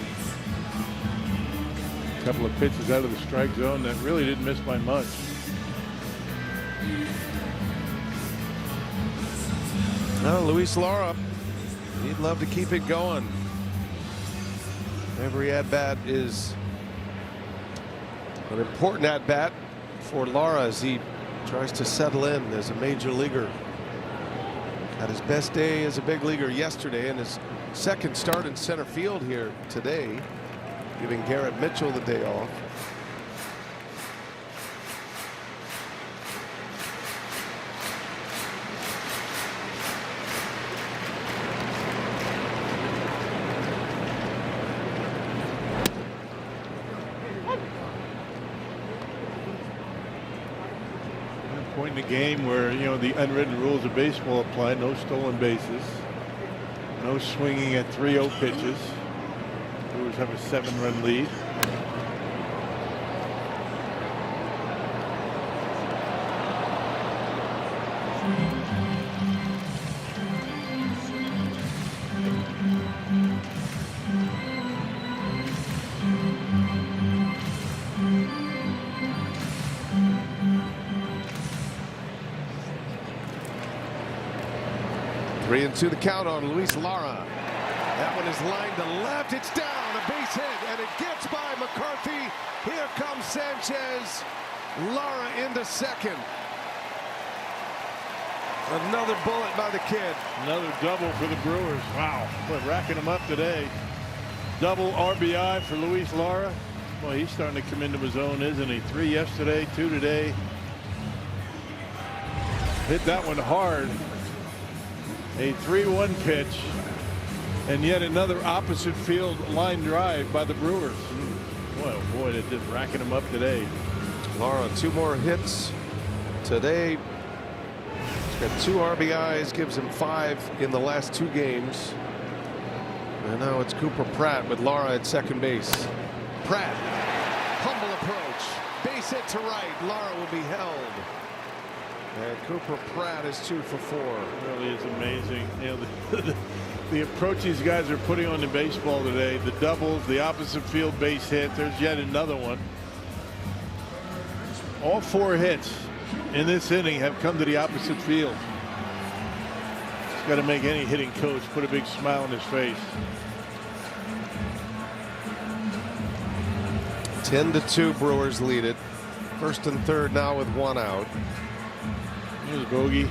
A couple of pitches out of the strike zone that really didn't miss by much. Now Luis Lara, he'd love to keep it going. Every at-bat is an important at-bat for Lara as he tries to settle in as a major leaguer. Had his best day as a big leaguer yesterday, and his second start in center field here today, giving Garrett Mitchell the day off. Point in the game where, you know, the unwritten rules of baseball apply. No stolen bases, no swinging at 3-0 pitches. Brewers have a 7-run lead. Three and two the count on Luis Lara. That one is lined to left. It's down, a base hit, and it gets by McCarthy. Here comes Sanchez. Lara into second. Another bullet by the kid. Another double for the Brewers. Wow, boy, racking them up today. Double RBI for Luis Lara. Well, he's starting to come into his own, isn't he? 3 yesterday, 2 today. Hit that one hard. A 3-1 pitch. And yet another opposite field line drive by the Brewers. Well, boy, they're just racking them up today. Lara, 2 more hits today. He's got 2 RBIs, gives him 5 in the last 2 games. And now it's Cooper Pratt with Lara at second base. Pratt, humble approach, base hit to right. Lara will be held. And Cooper Pratt is 2 for 4. It really is amazing. You know, the approach these guys are putting on the baseball today, the doubles, the opposite field base hit. There's yet another one. All 4 hits in this inning have come to the opposite field. It's got to make any hitting coach put a big smile on his face. 10-2 Brewers lead it. First and third now with 1 out. Here's Bogey.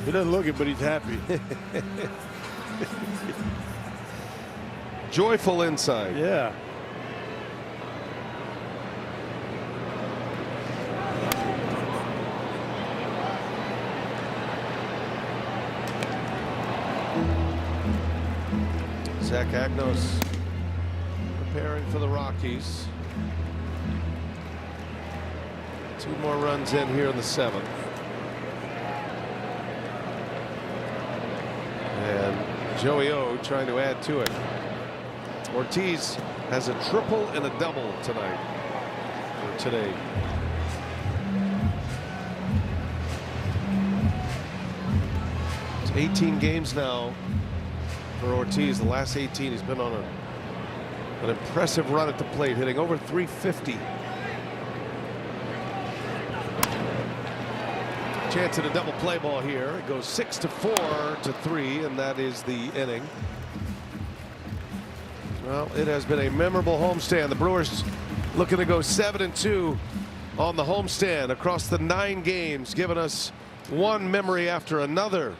He doesn't look it, but he's happy. Joyful inside. Yeah. Zach Agnos preparing for the Rockies. 2 more runs in here in the 7th. And Joey O trying to add to it. Ortiz has a triple and a double tonight, or today. It's 18 games now for Ortiz. The last 18 he's been on an impressive run at the plate, hitting over 350. Chance at a double play ball here. It goes 6-4 to 3, and that is the inning. Well, it has been a memorable homestand. The Brewers looking to go 7-2 on the homestand across the 9 games, giving us one memory after another.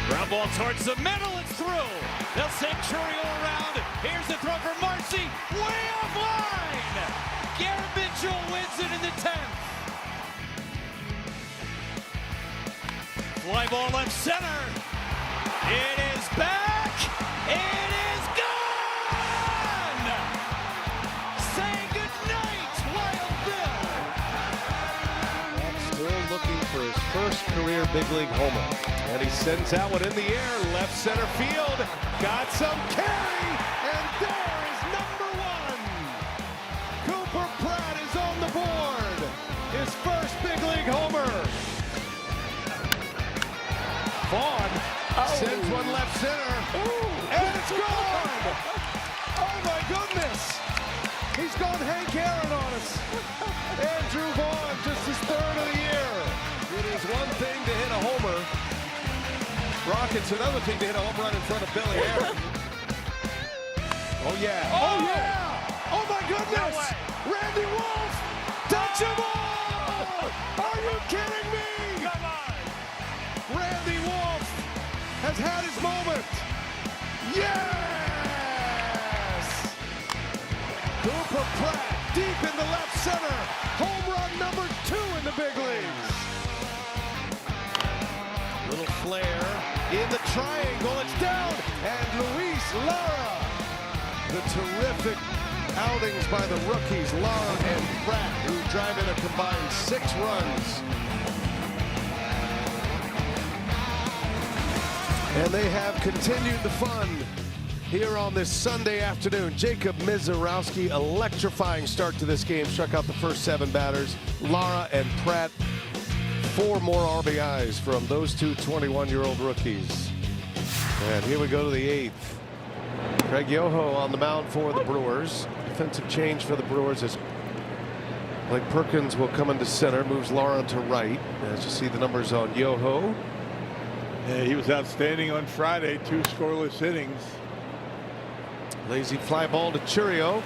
Ground ball towards the middle. It's through. They'll send Churio around. Here's the throw for Marcy. Way offline. Garrett Mitchell wins it in the 10th. Fly ball left center. It is back. It is gone. Say goodnight, Wild Bill. Still looking for his first career big league homer. And he sends that one in the air, left center field. Got some carry, and there is number 1. Cooper Pratt is on the board. His first big league homer. Vaughn sends one left center, and it's gone. Oh my goodness. He's gone Hank Aaron on us. Andrew Vaughn, just his 3rd of the year. It is one thing to hit a homer. Rockets, another thing to hit a home run in front of Billy Aaron. Oh yeah. Oh yeah. Oh my goodness. No Randy Wolf. Touch him all. Are you kidding me? Come on. Randy Wolf has had his moment. Yes. Cooper Pratt deep in the left center. Home run number 2 in the big leagues. Little flare in the triangle. It's down. And Luis Lara. The terrific outings by the rookies, Lara and Pratt, who drive in a combined 6 runs. And they have continued the fun here on this Sunday afternoon. Jacob Mizorowski, electrifying start to this game. Struck out the first 7 batters. Lara and Pratt, 4 more RBIs from those 2 21-year-old rookies. And here we go to the 8th. Craig Yoho on the mound for the Brewers. Defensive change for the Brewers as Blake Perkins will come into center, moves Lara to right. As you see the numbers on Yoho. Yeah, he was outstanding on Friday, 2 scoreless innings. Lazy fly ball to Churio.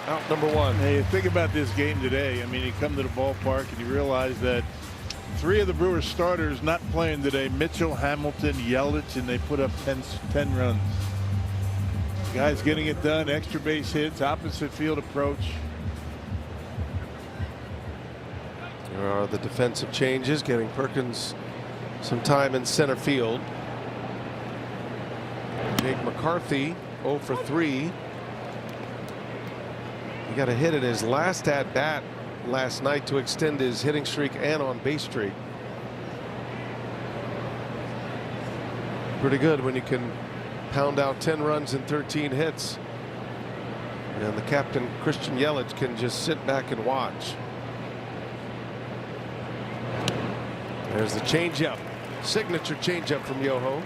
Out number 1. Hey, think about this game today. I mean, you come to the ballpark and you realize that 3 of the Brewers starters not playing today. Mitchell, Hamilton, Yelich, and they put up 10 runs. Guys getting it done. Extra base hits, opposite field approach. There are the defensive changes, getting Perkins some time in center field. Jake McCarthy 0 for 3. He got a hit in his last at bat last night to extend his hitting streak and on base streak. Pretty good when you can pound out 10 runs and 13 hits. And the captain, Christian Yelich, can just sit back and watch. There's the changeup, signature changeup from Yoho.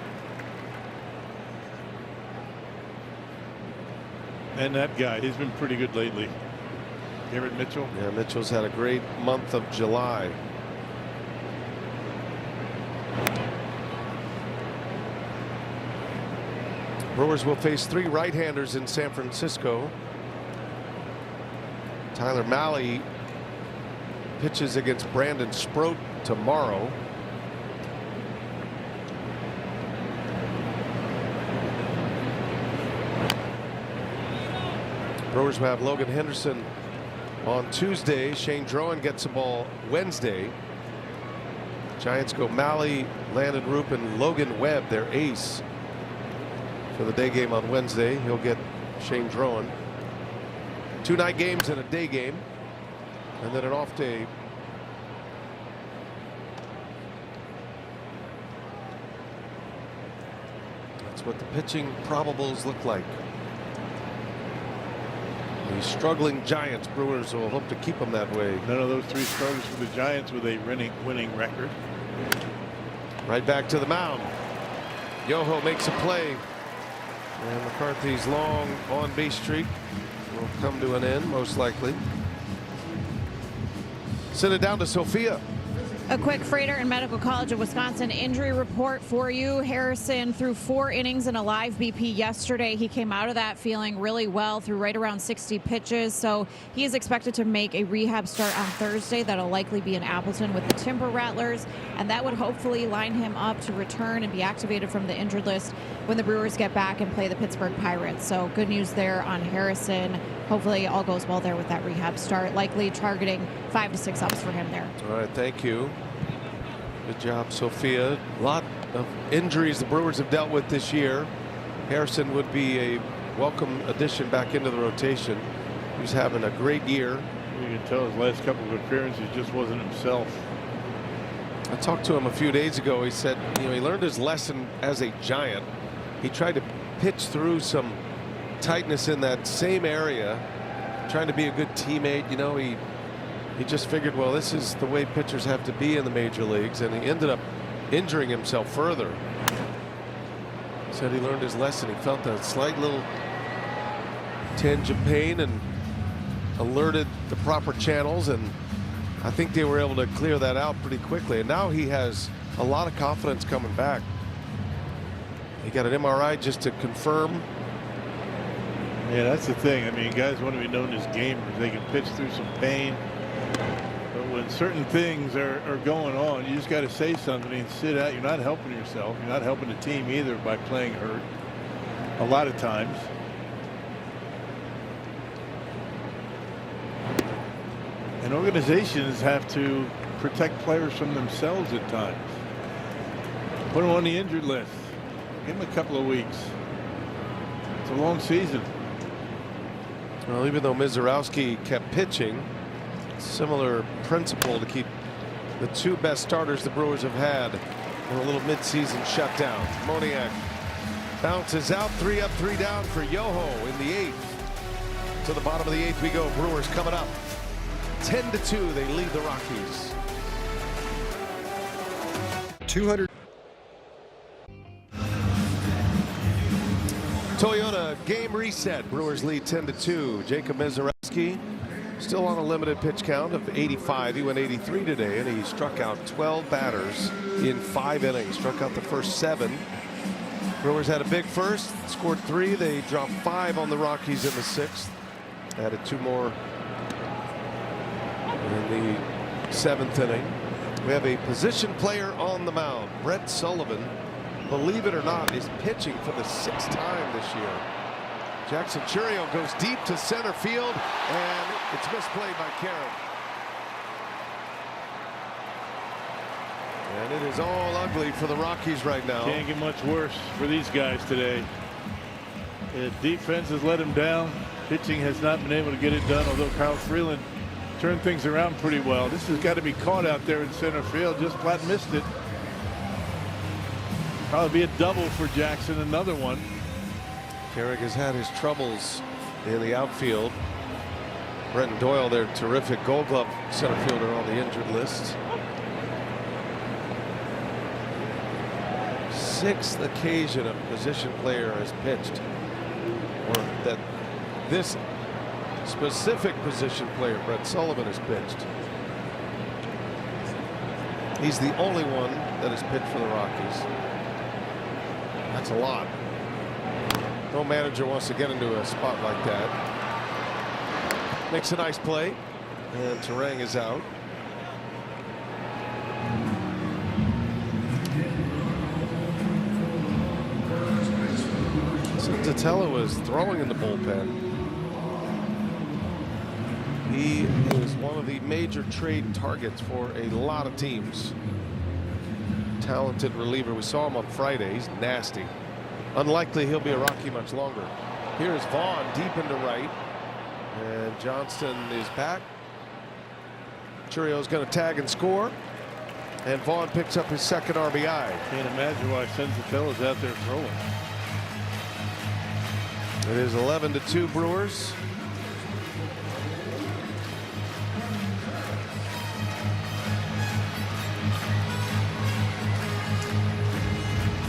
And that guy, he's been pretty good lately. Garrett Mitchell. Yeah, Mitchell's had a great month of July. Brewers will face 3 right-handers in San Francisco. Tyler Mahle pitches against Brandon Sproat tomorrow. Brewers will have Logan Henderson on Tuesday. Shane Drowan gets the ball Wednesday. Giants go Mahle, Landon Roop, and Logan Webb, their ace, for the day game on Wednesday. He'll get Shane Drowan. 2 night games and a day game, and then an off day. That's what the pitching probables look like. The struggling Giants. Brewers will hope to keep them that way. None of those 3 starters for the Giants with a winning record. Right back to the mound. Yoho makes a play. And McCarthy's long on base streak will come to an end, most likely. Send it down to Sophia. A quick Freighter and Medical College of Wisconsin injury report for you. Harrison threw 4 innings in a live BP yesterday. He came out of that feeling really well, threw right around 60 pitches. So he is expected to make a rehab start on Thursday. That'll likely be in Appleton with the Timber Rattlers. And that would hopefully line him up to return and be activated from the injured list when the Brewers get back and play the Pittsburgh Pirates. So good news there on Harrison. Hopefully all goes well there with that rehab start. Likely targeting 5 to 6 ups for him there. All right, thank you. Good job, Sophia. A lot of injuries the Brewers have dealt with this year. Harrison would be a welcome addition back into the rotation. He's having a great year. You can tell his last couple of appearances just wasn't himself. I talked to him a few days ago. He said, you know, he learned his lesson as a Giant. He tried to pitch through some tightness in that same area, trying to be a good teammate. You know, he just figured, well, this is the way pitchers have to be in the major leagues, and he ended up injuring himself further. He said he learned his lesson. He felt a slight little tinge of pain and alerted the proper channels, and I think they were able to clear that out pretty quickly. And now he has a lot of confidence coming back. He got an MRI just to confirm. Yeah, that's the thing. I mean, guys want to be known as gamers. They can pitch through some pain. But when certain things are going on, you just got to say something and sit out. You're not helping yourself. You're not helping the team either by playing hurt a lot of times. And organizations have to protect players from themselves at times. Put them on the injured list. Give them a couple of weeks. It's a long season. Well, even though Mizorowski kept pitching, similar principle to keep the 2 best starters the Brewers have had in a little midseason shutdown. Moniak bounces out, 3 up, 3 down for Yoho in the 8th. To the bottom of the 8th we go. Brewers coming up 10-2. They lead the Rockies. 200. Toyota game reset. Brewers lead 10-2. Jacob Mizorowski still on a limited pitch count of 85. He went 83 today, and he struck out 12 batters in 5 innings. Struck out the first 7. Brewers had a big first, scored 3. They dropped 5 on the Rockies in the 6th. Added 2 more in the 7th inning. We have a position player on the mound. Brett Sullivan, believe it or not, is pitching for the 6th time this year. Jackson Chourio goes deep to center field, and it's misplayed by Karen. And it is all ugly for the Rockies right now. Can't get much worse for these guys today. The defense has let them down. Pitching has not been able to get it done, although Kyle Freeland turned things around pretty well. This has got to be caught out there in center field. Just flat missed it. Probably be a double for Jackson, another one. Carrick has had his troubles in the outfield. Brenton Doyle, their terrific Gold Glove center fielder, on the injured list. 6th occasion a position player has pitched, or that this specific position player, Brett Sullivan, has pitched. He's the only one that has pitched for the Rockies. That's a lot. No manager wants to get into a spot like that. Makes a nice play, and Terang is out. Senzatella was throwing in the bullpen. He is one of the major trade targets for a lot of teams. Talented reliever. We saw him on Friday. He's nasty. Unlikely he'll be a Rocky much longer. Here's Vaughn deep into right, and Johnston is back. Chourio's going to tag and score, and Vaughn picks up his 2nd RBI. Can't imagine why Senzatella's out there throwing. It is 11-2 Brewers.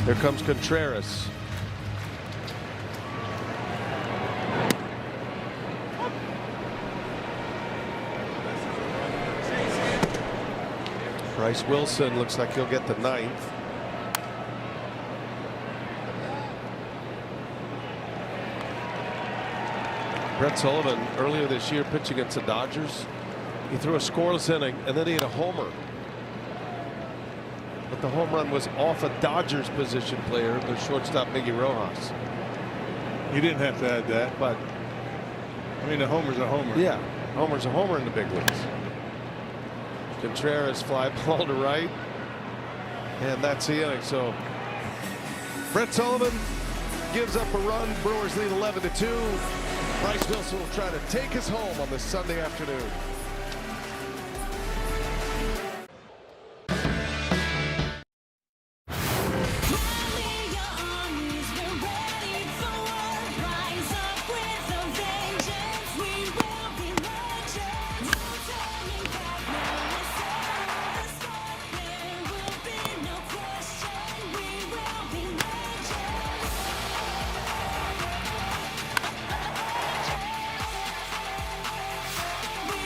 Here comes Contreras. Bryce Wilson looks like he'll get the 9th. Brett Sullivan earlier this year pitching against the Dodgers. He threw a scoreless inning, and then he had a homer. But the home run was off a Dodgers position player, the shortstop Miggy Rojas. You didn't have to add that, but I mean, a homer's a homer. Yeah, homer's a homer in the big leagues. Contreras fly ball to right, and that's the inning. So Brett Sullivan gives up a run. Brewers lead 11-2. Bryce Wilson will try to take us home on this Sunday afternoon.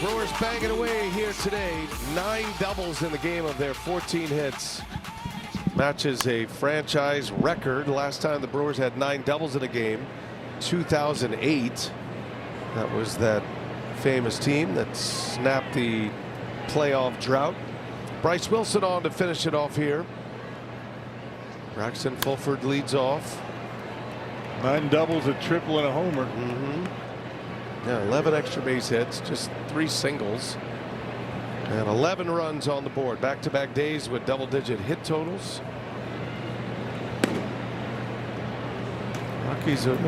Brewers banging away here today. 9 doubles in the game of their 14 hits. Matches a franchise record. Last time the Brewers had 9 doubles in a game, 2008. That was that famous team that snapped the playoff drought. Bryce Wilson on to finish it off here. Braxton Fulford leads off. 9 doubles, a triple, and a homer. Yeah, 11 extra base hits, just 3 singles, and 11 runs on the board. Back-to-back days with double-digit hit totals. Rockies have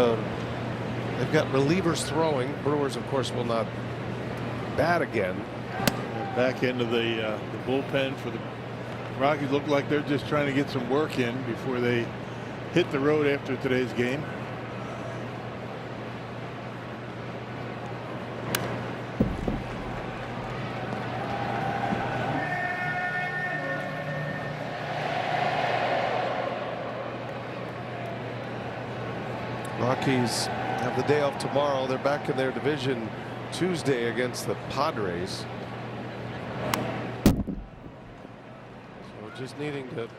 they've got relievers throwing. Brewers, of course, will not bat again. Back into the bullpen for the Rockies. Look like they're just trying to get some work in before they hit the road after today's game. Rockies have the day off tomorrow. They're back in their division Tuesday against the Padres. So just needing to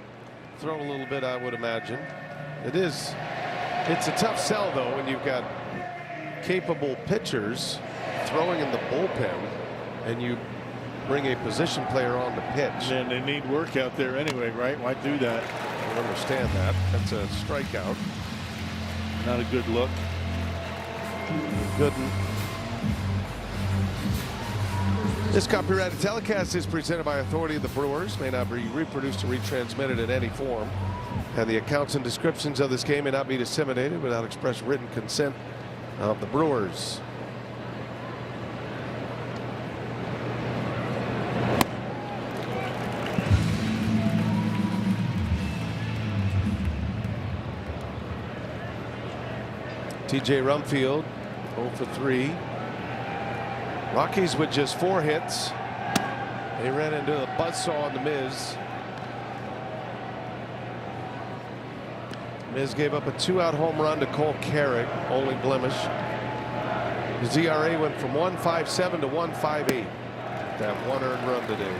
throw a little bit, I would imagine. It's a tough sell, though, when you've got capable pitchers throwing in the bullpen, and you bring a position player on the pitch. And they need work out there anyway, right? Why do that? I don't understand that. That's a strikeout. Not a good look. Gooden. This copyrighted telecast is presented by authority of the Brewers, may not be reproduced or retransmitted in any form, and the accounts and descriptions of this game may not be disseminated without express written consent of the Brewers. TJ Rumfield 0 for 3. Rockies with just 4 hits. They ran into a buzzsaw on the Miz. Miz gave up a 2-out home run to Cole Carrick, only blemish. His ERA went from 1.57 to 1.58. That 1 earned run today.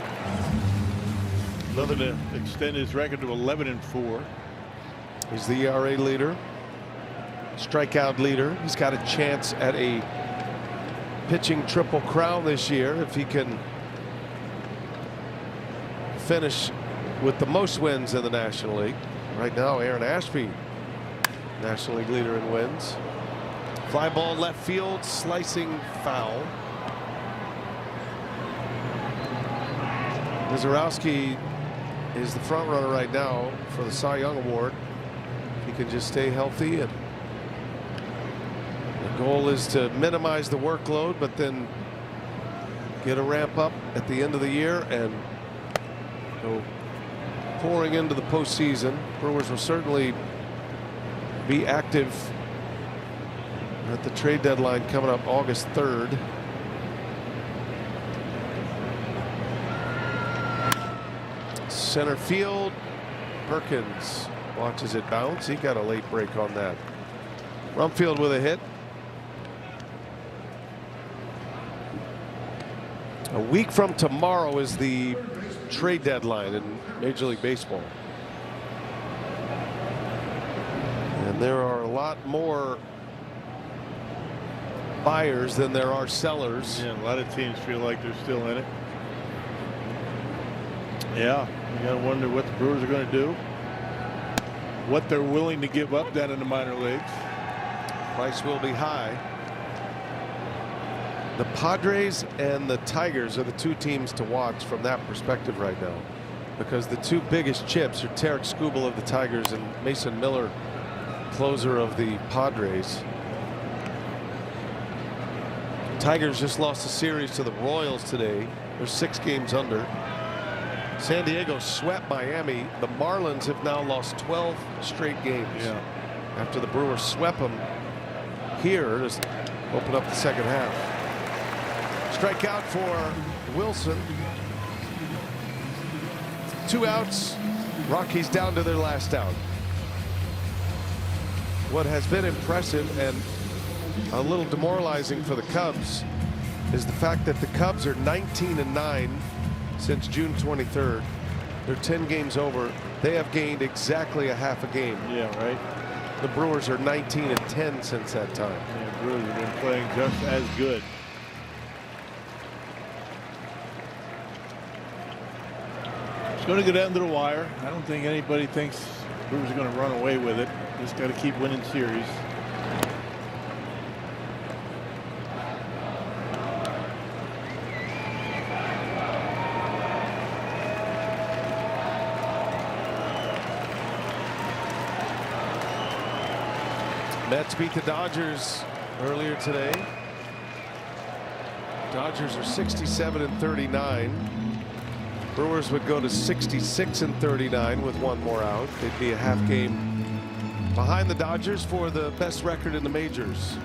Looking to extend his record to 11-4. He's the ERA leader, strikeout leader. He's got a chance at a pitching triple crown this year if he can finish with the most wins in the National League. Right now, Aaron Ashby, National League leader in wins. Fly ball left field, slicing foul. Mizorowski is the front runner right now for the Cy Young Award. He can just stay healthy, and the goal is to minimize the workload, but then get a ramp up at the end of the year and go pouring into the postseason. Brewers will certainly be active at the trade deadline coming up August 3rd. Center field, Perkins watches it bounce. He got a late break on that. Rumfield with a hit. A week from tomorrow is the trade deadline in Major League Baseball. And there are a lot more buyers than there are sellers. Yeah, a lot of teams feel like they're still in it. Yeah, you got to wonder what the Brewers are going to do, what they're willing to give up down in the minor leagues. Price will be high. The Padres and the Tigers are the two teams to watch from that perspective right now, because the two biggest chips are Tarek Skubal of the Tigers and Mason Miller, closer of the Padres. Tigers just lost a series to the Royals today. They're 6 games under. San Diego swept Miami. The Marlins have now lost 12 straight games. Yeah. After the Brewers swept them here, just open up the second half. Strikeout for Wilson. 2 outs. Rockies down to their last out. What has been impressive and a little demoralizing for the Cubs is the fact that the Cubs are 19-9 since June 23rd. They're 10 games over. They have gained exactly a half a game. Yeah, right. The Brewers are 19-10 since that time. Yeah, the Brewers have been playing just as good. It's going to go down to the wire. I don't think anybody thinks the Brewers are going to run away with it. Just got to keep winning series. Mets beat the Dodgers earlier today. Dodgers are 67-39. Brewers would go to 66-39 with 1 more out. They'd be a half game behind the Dodgers for the best record in the majors.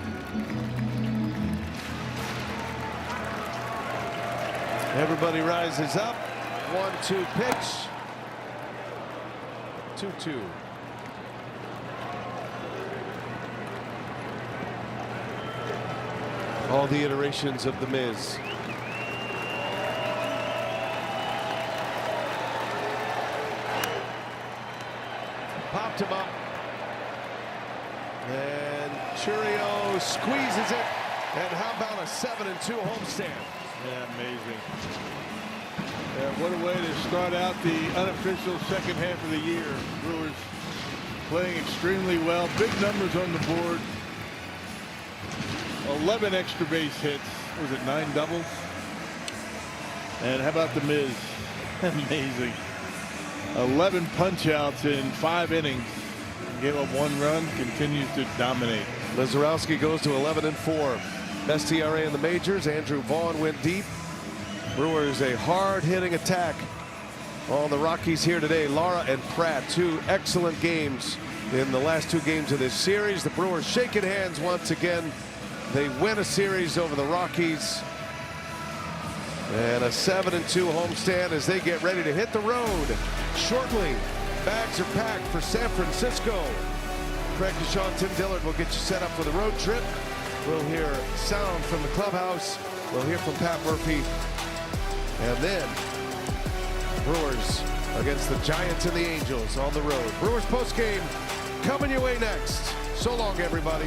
Everybody rises up. 1-2 pitch. 2-2. All the iterations of the Miz. Popped him up. And Churio squeezes it. And how about a 7-2 homestand? Yeah, amazing. What a way to start out the unofficial second half of the year. Brewers playing extremely well. Big numbers on the board. 11 extra base hits. Was it 9 doubles? And how about the Miz? Amazing. 11 punch outs in 5 innings. Gave up 1 run. Continues to dominate. Mizorowski goes to 11-4. Best ERA in the majors. Andrew Vaughn went deep. Brewers a hard-hitting attack on the Rockies here today. Lara and Pratt, 2 excellent games in the last 2 games of this series. The Brewers shaking hands once again. They win a series over the Rockies. And a 7-2 homestand as they get ready to hit the road shortly. Bags are packed for San Francisco. Craig DeShawn, Tim Dillard will get you set up for the road trip. We'll hear sound from the clubhouse. We'll hear from Pat Murphy. And then Brewers against the Giants and the Angels on the road. Brewers postgame coming your way next. So long, everybody.